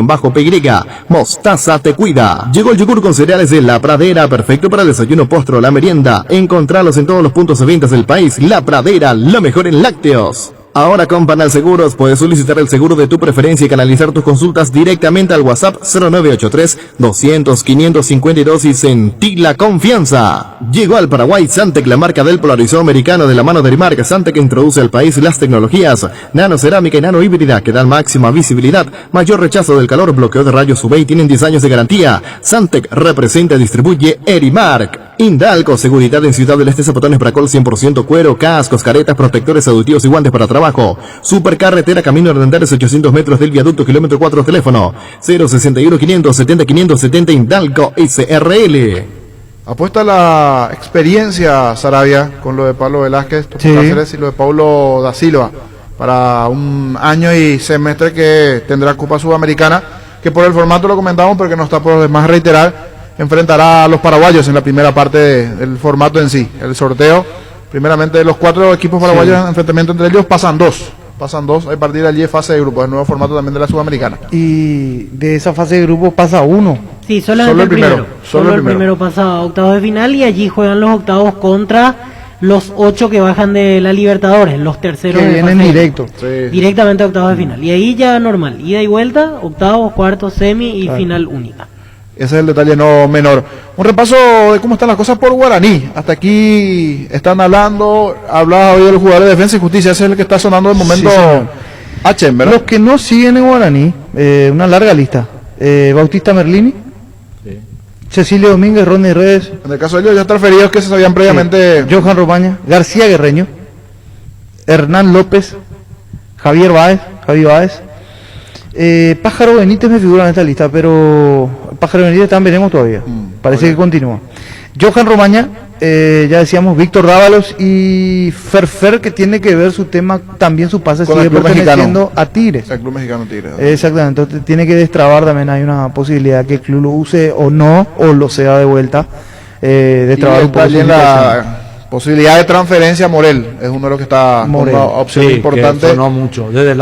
Mostaza te cuida. Llegó el yogur con cereales de La Pradera, perfecto para el desayuno, postre o la merienda. Encontralos en todos los puntos de ventas del país. La Pradera, lo mejor en lácteos. Ahora con Panal Seguros puedes solicitar el seguro de tu preferencia y canalizar tus consultas directamente al WhatsApp 0983-200-552 y sentí la confianza. Llegó al Paraguay Santec, la marca del polarizado americano de la mano de Rimark. Santec introduce al país las tecnologías nanocerámica y nanohíbrida que dan máxima visibilidad, mayor rechazo del calor, bloqueo de rayos UV y tienen 10 años de garantía. Santec representa y distribuye Erimark. Indalco, seguridad en Ciudad del Este, zapatones Bracol 100% cuero, cascos, caretas, protectores auditivos y guantes para trabajo. Supercarretera Camino Hernández, 800 metros del viaducto, kilómetro 4, teléfono 061 570 570 Indalco SRL. Apuesta a la experiencia, Sarabia, con lo de Pablo Velázquez, Cáceres y lo de Paulo da Silva, para un año y semestre que tendrá Copa Sudamericana. que por el formato lo comentamos, pero que no está por demás reiterar, enfrentará a los paraguayos en la primera parte del formato en sí, el sorteo. Primeramente de los 4 equipos paraguayos en enfrentamiento entre ellos pasan 2. A partir de allí fase de grupos, el nuevo formato también de la Sudamericana. Y de esa fase de grupo pasa 1. Sí, solamente el primero. Solo el primero pasa a octavos de final y allí juegan los octavos contra los 8 que bajan de la Libertadores, los terceros que de vienen fase, directo. Directamente a octavos de final. Y ahí ya normal, ida y vuelta, octavos, cuartos, semi y final única. Ese es el detalle no menor. Un repaso de cómo están las cosas por Guaraní. Hasta aquí están hablaba hoy del jugador de Defensa y Justicia, ese es el que está sonando de momento. Sí, ¿verdad? Los que no siguen en Guaraní, una larga lista. Bautista Merlini, Cecilio Domínguez, Ronnie Redes. En el caso de ellos ya transferidos que se sabían previamente. Johan Romaña, García Guerreño, Hernán López, Javi Báez. Pájaro Benítez me figura en esta lista, pero Pájaro Benítez también veremos todavía. Parece que continúa. Johan Romaña, ya decíamos, Víctor Dávalos y Ferfer, que tiene que ver su tema, también su pase con sigue el club perteneciendo mexicano. A Tigres. El club mexicano Tigres. Exactamente, entonces tiene que destrabar también, hay una posibilidad que el club lo use o no, o lo sea de vuelta, destrabar un poco también la posibilidad de transferencia a Morel, es uno de los que está Morel. una opción importante. Que sonó mucho, desde el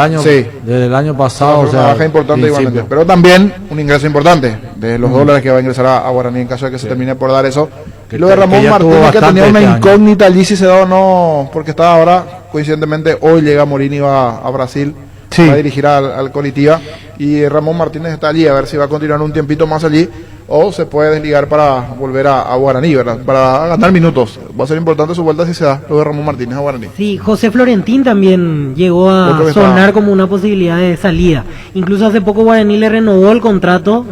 año pasado. Una baja importante igualmente, pero también un ingreso importante de los dólares que va a ingresar a Guaraní en caso de que se termine por dar eso. Y lo de Ramón Martínez, que tenía una incógnita allí si se da o no, porque estaba ahora, coincidentemente, hoy llega Morini, va a Brasil, va a dirigir al Coritiba, y Ramón Martínez está allí, a ver si va a continuar un tiempito más allí, o se puede desligar para volver a Guaraní, ¿verdad? Para ganar minutos. Va a ser importante su vuelta si se da lo de Ramón Martínez a Guaraní. Sí, José Florentín también llegó a sonar como una posibilidad de salida. Incluso hace poco Guaraní le renovó el contrato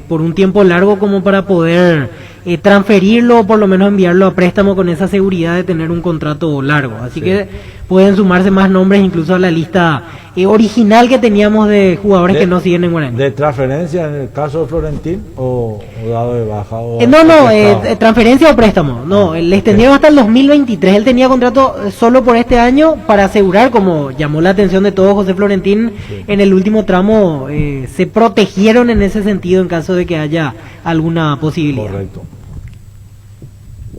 por un tiempo largo como para poder transferirlo o por lo menos enviarlo a préstamo con esa seguridad de tener un contrato largo. Así que pueden sumarse más nombres incluso a la lista original que teníamos de jugadores que no siguen en Guaraní. ¿De transferencia en el caso de Florentín o dado de baja? Transferencia o préstamo. No, le extendieron hasta el 2023. Él tenía contrato solo por este año para asegurar, como llamó la atención de todo José Florentín, en el último tramo se protegieron en ese sentido en caso de que haya alguna posibilidad. Correcto.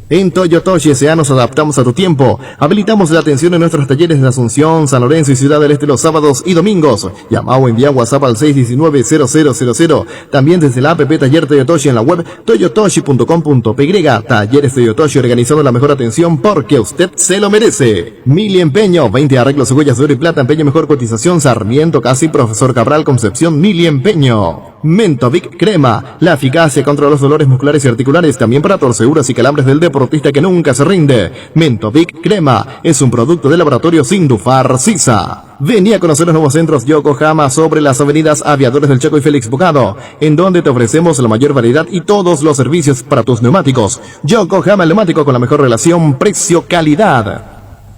En Toyotoshi S.A. nos adaptamos a tu tiempo. Habilitamos la atención en nuestros talleres de Asunción, San Lorenzo y Ciudad del Este los sábados y domingos. Llama o envía WhatsApp al 619-0000. También desde la app Taller Toyotoshi en la web toyotoshi.com.py. Talleres Toyotoshi, organizando la mejor atención porque usted se lo merece. Mili Empeño, 20 arreglos, huellas de oro y plata, empeño mejor cotización, Sarmiento, Casi, Profesor Cabral, Concepción, Mili Empeño. Mentovic Crema, la eficacia contra los dolores musculares y articulares, también para torceduras y calambres del deportista que nunca se rinde. Mentovic Crema es un producto del laboratorio Sindufar Sisa. Vení a conocer los nuevos centros Yokohama sobre las avenidas Aviadores del Chaco y Félix Bocado, en donde te ofrecemos la mayor variedad y todos los servicios para tus neumáticos. Yokohama, el neumático con la mejor relación precio-calidad.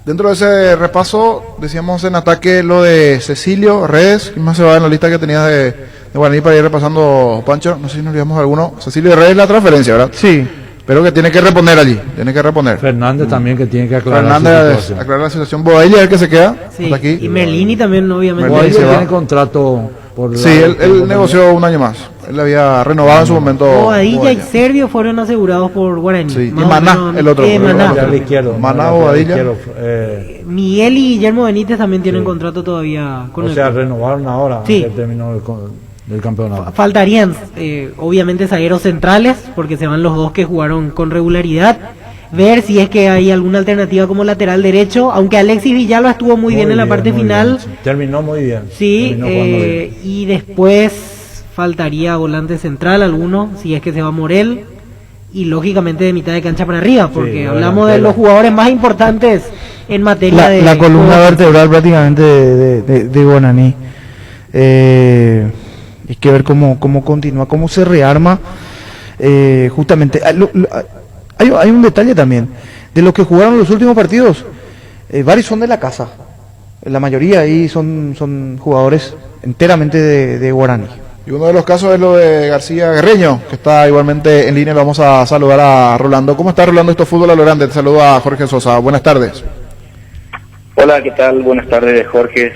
Dentro de ese repaso, decíamos en ataque lo de Cecilio Redes. ¿Quién más se va en la lista que tenías de Guaraní para ir repasando, Pancho? No sé si nos olvidamos alguno. Cecilio Redes, la transferencia, ¿verdad? Sí. Pero que tiene que reponer allí, Fernández también que tiene que aclarar la situación. Bodaili es el que se queda. Sí. Hasta aquí. Y Merlini también, obviamente. Bodaili tiene contrato por Sí, él negoció un año más. Él había renovado en su momento. Bobadilla y Servio fueron asegurados por Guaraní. Sí. Y Maná, el otro. Maná, Bobadilla. Miguel y Guillermo Benítez también tienen contrato todavía con el renovaron ahora. Sí. Que terminó del campeonato. Faltarían obviamente zagueros centrales porque se van los dos que jugaron con regularidad, ver si es que hay alguna alternativa como lateral derecho, aunque Alexis Villalba estuvo muy bien en la parte final, sí. Terminó muy bien. Sí, y después faltaría volante central alguno si es que se va Morel, y lógicamente de mitad de cancha para arriba, porque hablamos de los jugadores más importantes en materia de la columna vertebral prácticamente de Guaraní. Hay que ver cómo continúa, cómo se rearma. Justamente hay un detalle también de los que jugaron los últimos partidos. Varios son de la casa, la mayoría ahí son jugadores enteramente de Guaraní. Y uno de los casos es lo de García Guerreño, que está igualmente en línea. Vamos a saludar a Rolando. ¿Cómo está Rolando? Esto es Fútbol a lo Grande. Te saluda a Jorge Sosa. Buenas tardes. Hola, ¿qué tal? Buenas tardes, Jorge.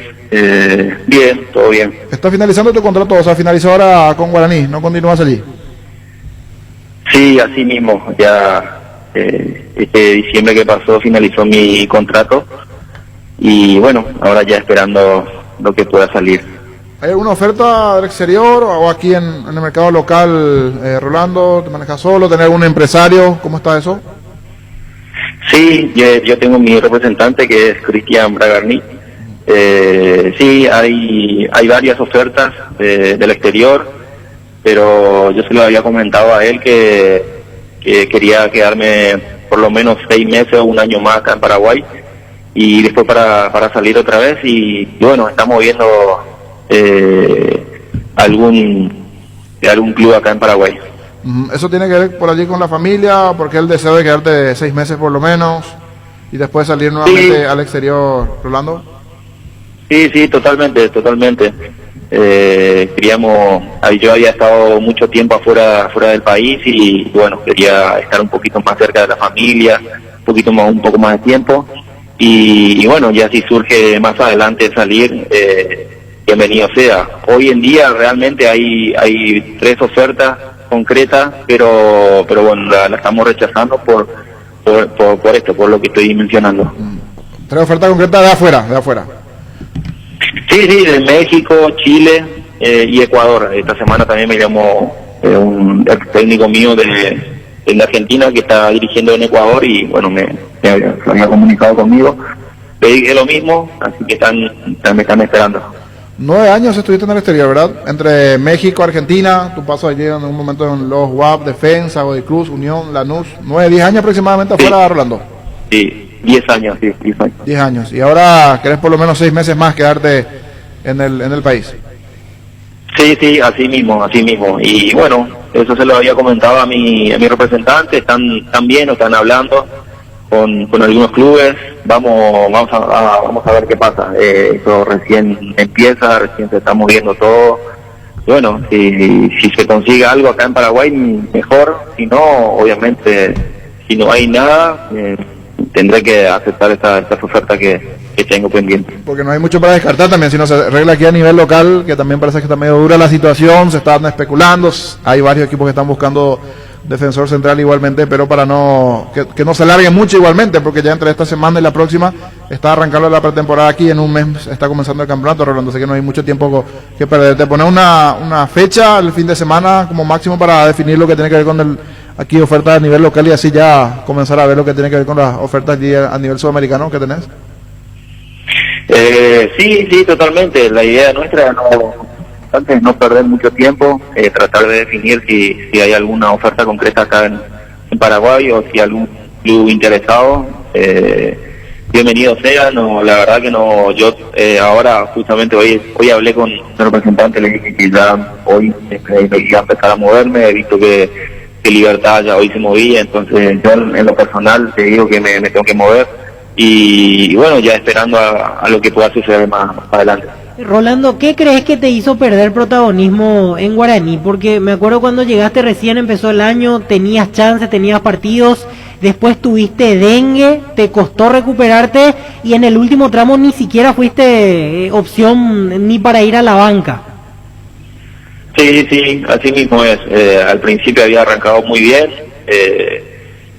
Bien, todo bien. Está finalizando tu contrato, o sea, finalizó ahora con Guaraní, ¿no continúas allí? Sí, así mismo. Ya este diciembre que pasó finalizó mi contrato y bueno, ahora ya esperando lo que pueda salir. ¿Hay alguna oferta del exterior o aquí en el mercado local, Rolando? ¿Te manejas solo? ¿Tenés algún empresario? ¿Cómo está eso? Sí, yo tengo mi representante que es Cristian Bragarni. Sí, hay varias ofertas del exterior, pero yo se lo había comentado a él que quería quedarme por lo menos 6 meses o un año más acá en Paraguay y después para salir otra vez y bueno, estamos viendo algún club acá en Paraguay. ¿Eso tiene que ver por allí con la familia? ¿Porque el deseo de quedarte 6 meses por lo menos y después salir nuevamente al exterior, Rolando? Sí, totalmente. Yo había estado mucho tiempo fuera del país y bueno, quería estar un poquito más cerca de la familia, un poco más de tiempo y bueno, ya si surge más adelante salir, bienvenido sea. Hoy en día realmente hay 3 ofertas concretas, pero bueno, la estamos rechazando por esto, por lo que estoy mencionando. 3 ofertas concretas de afuera. Sí, de México, Chile y Ecuador. Esta semana también me llamó un técnico mío de Argentina que está dirigiendo en Ecuador y bueno, me había comunicado conmigo. Le dije lo mismo, así que me están esperando. 9 años estuviste en el exterior, ¿verdad? Entre México, Argentina, tu paso allí en un momento en los WAP, Defensa, Godoy Cruz, Unión, Lanús, 10 años aproximadamente afuera, Rolando. Sí, 10 años. 10 años. Y ahora querés por lo menos 6 meses más quedarte en el país. Sí, así mismo. Y bueno, eso se lo había comentado a mi representante, están bien, están hablando con algunos clubes, vamos a ver qué pasa. Eso recién empieza, recién se está moviendo todo. Bueno, si se consigue algo acá en Paraguay, mejor. Si no, obviamente, si no hay nada, tendré que aceptar estas ofertas que tengo pendiente. Porque no hay mucho para descartar también, si no se arregla aquí a nivel local, que también parece que está medio dura la situación, se están especulando, hay varios equipos que están buscando defensor central igualmente, pero para que no se alargue mucho igualmente, porque ya entre esta semana y la próxima está arrancando la pretemporada aquí, en un mes está comenzando el campeonato, Rolando, así que no hay mucho tiempo que perder. Te pones una fecha el fin de semana como máximo para definir lo que tiene que ver con aquí ofertas a nivel local y así ya comenzar a ver lo que tiene que ver con las ofertas allí a nivel sudamericano que tenés. Sí, totalmente. La idea nuestra es no perder mucho tiempo, tratar de definir si hay alguna oferta concreta acá en Paraguay o si algún club interesado. Bienvenido sea. No, la verdad que no. Yo ahora justamente hoy hablé con el representante, le dije que ya hoy me iba a empezar a moverme. He visto que Libertad ya hoy se movía, entonces yo en lo personal te digo que me tengo que mover. Y bueno, ya esperando a lo que pueda suceder más adelante. Rolando, ¿qué crees que te hizo perder protagonismo en Guaraní? Porque me acuerdo cuando llegaste recién empezó el año, tenías chances, tenías partidos, después tuviste dengue, te costó recuperarte y en el último tramo ni siquiera fuiste opción ni para ir a la banca. Sí, así mismo es. Al principio había arrancado muy bien.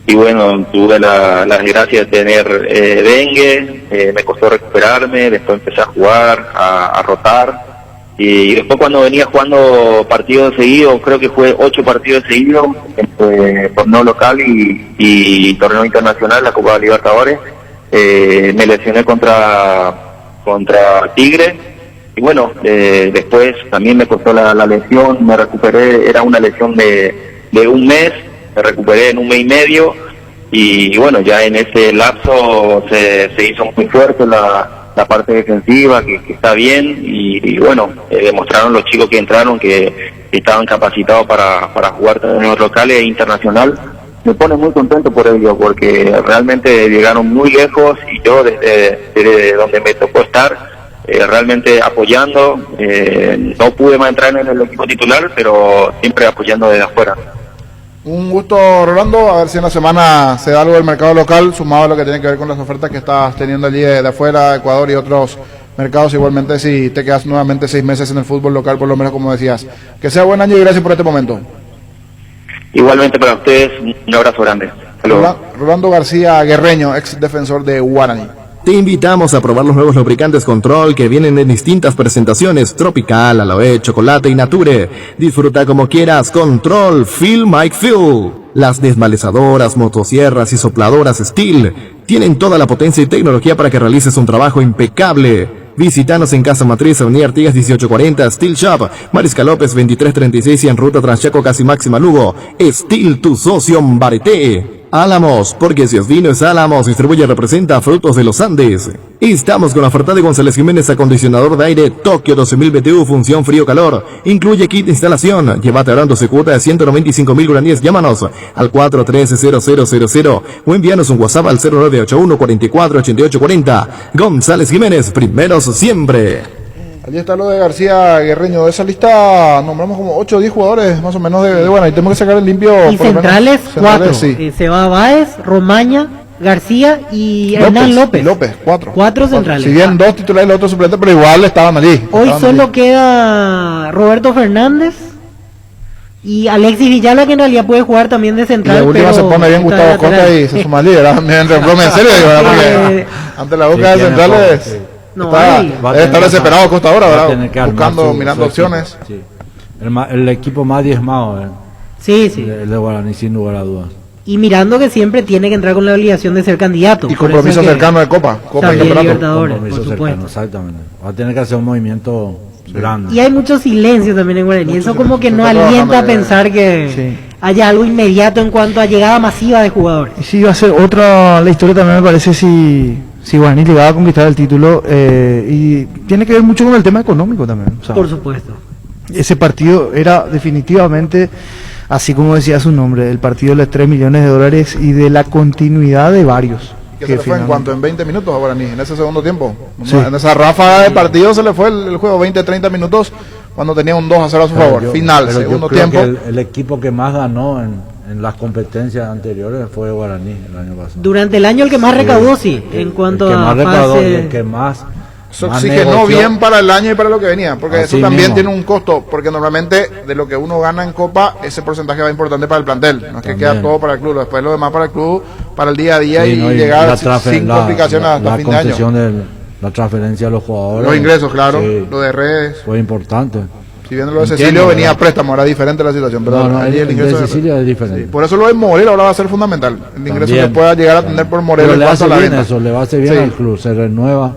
Y bueno, tuve la desgracia de tener dengue, me costó recuperarme, después empecé a jugar, a rotar, y después cuando venía jugando partidos seguidos, creo que fue 8 partidos seguidos, torneo local y torneo internacional, la Copa Libertadores, me lesioné contra Tigre, y bueno, después también me costó la lesión, me recuperé, era una lesión de un mes, me recuperé en un mes y medio y bueno, ya en ese lapso se hizo muy fuerte la parte defensiva, que está bien y bueno, demostraron los chicos que entraron que estaban capacitados para jugar torneos locales e internacional. Me pone muy contento por ello, porque realmente llegaron muy lejos y yo desde donde me tocó estar, realmente apoyando, no pude más entrar en el equipo titular, pero siempre apoyando desde afuera. Un gusto, Rolando, a ver si en la semana se da algo del mercado local, sumado a lo que tiene que ver con las ofertas que estás teniendo allí de afuera, Ecuador y otros mercados, igualmente si te quedas nuevamente 6 meses en el fútbol local, por lo menos como decías. Que sea buen año y gracias por este momento. Igualmente para ustedes, un abrazo grande. Saludos. Rolando García Guerreño, ex defensor de Guaraní. Te invitamos a probar los nuevos lubricantes Control que vienen en distintas presentaciones: tropical, aloe, chocolate y nature. Disfruta como quieras. Control, Feel Mike Feel. Las desmalezadoras, motosierras y sopladoras Steel tienen toda la potencia y tecnología para que realices un trabajo impecable. Visítanos en Casa Matriz, Avenida Artigas 1840, Steel Shop, Mariscal López 2336 y en Ruta Transchaco Casi Máxima Lugo. Steel, tu socio en Bareté. Álamos, porque si es vino es Álamos, distribuye y representa Frutos de los Andes. Estamos con la oferta de González Jiménez, acondicionador de aire Tokio 12.000 BTU, función frío-calor. Incluye kit de instalación. Llévate ahorrando su cuota de 195.000 guaraníes. Llámanos al 413-0000 o envíanos un WhatsApp al 0981 44 88 40. González Jiménez, primeros siempre. Allí está lo de García Guerreño. De esa lista nombramos como 8 o 10 jugadores más o menos de bueno, y tenemos que sacar el limpio. Y centrales, 4. Sí. Se va Báez, Romaña, García y Hernán López. 4. 4 centrales. Si bien 2 titulares y los otros suplentes, pero igual estaban allí. Hoy solo queda Roberto Fernández y Alexis Villalba, que en realidad puede jugar también de central. Y la última pero se pone bien Gustavo Costa y se suma al líder. Me reprome en serio, ¿verdad? Porque ante la búsqueda de centrales. No, debe estar desesperado Costa ahora, ¿verdad? Buscando, mirando equipo. opciones. Sí. El equipo más diezmado, Sí. El de Guaraní, sin lugar a dudas. Y mirando que siempre tiene que entrar con la obligación de ser candidato. Y compromiso cercano de Copa y campeonato. Libertadores, compromiso por cercano, exactamente. Va a tener que hacer un movimiento grande. Y hay mucho silencio también en Guaraní. Eso como que no alienta a pensar que haya algo inmediato en cuanto a llegada masiva de jugadores. Y sí, va a ser otra la historia también, me parece, si Guaraní llegaba a conquistar el título, y tiene que ver mucho con el tema económico también. O sea, por supuesto. Ese partido era definitivamente, así como decía su nombre, el partido de los 3 millones de dólares y de la continuidad de varios. Que se le fue en cuanto, en 20 minutos a Guaraní, en ese segundo tiempo. Sí. En esa ráfaga de partido se le fue el juego, 20-30 minutos, cuando tenía un 2-0 a su favor. Final, segundo tiempo. El equipo que más ganó en las competencias anteriores fue Guaraní el año pasado. Durante el año el que más recaudó, en cuanto a el que más se oxigenó bien para el año y para lo que venía, porque así eso también mismo tiene un costo, porque normalmente de lo que uno gana en Copa, ese porcentaje va importante para el plantel, no es que queda todo para el club, después lo demás para el club, para el día a día y llegar sin complicaciones hasta fin de año. La transferencia de los jugadores. Los ingresos, claro, lo de redes. Fue importante. Si bien lo de Cecilio venía a préstamo, era diferente la situación, pero allí el ingreso de Cecilio es diferente. Sí, por eso lo de Moreira ahora va a ser fundamental, el ingreso que pueda llegar a tener por Moreira. Le hace bien eso, le va a hacer bien al club, se renueva,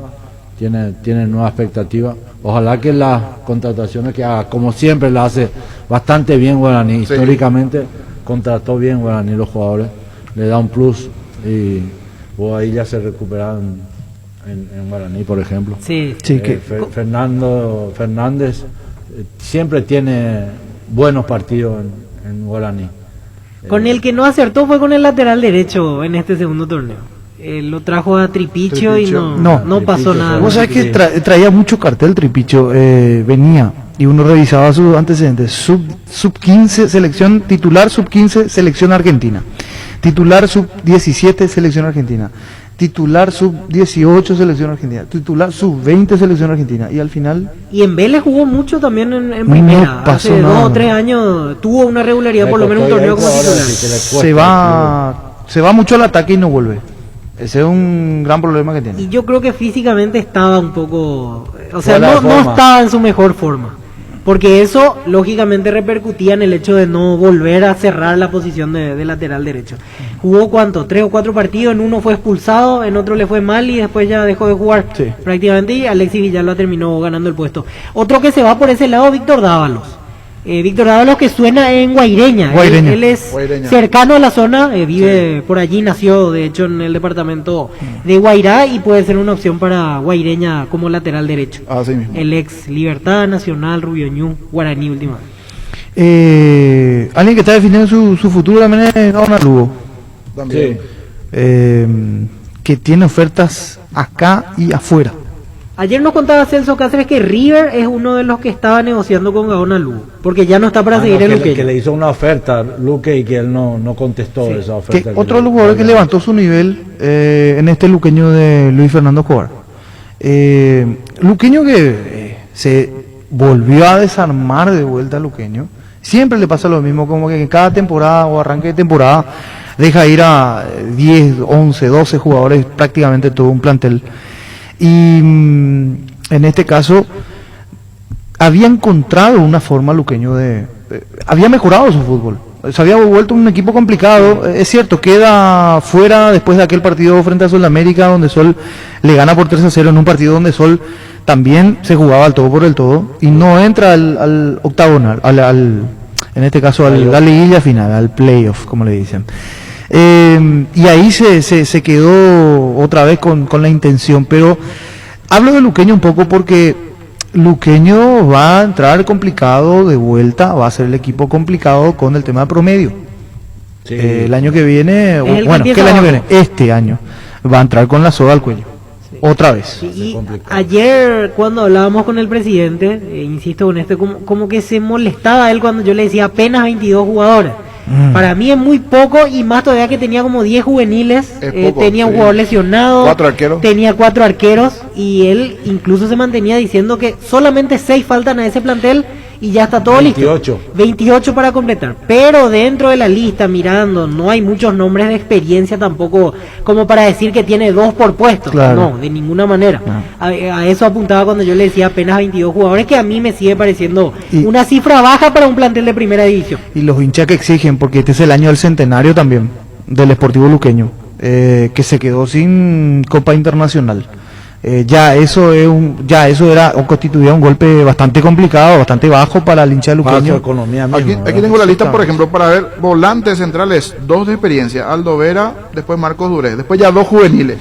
tiene nueva expectativa. Ojalá que las contrataciones que haga, como siempre la hace bastante bien Guaraní, históricamente contrató bien Guaraní los jugadores, le da un plus y ahí ya se recuperaron en Guaraní, por ejemplo. Fernando Fernández siempre tiene buenos partidos en Guaraní. Con el que no acertó fue con el lateral derecho en este segundo torneo. Lo trajo a Tripicho y no pasó nada. Vos sabés que traía mucho cartel Tripicho, venía y uno revisaba sus antecedentes. Sub 15 selección titular, sub 15 selección argentina, titular sub 17 selección argentina, titular sub-18 selección argentina, titular sub-20 selección argentina, y al final... Y en Vélez jugó mucho también en primera, hace 2 o 3 años tuvo una regularidad, por lo menos un torneo como titular. Se va mucho al ataque y no vuelve. Ese es un gran problema que tiene. Y yo creo que físicamente estaba un poco... O sea, no estaba en su mejor forma. Porque eso, lógicamente, repercutía en el hecho de no volver a cerrar la posición de lateral derecho. Jugó, ¿cuánto? 3 o 4 partidos, en uno fue expulsado, en otro le fue mal y después ya dejó de jugar prácticamente, y Alexis Villalba terminó ganando el puesto. Otro que se va por ese lado, Víctor Dávalos. Víctor Dávalos, que suena en Guaireña. Él es cercano a la zona, vive por allí, nació de hecho en el departamento de Guairá, y puede ser una opción para Guaireña como lateral derecho. Así mismo. El ex Libertad, Nacional, Rubio Ñu, Guaraní últimamente. Alguien que está definiendo su futuro también es Ronald Lugo. También. Que tiene ofertas acá y afuera. Ayer nos contaba Celso Cáceres que River es uno de los que estaba negociando con Gaona Lugo, porque ya no está para seguir en Luqueño. Que le hizo una oferta Luque y que él no contestó esa oferta. Otro de los jugadores que levantó su nivel en este Luqueño de Luis Fernando Escobar. Luqueño que se volvió a desarmar de vuelta a Luqueño. Siempre le pasa lo mismo, como que en cada temporada o arranque de temporada deja ir a 10, 11, 12 jugadores, prácticamente todo un plantel. Y en este caso había encontrado una forma Luqueño había mejorado su fútbol, se había vuelto un equipo complicado. Es cierto, queda fuera después de aquel partido frente a Sudamérica donde Sol le gana por 3-0 en un partido donde Sol también se jugaba al todo por el todo y no entra al octagonal, en este caso a la liguilla final, al playoff como le dicen. Y ahí se quedó otra vez con la intención, pero hablo de Luqueño un poco porque Luqueño va a entrar complicado de vuelta, va a ser el equipo complicado con el tema de promedio. Sí. El año que viene, ¿qué el año que viene? Este año va a entrar con la soga al cuello. Sí. Otra vez. Sí, y ayer cuando hablábamos con el presidente, insisto con esto, como que se molestaba él cuando yo le decía apenas 22 jugadores. Para mí es muy poco y más todavía que tenía como 10 juveniles, tenía un jugador lesionado, 4 arqueros. Tenía 4 arqueros y él incluso se mantenía diciendo que solamente 6 faltan a ese plantel y ya está todo 28. Listo. 28 para completar, pero dentro de la lista mirando no hay muchos nombres de experiencia tampoco como para decir que tiene 2 por puesto, claro. No, de ninguna manera. A eso apuntaba cuando yo le decía apenas 22 jugadores, que a mí me sigue pareciendo una cifra baja para un plantel de primera división. Y los hinchas que exigen, porque este es el año del centenario también del Sportivo Luqueño, que se quedó sin Copa Internacional. Ya eso era o constituía un golpe bastante complicado, bastante bajo para el hincha de Luqueño. Economía misma, aquí tengo la lista, por ejemplo, para ver volantes centrales, 2 de experiencia, Aldo Vera, después Marcos Durez, después ya 2 juveniles,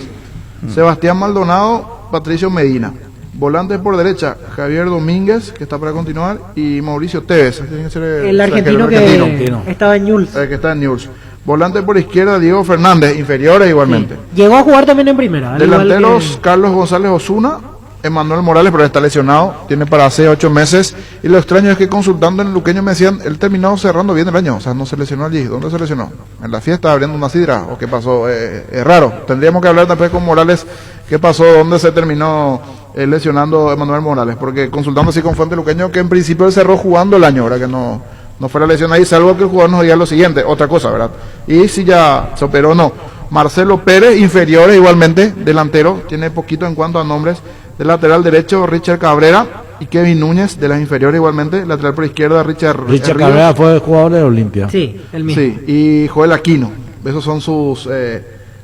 Sebastián Maldonado, Patricio Medina. Volantes por derecha, Javier Domínguez, que está para continuar, y Mauricio Tevez, tiene que ser el argentino que estaba en Newell's. Que está en Newell's. Volante por izquierda, Diego Fernández, inferiores igualmente. Sí. Llegó a jugar también en primera. Delanteros, Carlos González Osuna, Emanuel Morales, pero está lesionado, tiene para hace 8 meses. Y lo extraño es que consultando en el Luqueño me decían, él terminó cerrando bien el año, o sea, no se lesionó allí. ¿Dónde se lesionó? ¿En la fiesta abriendo una sidra? ¿O qué pasó? Es raro. Tendríamos que hablar también con Morales, qué pasó, dónde se terminó lesionando Emanuel Morales, porque consultando así con Fuente Luqueño, que en principio él cerró jugando el año, ¿verdad? Que no fuera lesión ahí, salvo que el jugador nos diga lo siguiente, otra cosa, ¿verdad? Y si ya se operó, no. Marcelo Pérez, inferiores igualmente, delantero, tiene poquito en cuanto a nombres. De lateral derecho, Richard Cabrera, y Kevin Núñez, de las inferiores igualmente. Lateral por izquierda, Richard Cabrera fue jugador de Olimpia. Sí, el mismo. Sí, y Joel Aquino, esos son sus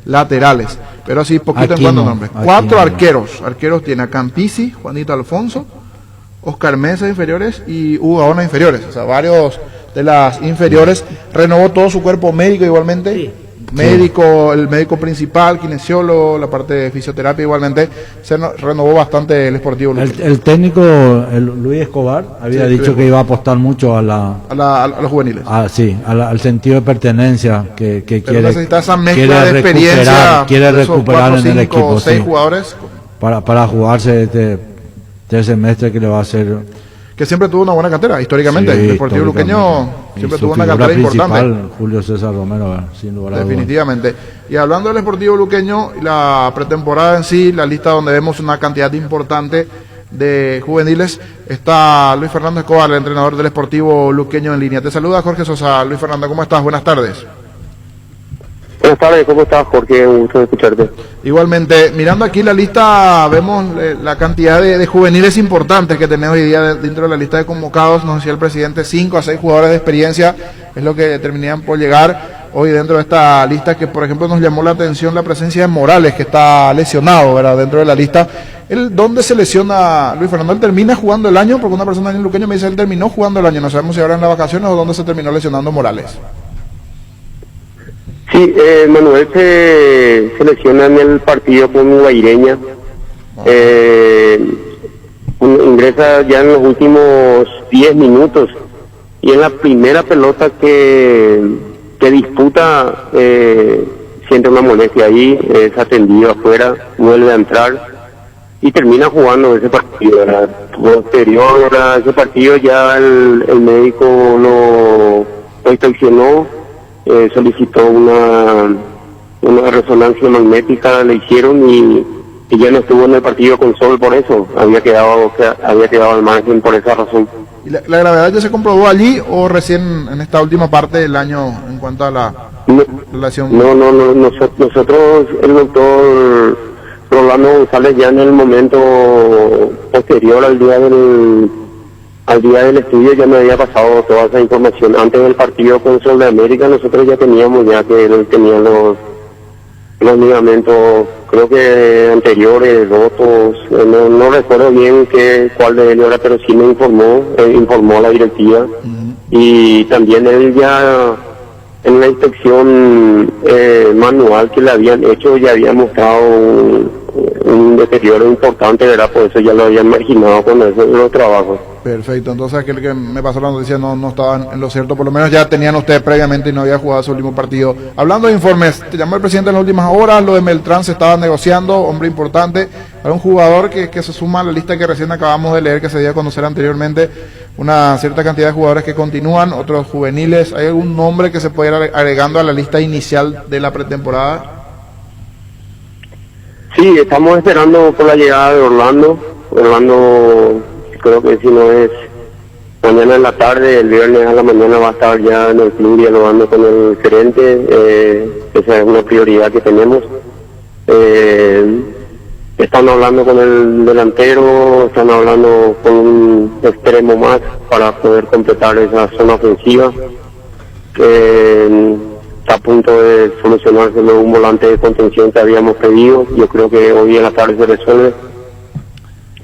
laterales, pero así poquito en cuanto a nombres. 4 arqueros tiene a Campisi, Juanito Alfonso, Oscar Mesa inferiores y Hugo Gaona inferiores, o sea, varios de las inferiores. Renovó todo su cuerpo médico igualmente, sí. El médico principal, kinesiólogo, la parte de fisioterapia igualmente, se renovó bastante el Sportivo Luqueño. El técnico, Luis Escobar, había dicho que iba a apostar mucho a los juveniles. Al sentido de pertenencia que quiere. Necesita esa mezcla de experiencia. Quiere recuperar en el equipo. 6 jugadores. Para jugarse este semestre que le va a hacer. Que siempre tuvo una buena cantera, históricamente. El Deportivo Luqueño siempre tuvo una cantera importante. Julio César Romero, sin lugar a dudas. Definitivamente. Y hablando del Deportivo Luqueño, la pretemporada en sí, la lista donde vemos una cantidad importante de juveniles, está Luis Fernando Escobar, el entrenador del Deportivo Luqueño en línea. Te saluda Jorge Sosa. Luis Fernando, ¿cómo estás? Buenas tardes. Buenas tardes, ¿cómo estás, Jorge? Un gusto escucharte. Igualmente, mirando aquí la lista, vemos la cantidad de juveniles importantes que tenemos hoy día dentro de la lista de convocados. Nos decía el presidente, 5 a 6 jugadores de experiencia es lo que terminarían por llegar hoy dentro de esta lista, que por ejemplo nos llamó la atención la presencia de Morales, que está lesionado, ¿verdad? Dentro de la lista. ¿Dónde se lesiona Luis Fernando? ¿Él termina jugando el año? Porque una persona en Luqueño me dice, él terminó jugando el año. No sabemos si ahora en las vacaciones o dónde se terminó lesionando Morales. Sí, Manuel se lesiona en el partido con Guaireña. Ingresa ya en los últimos 10 minutos y en la primera pelota que disputa siente una molestia ahí, es atendido afuera, vuelve a entrar y termina jugando ese partido, ¿verdad? Posterior a ese partido ya el médico lo inspeccionó, solicitó una resonancia magnética, le hicieron y ya no estuvo en el partido con Sol por eso, había quedado al margen por esa razón. ¿Y la gravedad ya se comprobó allí o recién en esta última parte del año en cuanto a la relación? No, nosotros, el doctor Rolando González, ya en el momento posterior al día del estudio ya me había pasado toda esa información. Antes del partido con Sol de América nosotros ya teníamos que él tenía los ligamentos, creo que anteriores, rotos, no recuerdo bien cuál de ellos era, pero sí me informó a la directiva. Y también él ya en la inspección manual que le habían hecho ya había mostrado un deterioro importante, ¿verdad? Por eso ya lo habían marginado con los trabajos. Perfecto, entonces aquel que me pasó la noticia no estaba en lo cierto, por lo menos ya tenían ustedes previamente y no había jugado su último partido. Hablando de informes, te llamó el presidente en las últimas horas, lo de Beltrán se estaba negociando, hombre importante, para un jugador que se suma a la lista que recién acabamos de leer, que se dio a conocer anteriormente, una cierta cantidad de jugadores que continúan, otros juveniles. ¿Hay algún nombre que se pueda ir agregando a la lista inicial de la pretemporada? Sí, estamos esperando por la llegada de Orlando, creo que si no es mañana en la tarde, el viernes a la mañana va a estar ya en el club dialogando con el gerente, esa es una prioridad que tenemos. Están hablando con el delantero, están hablando con un extremo más para poder completar esa zona ofensiva. Está a punto de solucionarse un volante de contención que habíamos pedido, yo creo que hoy en la tarde se resuelve.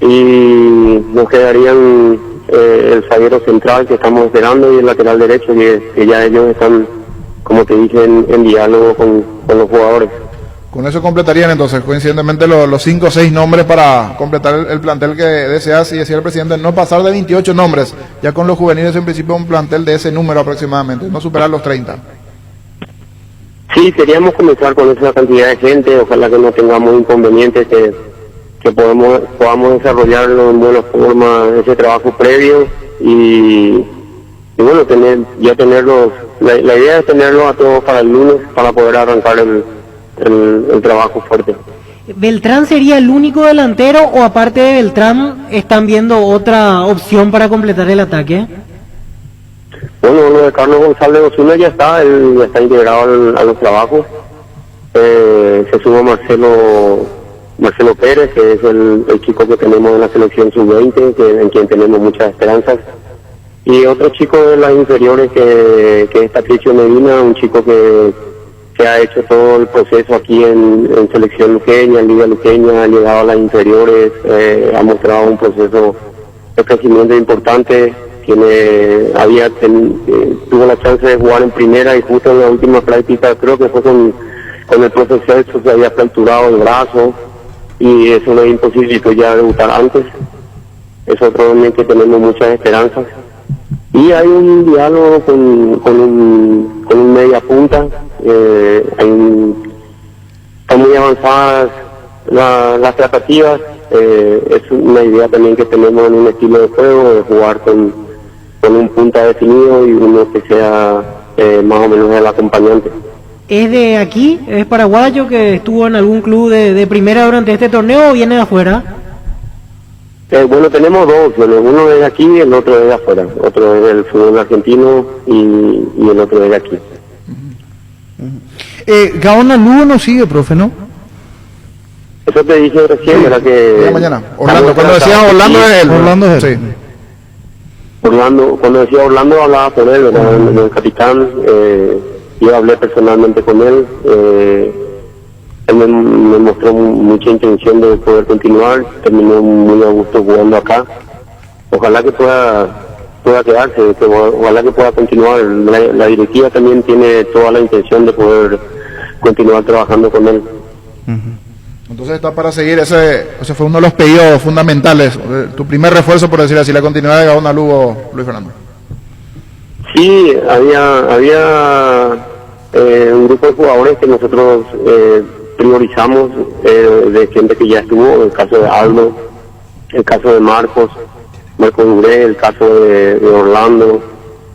Y nos quedarían el zaguero central que estamos esperando y el lateral derecho que ya ellos están, como te dije, en diálogo con los jugadores. Con eso completarían entonces coincidentemente los 5 o 6 nombres para completar el plantel que deseas, y decía el presidente no pasar de 28 nombres, ya con los juveniles en principio un plantel de ese número aproximadamente, no superar los 30. Sí, queríamos comenzar con esa cantidad de gente, ojalá que no tengamos inconvenientes, que podamos desarrollarlo en buena forma, ese trabajo previo y bueno, tenerlos, la idea es tenerlos a todos para el lunes para poder arrancar el trabajo fuerte. ¿Beltrán sería el único delantero o aparte de Beltrán están viendo otra opción para completar el ataque? Bueno, lo de Carlos González Osuna ya está, él ya está integrado a los trabajos. Se suma Marcelo Pérez, que es el chico que tenemos en la selección sub-20, en quien tenemos muchas esperanzas. Y otro chico de las inferiores que es Patricio Medina, un chico que ha hecho todo el proceso aquí en selección luqueña, en Liga Luqueña, ha llegado a las inferiores, ha mostrado un proceso de crecimiento importante, tuvo la chance de jugar en primera y justo en la última práctica, creo que fue con el profe Celso, se había fracturado el brazo y eso nos imposibilitó ya debutar antes. Es otro también que tenemos muchas esperanzas. Y hay un diálogo con un media punta, están muy avanzadas las tratativas, es una idea también que tenemos en un estilo de juego, de jugar con un punta definido y uno que sea más o menos el acompañante. ¿Es de aquí? ¿Es paraguayo que estuvo en algún club de primera durante este torneo o viene de afuera? Bueno, tenemos dos opciones, uno es de aquí y el otro es de afuera, otro es del fútbol argentino y el otro es de aquí. Gaona Lugo no sigue, profe, ¿no? Eso te dije recién, era que... mañana. Orlando, cuando decías Orlando es él. Orlando es él. Sí. Cuando decía Orlando hablaba por él, ¿verdad? El capitán, yo hablé personalmente con él, él me mostró mucha intención de poder continuar, terminó muy a gusto jugando acá. Ojalá que pueda quedarse, ojalá que pueda continuar. La directiva también tiene toda la intención de poder continuar trabajando con él. Entonces está para seguir, ese fue uno de los pedidos fundamentales, tu primer refuerzo, por decir así, la continuidad de Gaona Lugo, Luis Fernando. Sí, había un grupo de jugadores que nosotros priorizamos de gente que ya estuvo, el caso de Aldo, el caso de Marcos Duré, el caso de Orlando,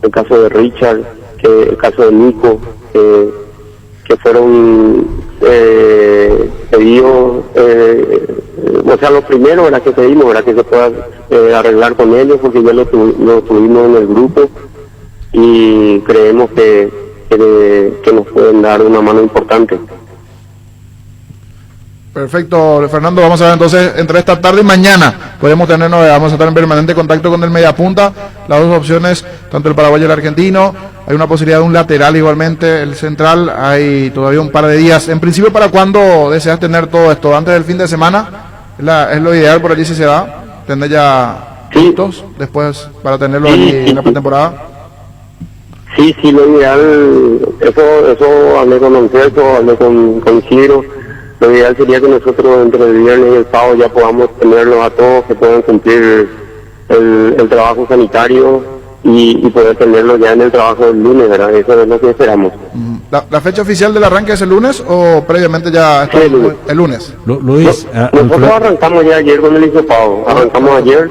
el caso de Richard, el caso de Nico, que fueron pedidos, o sea, lo primero era que pedimos, era que se pueda arreglar con ellos, porque ya lo tuvimos en el grupo y creemos que nos pueden dar una mano importante. Perfecto, Fernando, vamos a ver entonces entre esta tarde y mañana podemos tener novedades, vamos a estar en permanente contacto con el mediapunta, las dos opciones, tanto el paraguayo y el argentino, hay una posibilidad de un lateral igualmente, el central, hay todavía un par de días. En principio, ¿para cuándo deseas tener todo esto? ¿Antes del fin de semana? Es lo ideal por allí si se da, tener ya listos después para tenerlo allí en la pretemporada. Sí, lo ideal, eso hablé con Don Celso, hablé con Ciro. Lo ideal sería que nosotros entre el viernes y el sábado ya podamos tenerlos a todos, que puedan cumplir el trabajo sanitario y poder tenerlos ya en el trabajo del lunes, ¿verdad? Eso es lo que esperamos. ¿La fecha oficial del arranque es el lunes o previamente ya está el lunes? Luis, nosotros arrancamos ya ayer con el hisopado, arrancamos ayer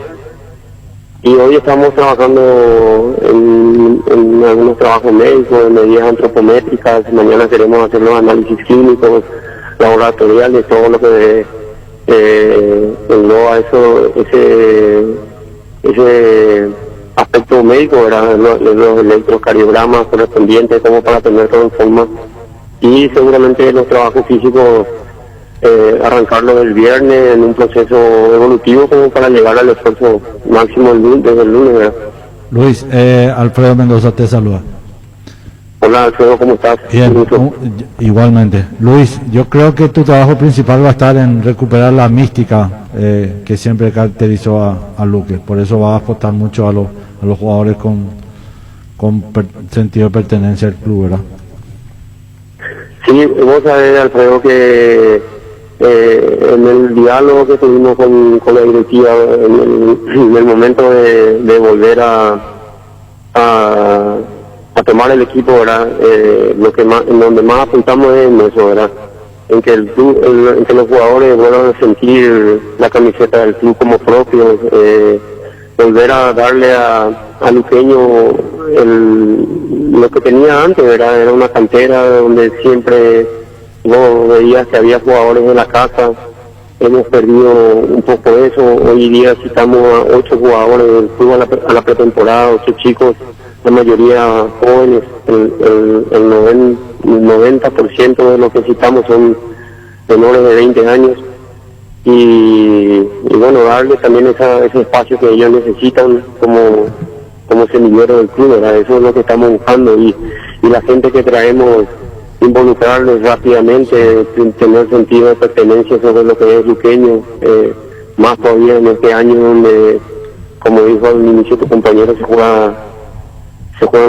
y hoy estamos trabajando en algunos trabajos médicos, en medidas antropométricas, mañana queremos hacer los análisis clínicos, laboratoriales, todo lo que engloba ese aspecto médico, ¿verdad? Los electrocardiogramas correspondientes, como para tener todo en forma, y seguramente los trabajos físicos arrancarlo del viernes en un proceso evolutivo como para llegar al esfuerzo máximo desde el lunes, ¿verdad? Luis, Alfredo Mendoza te saluda. Hola Alfredo, ¿cómo estás? Bien, igualmente. Luis, yo creo que tu trabajo principal va a estar en recuperar la mística que siempre caracterizó a Luque. Por eso va a apostar mucho a los jugadores con sentido de pertenencia al club, ¿verdad? Sí, vos sabés, Alfredo, que en el diálogo que tuvimos con la directiva, en el momento de volver a tomar el equipo, ¿verdad? En donde más apuntamos es en eso, ¿verdad? En que en que los jugadores vuelvan a sentir la camiseta del club como propios, volver a darle a Luqueño lo que tenía antes, ¿verdad? Era una cantera donde siempre vos veías que había jugadores en la casa. Hemos perdido un poco eso. Hoy día citamos a 8 jugadores del club a la pretemporada, 8 chicos, la mayoría jóvenes. El 90% de los que citamos son menores de 20 años. Y bueno, darles también ese espacio que ellos necesitan como semillero del club, ¿verdad? Eso es lo que estamos buscando, y la gente que traemos, involucrarles rápidamente, tener sentido de pertenencia sobre lo que es luqueño, más todavía en este año donde, como dijo al inicio tu compañero, se juegan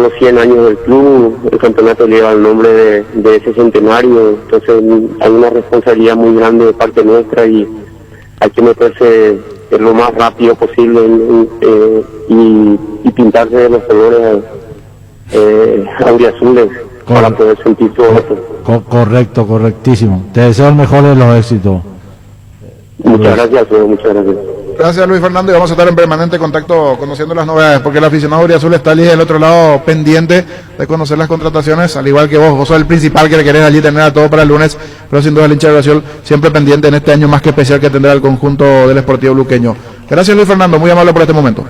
los 100 años del club, el campeonato lleva el nombre de ese centenario, entonces hay una responsabilidad muy grande de parte nuestra y hay que meterse lo más rápido posible y pintarse de los colores auriazules para poder sentir todo esto. Correcto, correctísimo. Te deseo el mejor de los éxitos. Muchas gracias, muchas gracias. Gracias, Luis Fernando, y vamos a estar en permanente contacto conociendo las novedades, porque el aficionado auriazul está allí del otro lado pendiente de conocer las contrataciones, al igual que vos sos el principal que le querés allí tener a todo para el lunes, pero sin duda el hincha de Auriazul siempre pendiente en este año más que especial que tendrá el conjunto del Sportivo Luqueño. Gracias, Luis Fernando, muy amable por este momento.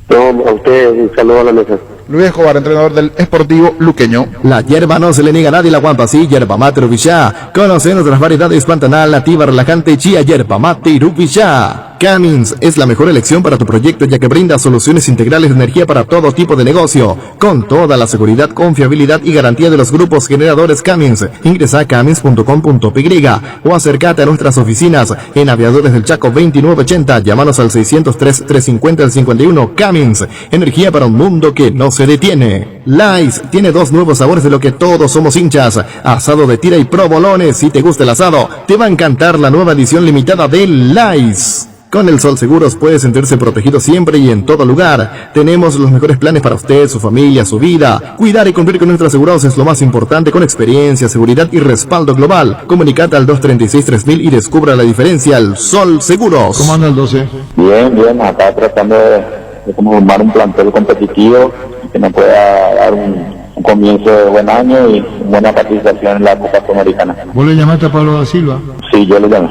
No, a usted un saludo a la mesa. Luis Escobar, entrenador del Sportivo Luqueño. La hierba no se le niega a nadie, la guampa sí, yerba mate Rubichá. Conoce nuestras variedades Pantanal, nativa, relajante, chía, yerba mate y Rubichá. Cummins es la mejor elección para tu proyecto, ya que brinda soluciones integrales de energía para todo tipo de negocio, con toda la seguridad, confiabilidad y garantía de los grupos generadores Cummins. Ingresa a cummins.com.py o acércate a nuestras oficinas en Aviadores del Chaco 2980. Llámanos al 603-350-51. Cummins, energía para un mundo que no se detiene. Lays tiene 2 nuevos sabores de lo que todos somos hinchas: asado de tira y provolones. Si te gusta el asado, te va a encantar la nueva edición limitada de Lays. Con el Sol Seguros puede sentirse protegido siempre y en todo lugar. Tenemos los mejores planes para usted, su familia, su vida. Cuidar y cumplir con nuestros asegurados es lo más importante, con experiencia, seguridad y respaldo global. Comunicate al 236-3000 y descubra la diferencia. El Sol Seguros. ¿Cómo anda el 12? Bien, acá tratando de conformar un plantel competitivo que nos pueda dar un comienzo de buen año y buena participación en la Copa Sudamericana. ¿Vos le llamaste a Pablo da Silva? Sí, yo le llamé.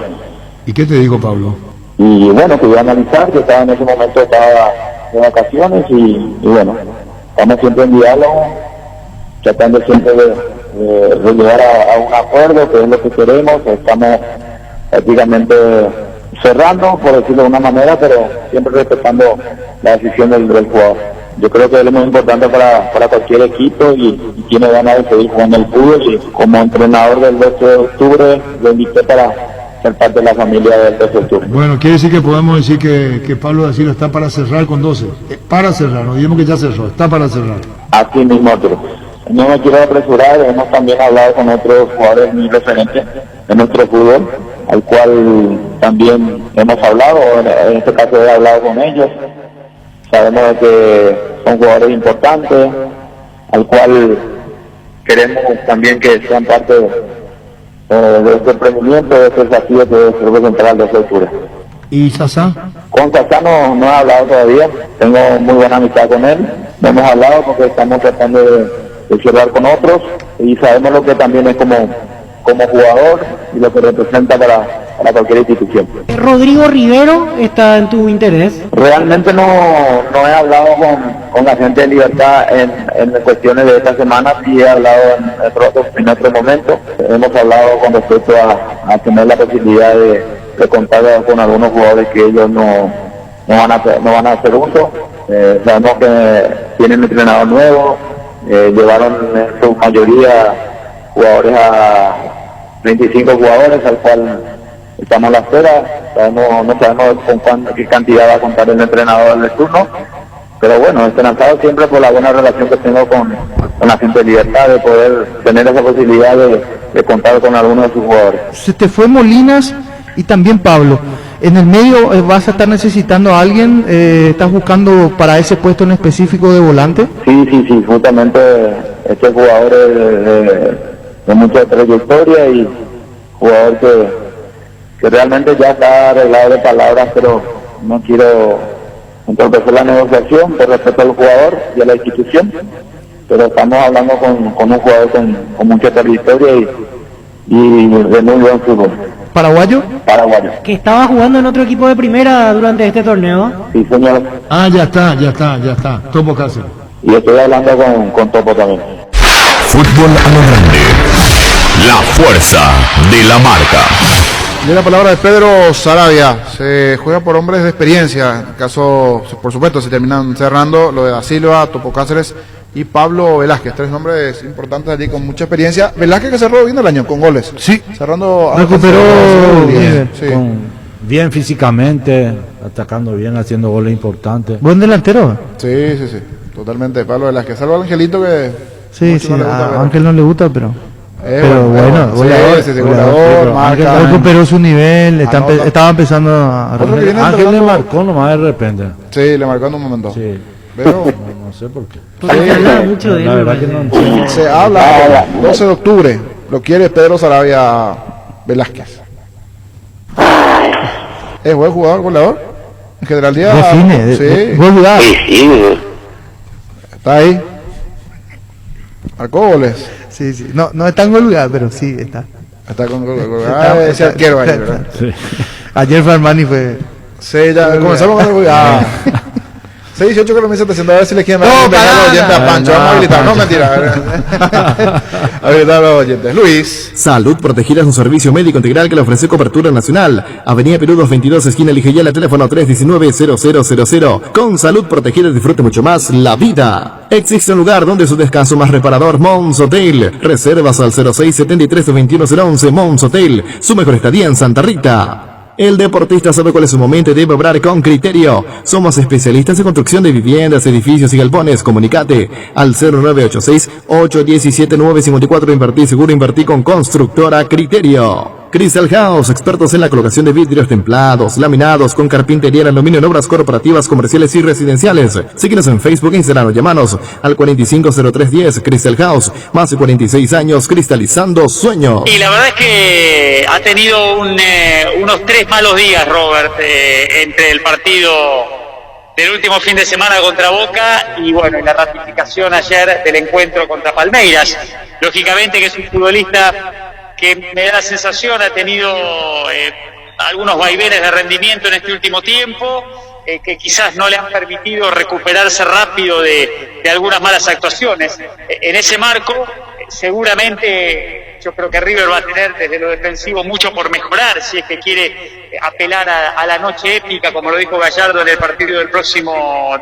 ¿Y qué te dijo Pablo? Y bueno, que iba a analizar, que estaba en ese momento, estaba de vacaciones y bueno, estamos siempre en diálogo, tratando siempre de llegar a un acuerdo, que es lo que queremos. Estamos prácticamente cerrando, por decirlo de una manera, pero siempre respetando la decisión del jugador. Yo creo que es lo más importante para cualquier equipo y tiene ganas de seguir jugando el fútbol, y como entrenador del 12 de octubre lo invité para ser parte de la familia del 12 de octubre. Bueno, quiere decir que podemos decir que Pablo da Silva está para cerrar con 12. Para cerrar, no digamos que ya cerró, está para cerrar. Así mismo, Arturo. No me quiero apresurar, hemos también hablado con otros jugadores muy referentes en nuestro fútbol, al cual también hemos hablado, en este caso he hablado con ellos. Sabemos que son jugadores importantes, al cual queremos también que sean parte de este emprendimiento, de este desafío que es representar al 12 de octubre. ¿Y Sasá? Con Sasá no he hablado todavía, tengo muy buena amistad con él, no hemos hablado porque estamos tratando de cerrar con otros y sabemos lo que también es como jugador y lo que representa para cualquier institución. ¿Rodrigo Rivero está en tu interés? Realmente no he hablado con la gente de Libertad en cuestiones de esta semana, sí he hablado en otro momento. Hemos hablado con respecto a tener la posibilidad de contar con algunos jugadores que ellos no van a hacer uso. Sabemos que tienen un entrenador nuevo, llevaron en su mayoría jugadores a 25 jugadores, al cual estamos a la espera. No sabemos con qué cantidad va a contar el entrenador del turno, pero bueno, esperanzado siempre por la buena relación que tengo con la gente de Libertad, de poder tener esa posibilidad de contar con algunos de sus jugadores. Se te fue Molinas y también Pablo. En el medio vas a estar necesitando a alguien, ¿estás buscando para ese puesto en específico de volante? Sí, justamente este jugador de mucha trayectoria y jugador que realmente ya está arreglado de palabras, pero no quiero entorpecer la negociación por respeto al jugador y a la institución, pero estamos hablando con un jugador con mucha trayectoria y de muy buen fútbol. ¿Paraguayo? Paraguayo. Que estaba jugando en otro equipo de primera durante este torneo. Sí, señor. Ah, ya está. Topo Cáceres. Y estoy hablando con Topo también. Fútbol a lo grande. La fuerza de la marca. De la palabra de Pedro Saravia. Se juega por hombres de experiencia. En caso, por supuesto, se terminan cerrando lo de Da Silva, Topo Cáceres y Pablo Velázquez. 3 nombres importantes allí con mucha experiencia. Velázquez que cerró bien el año con goles. Sí. Cerrando. Recuperó bien. Sí. Bien físicamente, atacando bien, haciendo goles importantes. ¿Buen delantero? Sí. Totalmente. Pablo Velázquez. Salvo al Angelito que. Sí, no le gusta, a Ángel no le gusta, pero bueno, goleador, marca. Recuperó su nivel, estaba empezando a Ángel le marcó nomás de repente. Sí, le marcó en un momento. Sí. Pero no sé por qué. Se habla mucho de La él. verdad que no entiendo. se habla 12 de octubre. Lo quiere Pedro Saravia Velázquez. Es buen jugador, goleador. En general día. Define, buen jugador. Está ahí. Marcó goles. Sí. No está en buen lugar, pero sí está. Está con ese arquero ahí, ¿verdad? Sí. Ayer Farmani fue. Sí, ya comenzamos con el 6-18 que lo me está haciendo, a ver si le quieren dar los oyentes a Pancho. Vamos a habilitar, no mentira. Habilitar a los oyentes. Luis. Salud Protegida es un servicio médico integral que le ofrece cobertura nacional. Avenida Perú 222, esquina Ligeyala, teléfono 319-0000. Con Salud Protegida disfrute mucho más la vida. Existe un lugar donde su descanso más reparador, Mons Hotel. Reservas al 0673-21011. Mons Hotel, su mejor estadía en Santa Rita. El deportista sabe cuál es su momento y debe obrar con criterio. Somos especialistas en construcción de viviendas, edificios y galpones. Comunicate al 0986-817-954. Invertí seguro, invertí con Constructora Criterio. Crystal House, expertos en la colocación de vidrios templados, laminados, con carpintería en aluminio en obras corporativas, comerciales y residenciales. Síguenos en Facebook e Instagram o llámanos al 450310. Crystal House, más de 46 años cristalizando sueños. Y la verdad es que ha tenido unos 3 malos días, Robert, entre el partido del último fin de semana contra Boca y bueno, y la ratificación ayer del encuentro contra Palmeiras. Lógicamente que es un futbolista que me da la sensación ha tenido algunos vaivenes de rendimiento en este último tiempo, que quizás no le han permitido recuperarse rápido de algunas malas actuaciones. En ese marco, seguramente yo creo que River va a tener desde lo defensivo mucho por mejorar si es que quiere apelar a la noche épica, como lo dijo Gallardo en el partido del próximo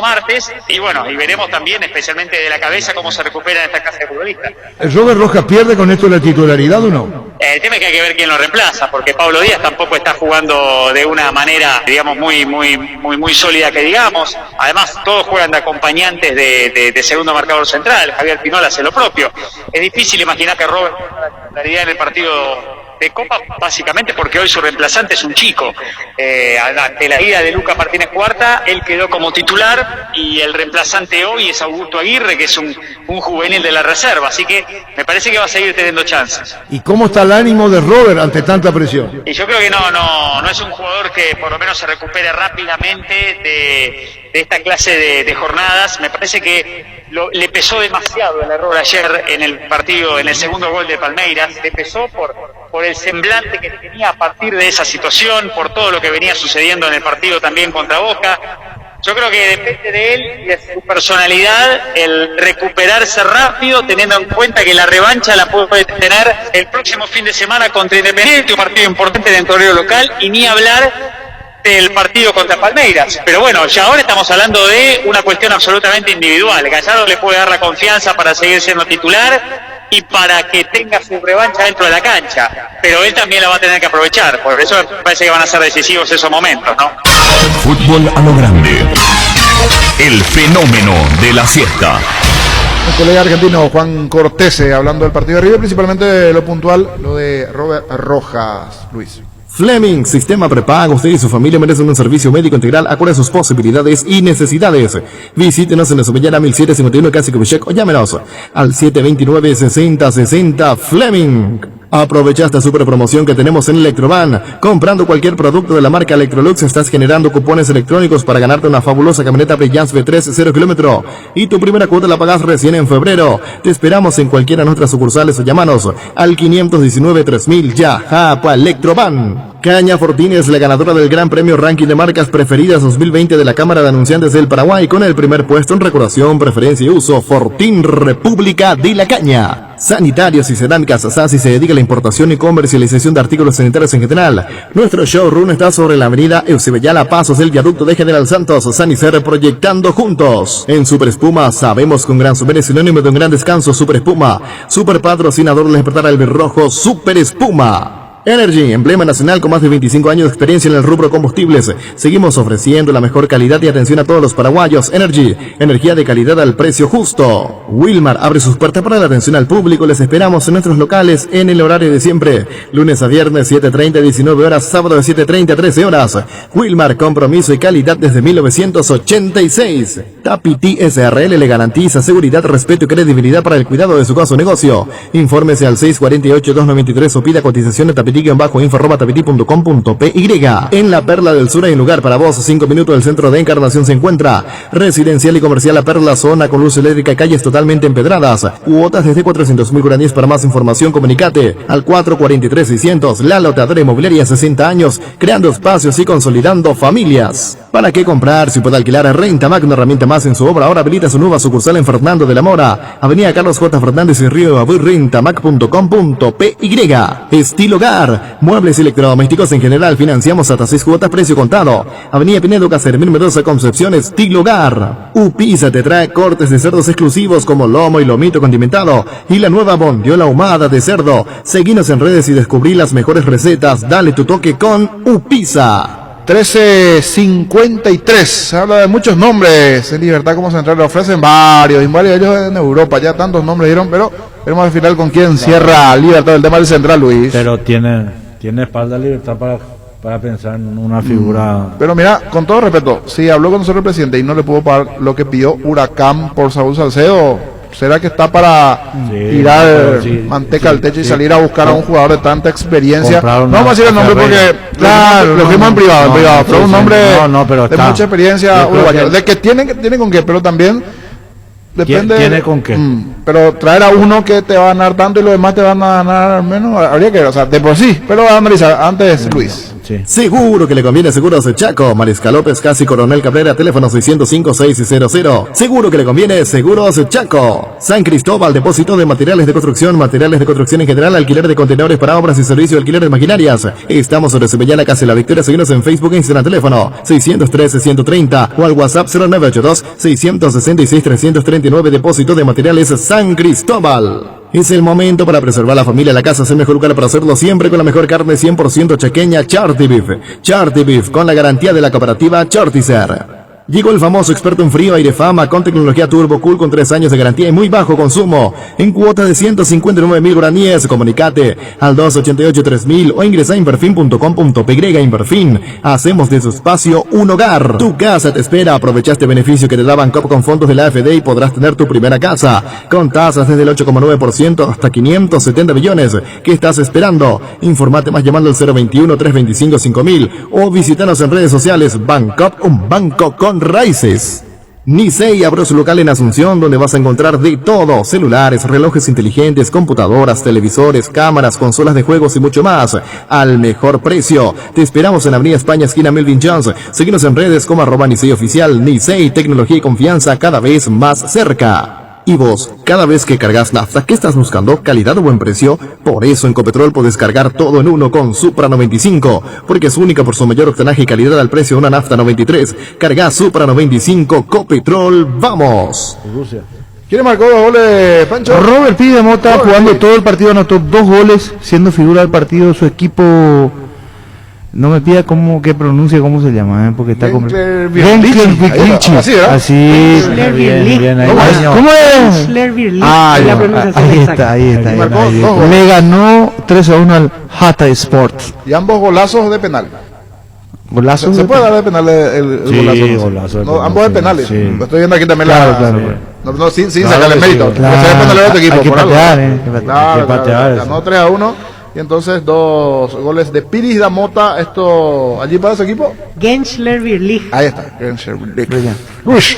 martes. Y bueno, y veremos también, especialmente de la cabeza, cómo se recupera en esta clase de futbolistas. ¿El Robert Rojas pierde con esto la titularidad o no? El tema es que hay que ver quién lo reemplaza, porque Pablo Díaz tampoco está jugando de una manera, digamos, muy sólida que digamos. Además, todos juegan de acompañantes de segundo marcador central. Javier Pinola hace lo propio. Es difícil imaginar que Robert tenga la titularidad en el partido de Copa, básicamente porque hoy su reemplazante es un chico. Ante la ida de Lucas Martínez Cuarta, él quedó como titular y el reemplazante hoy es Augusto Aguirre, que es un juvenil de la reserva, así que me parece que va a seguir teniendo chances. ¿Y cómo está el ánimo de Robert ante tanta presión? Y yo creo que no es un jugador que por lo menos se recupere rápidamente de esta clase de jornadas. Me parece que le pesó demasiado el error ayer en el partido, en el segundo gol de Palmeiras. Le pesó por el semblante que tenía a partir de esa situación, por todo lo que venía sucediendo en el partido también contra Boca. Yo creo que depende de él y de su personalidad el recuperarse rápido, teniendo en cuenta que la revancha la puede tener el próximo fin de semana contra Independiente, un partido importante dentro del horario local, y ni hablar del partido contra Palmeiras. Pero bueno, ya ahora estamos hablando de una cuestión absolutamente individual. Gallardo le puede dar la confianza para seguir siendo titular y para que tenga su revancha dentro de la cancha, pero él también la va a tener que aprovechar. Por eso me parece que van a ser decisivos esos momentos, ¿no? Fútbol a lo grande. El fenómeno de la siesta. El colega argentino Juan Cortese hablando del partido de River, principalmente de lo puntual, lo de Robert Rojas, Luis. Fleming, sistema prepago. Usted y su familia merecen un servicio médico integral acorde a sus posibilidades y necesidades. Visítenos en la Somellana 1751 Casi Kubishek o llámenos al 729-6060 Fleming. Aprovecha esta super promoción que tenemos en Electrovan. Comprando cualquier producto de la marca Electrolux estás generando cupones electrónicos para ganarte una fabulosa camioneta Brilliance V3 0 kilómetro. Y tu primera cuota la pagas recién en febrero. Te esperamos en cualquiera de nuestras sucursales o llámanos al 519-3000 ya. Japa Electrovan. Caña Fortín es la ganadora del Gran Premio Ranking de Marcas Preferidas 2020 de la Cámara de Anunciantes del Paraguay, con el primer puesto en recordación, preferencia y uso. Fortín, República de la Caña. Sanitarios y Cerámicas Sasi se dedica a la importación y comercialización de artículos sanitarios en general. Nuestro showroom está sobre la avenida Eusebellala, pasos del viaducto de General Santos. Sanicer, proyectando juntos. En Super Espuma sabemos que un gran souvenir es sinónimo de un gran descanso. Super Espuma, super patrocinador del despertar al rojo. Super Espuma. Energy, emblema nacional con más de 25 años de experiencia en el rubro combustibles. Seguimos ofreciendo la mejor calidad y atención a todos los paraguayos. Energy, energía de calidad al precio justo. Wilmar abre sus puertas para la atención al público. Les esperamos en nuestros locales en el horario de siempre. Lunes a viernes 7:30 a 19 horas, sábado de 7:30 a 13 horas. Wilmar, compromiso y calidad desde 1986. Tapiti SRL le garantiza seguridad, respeto y credibilidad para el cuidado de su caso o negocio. Infórmese al 648-293 o pida cotización de tapiti-info@tapiti.com.py. En la Perla del Sur hay un lugar para vos. 5 minutos del centro de Encarnación se encuentra residencial y comercial La Perla, zona con luz eléctrica, calles totalmente empedradas, cuotas desde 400.000 guaraníes. Para más información comunicate al 443-600. La Lotadora Inmobiliaria, 60 años creando espacios y consolidando familias. ¿Para qué comprar si puede alquilar? Rentamac, una herramienta más en su obra. Ahora habilita su nueva sucursal en Fernando de la Mora, avenida Carlos J. Fernández y Río de Abuy. Rentamac.com.py. Estilo Hogar, muebles y electrodomésticos en general, financiamos hasta 6 cuotas, precio contado. Avenida Pinedo, Casermín Mendoza, Concepción. Estilo Hogar. Upisa te trae cortes de cerdos exclusivos como lomo y lomito condimentado y la nueva bondiola ahumada de cerdo. Seguinos en redes y descubrí las mejores recetas. Dale tu toque con Upisa. 13:53. Se habla de muchos nombres en Libertad como central. Le ofrecen varios, y varios de ellos en Europa. Ya tantos nombres dieron, pero veremos al final con quién cierra Libertad el tema del central, Luis. Pero tiene espalda Libertad para pensar en una figura. Pero mira, con todo respeto, si habló con nosotros el presidente y no le pudo pagar lo que pidió Huracán por Saúl Salcedo, ¿será que está para tirar manteca al techo y salir a buscar a un jugador de tanta experiencia? No vamos a decir el nombre porque lo fuimos en privado, pero un nombre de mucha experiencia uruguayo. De que tiene con qué, pero también depende. Tiene con qué. Pero traer a uno que te va a ganar tanto y los demás te van a ganar menos, habría que ver, o sea, de por sí. Pero vamos a analizar. Antes, Luis. Seguro que le conviene Seguros Chaco. Mariscal López, casi Coronel Cabrera, teléfono 605-600. Seguro que le conviene Seguros Chaco. San Cristóbal, depósito de materiales de construcción en general, alquiler de contenedores para obras y servicio de alquiler de maquinarias. Estamos sobre Sevillana, casi La Victoria. Seguimos en Facebook e Instagram, teléfono 613-130 o al WhatsApp 0982-666-339, depósito de materiales San Cristóbal. Es el momento para preservar la familia, la casa es el mejor lugar para hacerlo siempre con la mejor carne 100% chaqueña, Charty Beef. Charty Beef, con la garantía de la cooperativa Chartizer. Llegó el famoso experto en frío Airefama con tecnología Turbo Cool con 3 años de garantía y muy bajo consumo. En cuota de 159.000 guaraníes. Comunicate al 288-3000 o ingresa a inverfin.com.py. Inverfin. Hacemos de su espacio un hogar. Tu casa te espera. Aprovecha este beneficio que te da Bancop con fondos de la AFD y podrás tener tu primera casa. Con tasas desde el 8,9% hasta 570 millones. ¿Qué estás esperando? Informate más llamando al 021-325-5000 o visítanos en redes sociales. Bancop, un banco con raíces. Nisei abrió su local en Asunción, donde vas a encontrar de todo: celulares, relojes inteligentes, computadoras, televisores, cámaras, consolas de juegos y mucho más al mejor precio. Te esperamos en Avenida España, esquina Melvin Jones. Síguenos en redes como @Nisei Oficial. Nisei, tecnología y confianza cada vez más cerca. Y vos, cada vez que cargas nafta, ¿qué estás buscando? ¿Calidad o buen precio? Por eso en Copetrol puedes cargar todo en uno con Supra 95, porque es única por su mayor octanaje y calidad al precio de una nafta 93. Carga Supra 95, Copetrol, ¡vamos! ¿Quién marcó 2 goles, Pancho? Robert Pidemota, jugando todo el partido, anotó 2 goles, siendo figura del partido. Su equipo, no me pida que pronuncie cómo se llama, porque está como así. ¿Cómo es? Ahí está. Le ganó 3-1 al Hatta Sports. Y ambos golazos de penal. ¿Golazos? ¿Se puede dar de penal el golazo? Sí, golazo. No, ambos de penales. Sí. Lo estoy viendo aquí también. No, sin claro, sacarle mérito. Claro. Hay que patear, Claro, ganó 3-1. Y entonces 2 goles de Piris da Mota. Esto, ¿allí para ese equipo? Gensler Birlich. Ahí está, Gensler Birlich. Rush.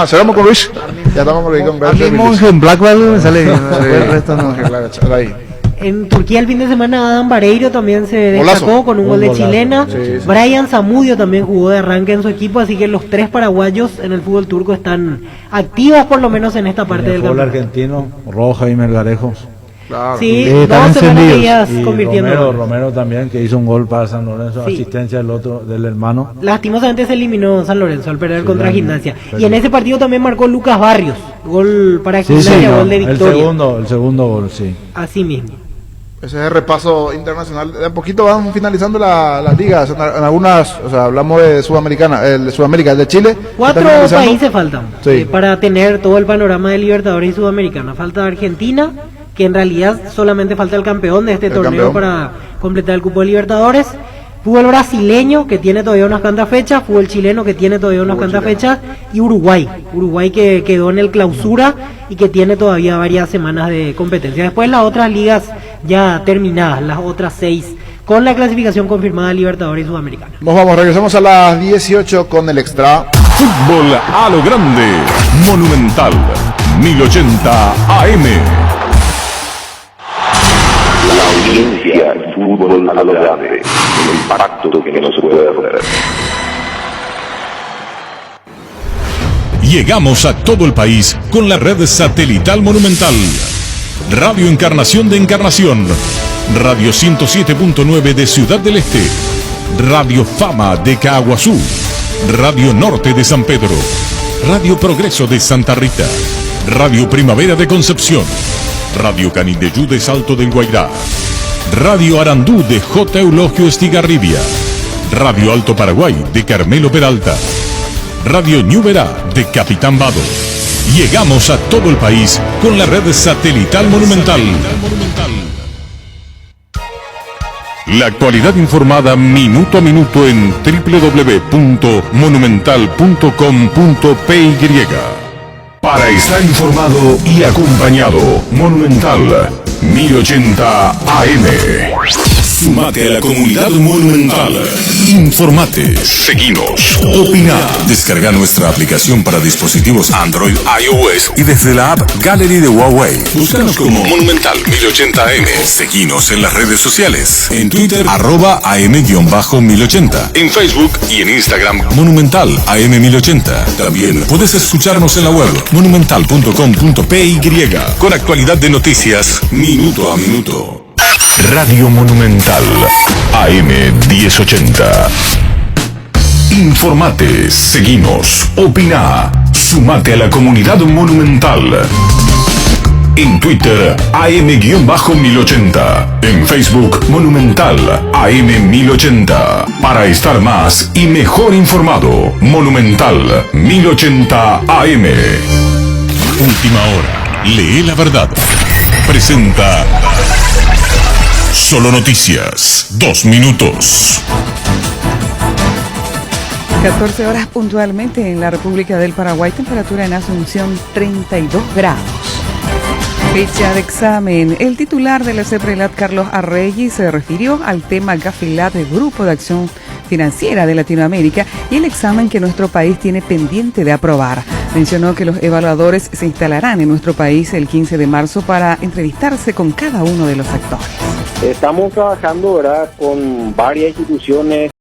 Cerramos con Rush. Ya estamos con Gensler Birlich. En Blackball me sale bien. El resto no. Claro, ahí. En Turquía el fin de semana Adam Vareiro también se destacó con un gol de chilena. Sí. Brian Zamudio también jugó de arranque en su equipo, así que los 3 paraguayos en el fútbol turco están activos por lo menos en esta parte del campeonato. El argentino, Roja y Melgarejos. Claro. Sí, 2 semanas seguidas convirtiendo. Romero también, que hizo un gol para San Lorenzo, asistencia del hermano. Lastimosamente se eliminó San Lorenzo al perder contra Gimnasia. Y en ese partido también marcó Lucas Barrios, gol para Gimnasia, gol de victoria. El segundo gol, sí. Así mismo. Ese es el repaso internacional. De a poquito van finalizando las ligas. En algunas, o sea, hablamos de Sudamérica, el de Chile. 4 países faltan para tener todo el panorama de Libertadores y Sudamericana. Falta Argentina, que en realidad solamente falta el campeón de este torneo para completar el cupo de Libertadores. Fútbol brasileño, que tiene todavía unas cuantas fechas. Fútbol chileno, que tiene todavía unas cuantas fechas. Y Uruguay que quedó en el clausura y que tiene todavía varias semanas de competencia. Después las otras ligas ya terminadas, las otras 6, con la clasificación confirmada de Libertadores y Sudamericana. Regresamos a las 18 con el extra. Fútbol a lo grande, Monumental, 1080 AM. La audiencia del fútbol a lo grande, el impacto que no se puede perder. Llegamos a todo el país con la red satelital Monumental. Radio Encarnación de Encarnación, Radio 107.9 de Ciudad del Este, Radio Fama de Caaguazú, Radio Norte de San Pedro, Radio Progreso de Santa Rita, Radio Primavera de Concepción, Radio Canindeyú de Salto del Guairá, Radio Arandú de J. Eulogio Estigarribia, Radio Alto Paraguay de Carmelo Peralta. Radio Ñuberá de Capitán Vado. Llegamos a todo el país con la red satelital Monumental. La actualidad informada minuto a minuto en www.monumental.com.py. Para estar informado y acompañado, Monumental 1080 AM. Sumate a la comunidad Monumental. Informate, seguinos, opina. Descarga nuestra aplicación para dispositivos Android, iOS y desde la app Gallery de Huawei. Búscanos como Monumental 1080 AM. Seguinos en las redes sociales. En Twitter, @am_1080. En Facebook y en Instagram, Monumental AM1080. También puedes escucharnos en la web monumental.com.py con actualidad de noticias minuto a minuto. Radio Monumental AM1080. Informate, seguinos, opina, sumate a la comunidad Monumental. En Twitter, AM_1080. En Facebook, Monumental AM1080. Para estar más y mejor informado, Monumental 1080 AM. Última hora. Lee la verdad. Presenta Solo Noticias. 2 minutos. 14 horas puntualmente en la República del Paraguay. Temperatura en Asunción 32 grados. Fecha de examen. El titular de la CEPRELAT, Carlos Arregui, se refirió al tema GAFILAT, el Grupo de Acción Financiera de Latinoamérica, y el examen que nuestro país tiene pendiente de aprobar. Mencionó que los evaluadores se instalarán en nuestro país el 15 de marzo para entrevistarse con cada uno de los actores. Estamos trabajando, ¿verdad?, con varias instituciones